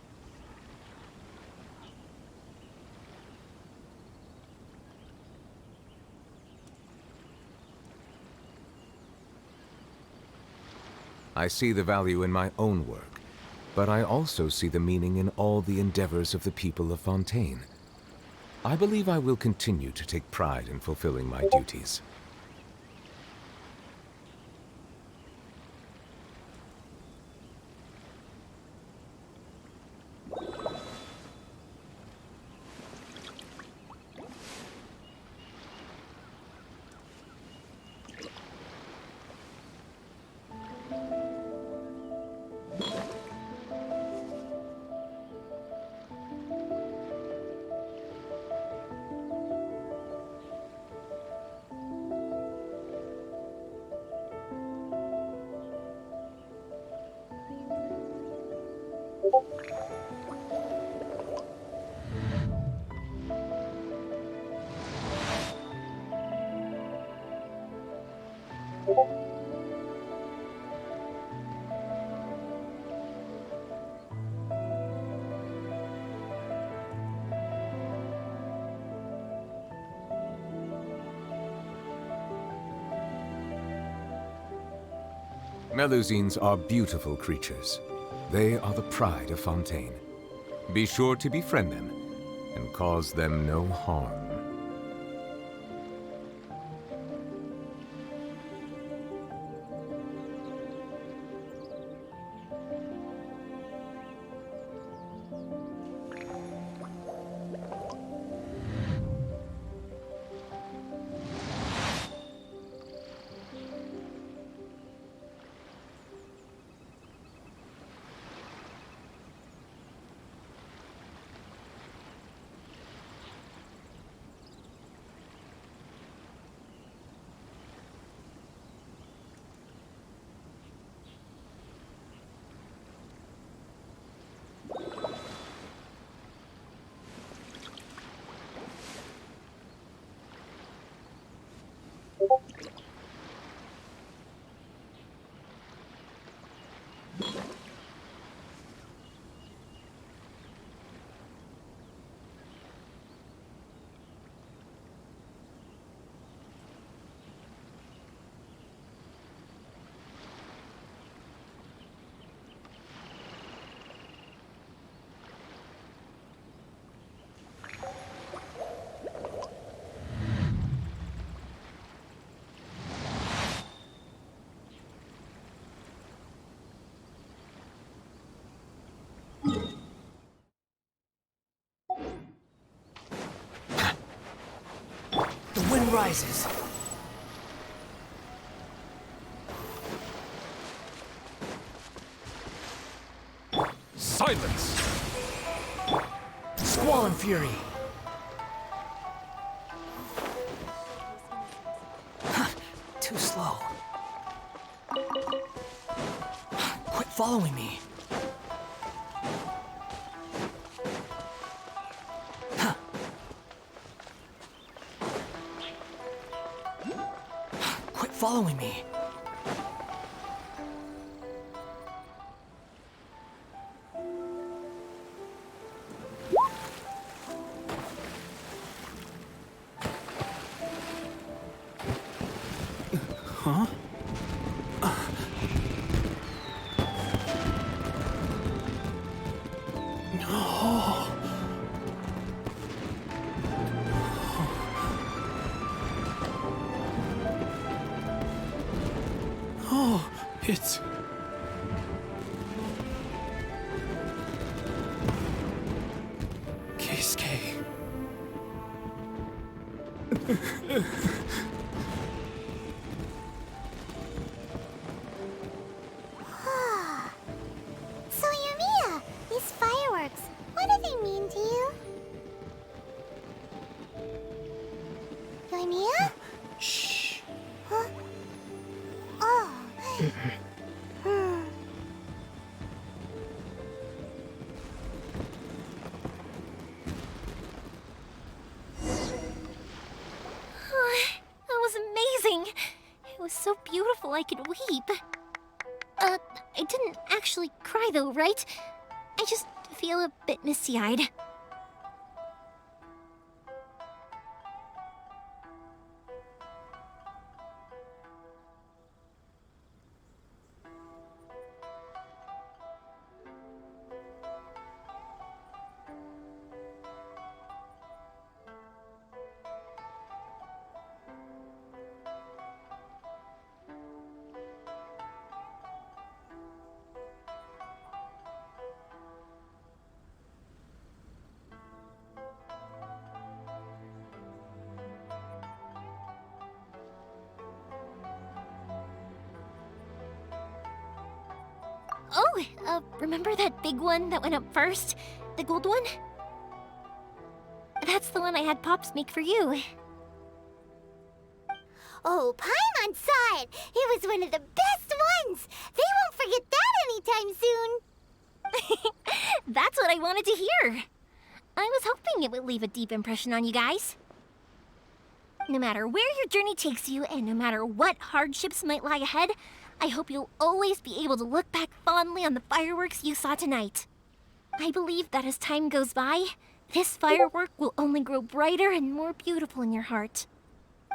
I see the value in my own work, but I also see the meaning in all the endeavors of the people of Fontaine. I believe I will continue to take pride in fulfilling my duties. Melusines are beautiful creatures. They are the pride of Fontaine. Be sure to befriend them and cause them no harm. The wind rises. Silence! Squall and fury. Too slow. Quit following me. Quit following me. Huh? No. Oh, it's... Keisuke. So, Yumiya, these fireworks, what do they mean to you? Yumiya? Shh. Huh? Oh. Oh, that was amazing. It was so beautiful I could weep. I didn't actually cry though, right? I just feel a bit misty-eyed. Oh, remember that big one that went up first? The gold one? That's the one I had Pops make for you. Oh, Paimon saw it! It was one of the best ones! They won't forget that anytime soon! That's what I wanted to hear. I was hoping it would leave a deep impression on you guys. No matter where your journey takes you, and no matter what hardships might lie ahead, I hope you'll always be able to look back fondly on the fireworks you saw tonight. I believe that as time goes by, this firework will only grow brighter and more beautiful in your heart.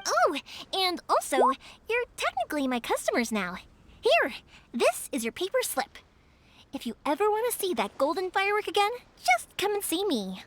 Oh, and also, you're technically my customers now. Here, this is your paper slip. If you ever want to see that golden firework again, just come and see me.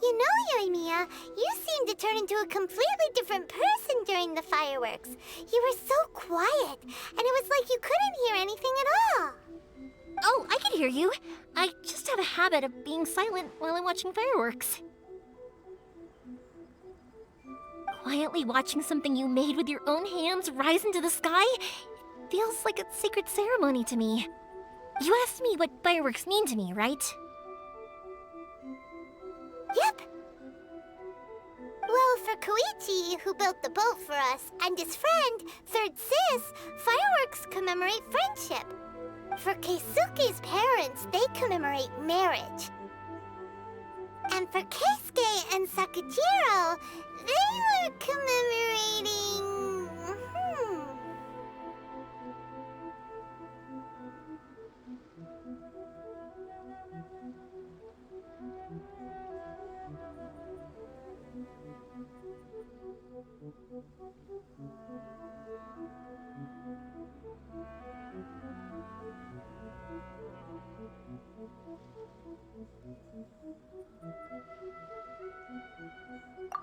You know, Yoimiya, you seemed to turn into a completely different person during the fireworks. You were so quiet, and it was like you couldn't hear anything at all. Oh, I can hear you. I just have a habit of being silent while I'm watching fireworks. Quietly watching something you made with your own hands rise into the sky feels like a sacred ceremony to me. You asked me what fireworks mean to me, right? Yep. Well, for Koichi, who built the boat for us, and his friend, Third Sis, fireworks commemorate friendship. For Keisuke's parents, they commemorate marriage. And for Keisuke and Sakajiro, they were commemorating...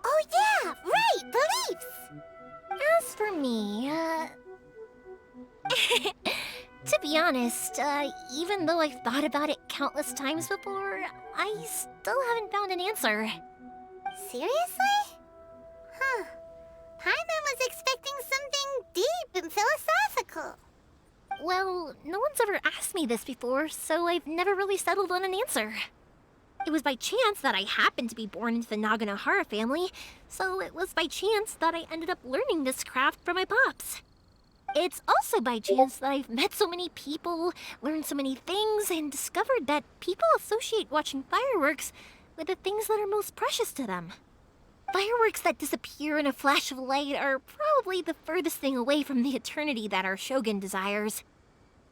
Oh yeah, right, beliefs! As for me, to be honest, even though I've thought about it countless times before, I still haven't found an answer. Seriously? Huh. Paimon was expecting something deep and philosophical. Well, no one's ever asked me this before, so I've never really settled on an answer. It was by chance that I happened to be born into the Naganohara family, so it was by chance that I ended up learning this craft from my pops. It's also by chance that I've met so many people, learned so many things, and discovered that people associate watching fireworks with the things that are most precious to them. Fireworks that disappear in a flash of light are probably the furthest thing away from the eternity that our shogun desires.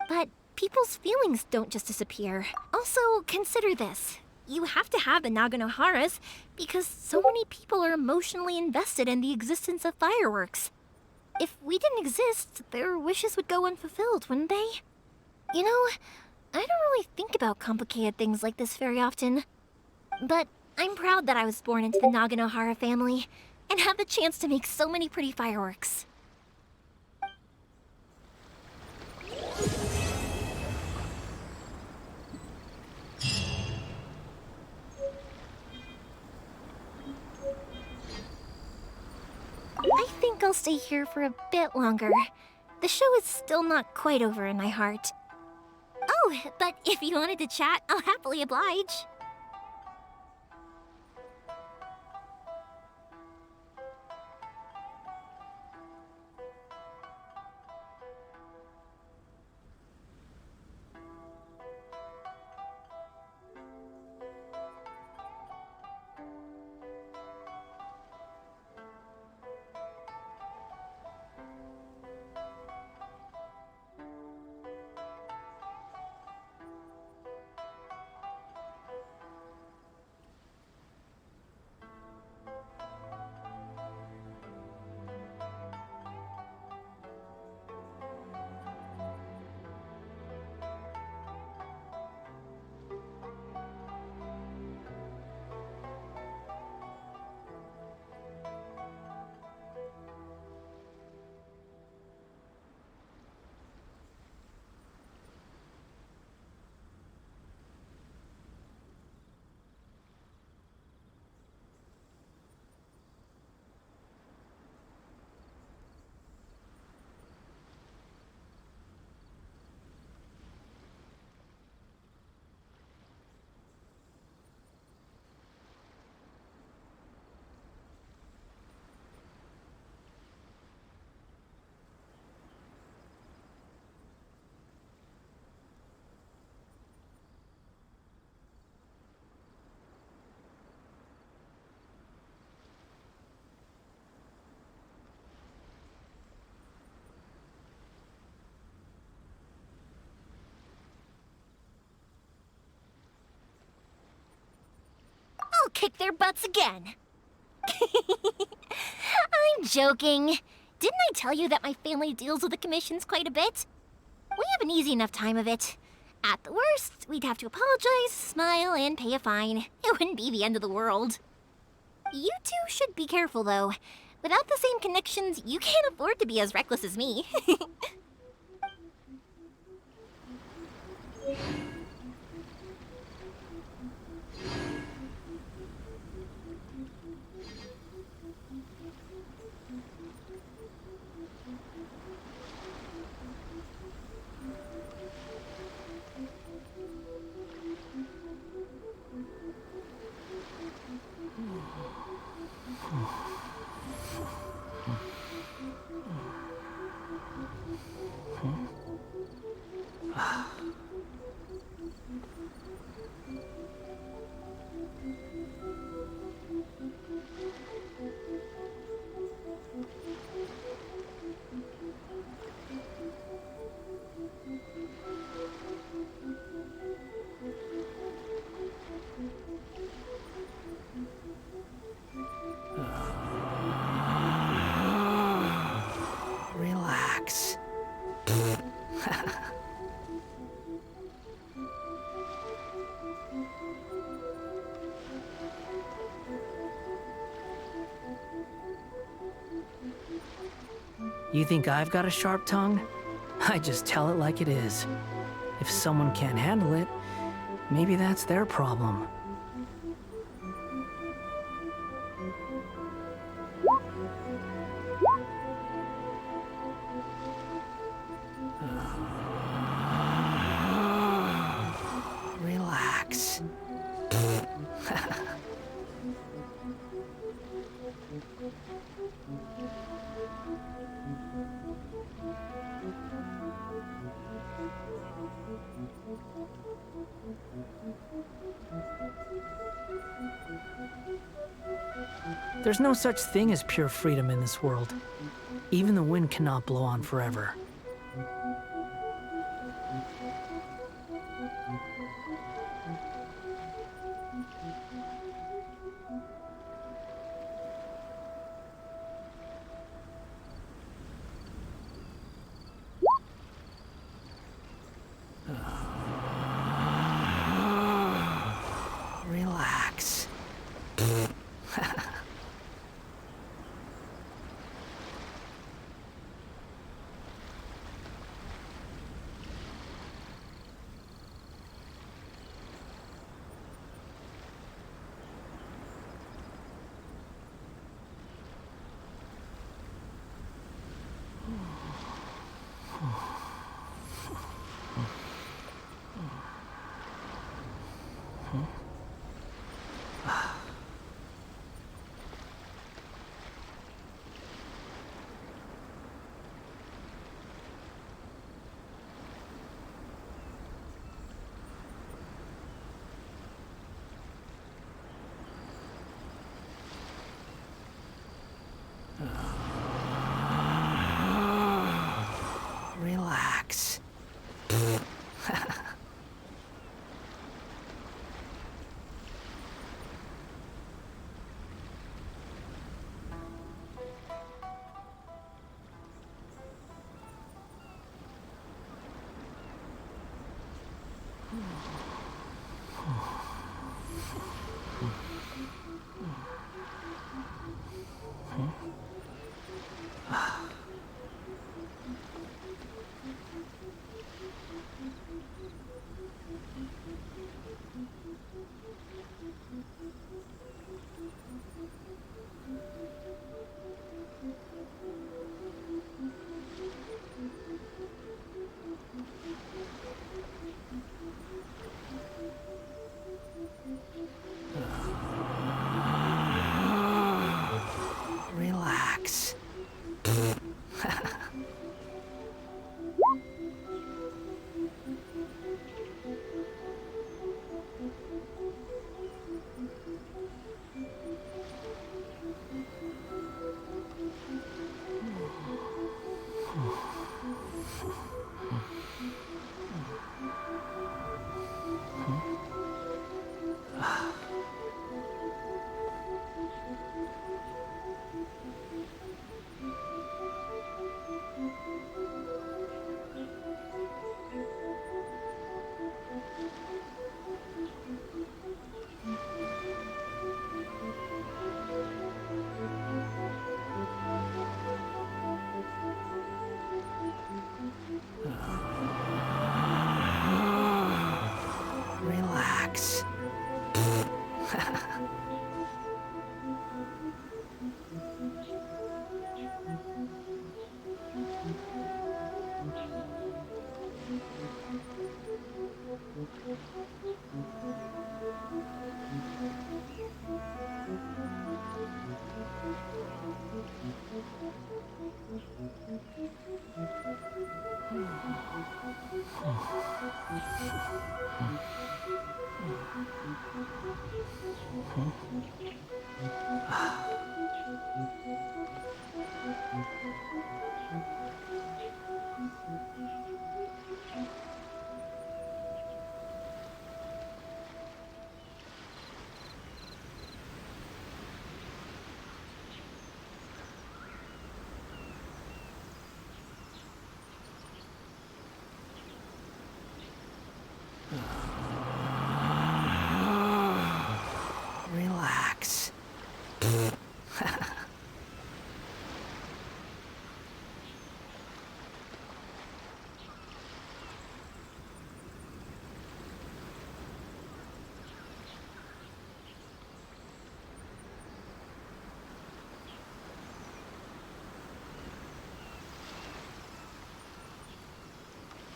But people's feelings don't just disappear. Also, consider this. You have to have the Naganoharas because so many people are emotionally invested in the existence of fireworks. If we didn't exist, their wishes would go unfulfilled, wouldn't they? You know, I don't really think about complicated things like this very often. But I'm proud that I was born into the Naganohara family and have the chance to make so many pretty fireworks. I think I'll stay here for a bit longer. The show is still not quite over in my heart. Oh, but if you wanted to chat, I'll happily oblige. kick their butts again. I'm joking. Didn't I tell you that my family deals with the commissions quite a bit? We have an easy enough time of it. At the worst, we'd have to apologize, smile, and pay a fine. It wouldn't be the end of the world. You two should be careful, though. Without the same connections, you can't afford to be as reckless as me. Relax. You think I've got a sharp tongue? I just tell it like it is. If someone can't handle it, maybe that's their problem. Relax. There's no such thing as pure freedom in this world. Even the wind cannot blow on forever. Relax. Relax.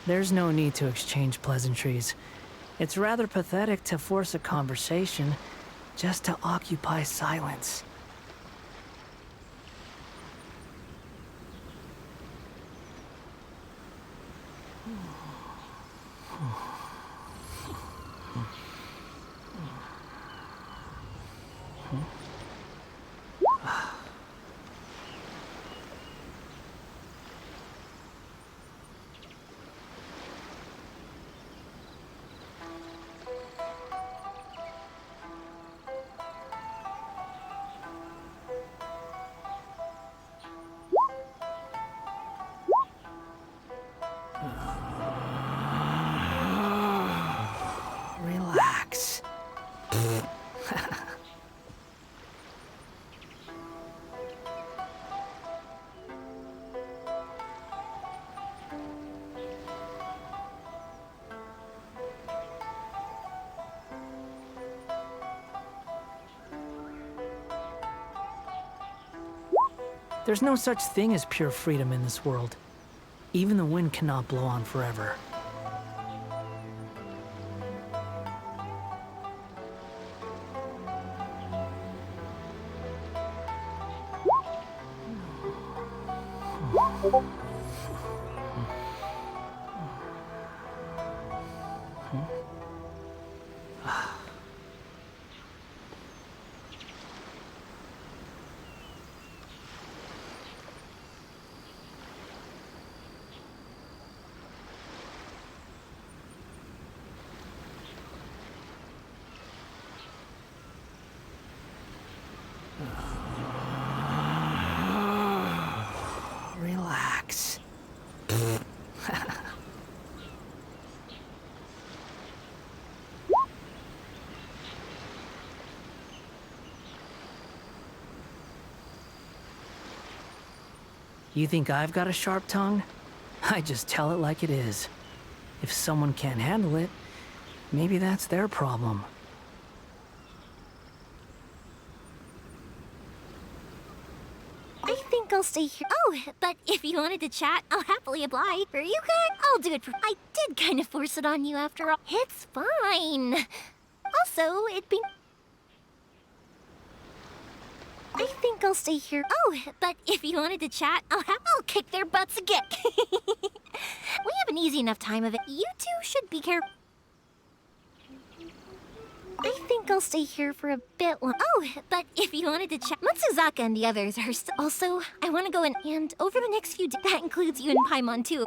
There's no need to exchange pleasantries. It's rather pathetic to force a conversation just to occupy silence. Relax. There's no such thing as pure freedom in this world. Even the wind cannot blow on forever. Relax. You think I've got a sharp tongue? I just tell it like it is. If someone can't handle it, maybe that's their problem. I think I'll stay here. Oh, but if you wanted to chat, I'll happily oblige. Or you could. I'll do it for. I did kind of force it on you after all. It's fine. Also, it'd be. I think I'll stay here. Oh, but if you wanted to chat, I'll kick their butts again. We have an easy enough time of it. You two should be careful. I think I'll stay here for a bit long. Oh, but if you wanted to chat, Matsuzaka and the others are still. Also, I want to go in, and over the next few days, that includes you and Paimon too.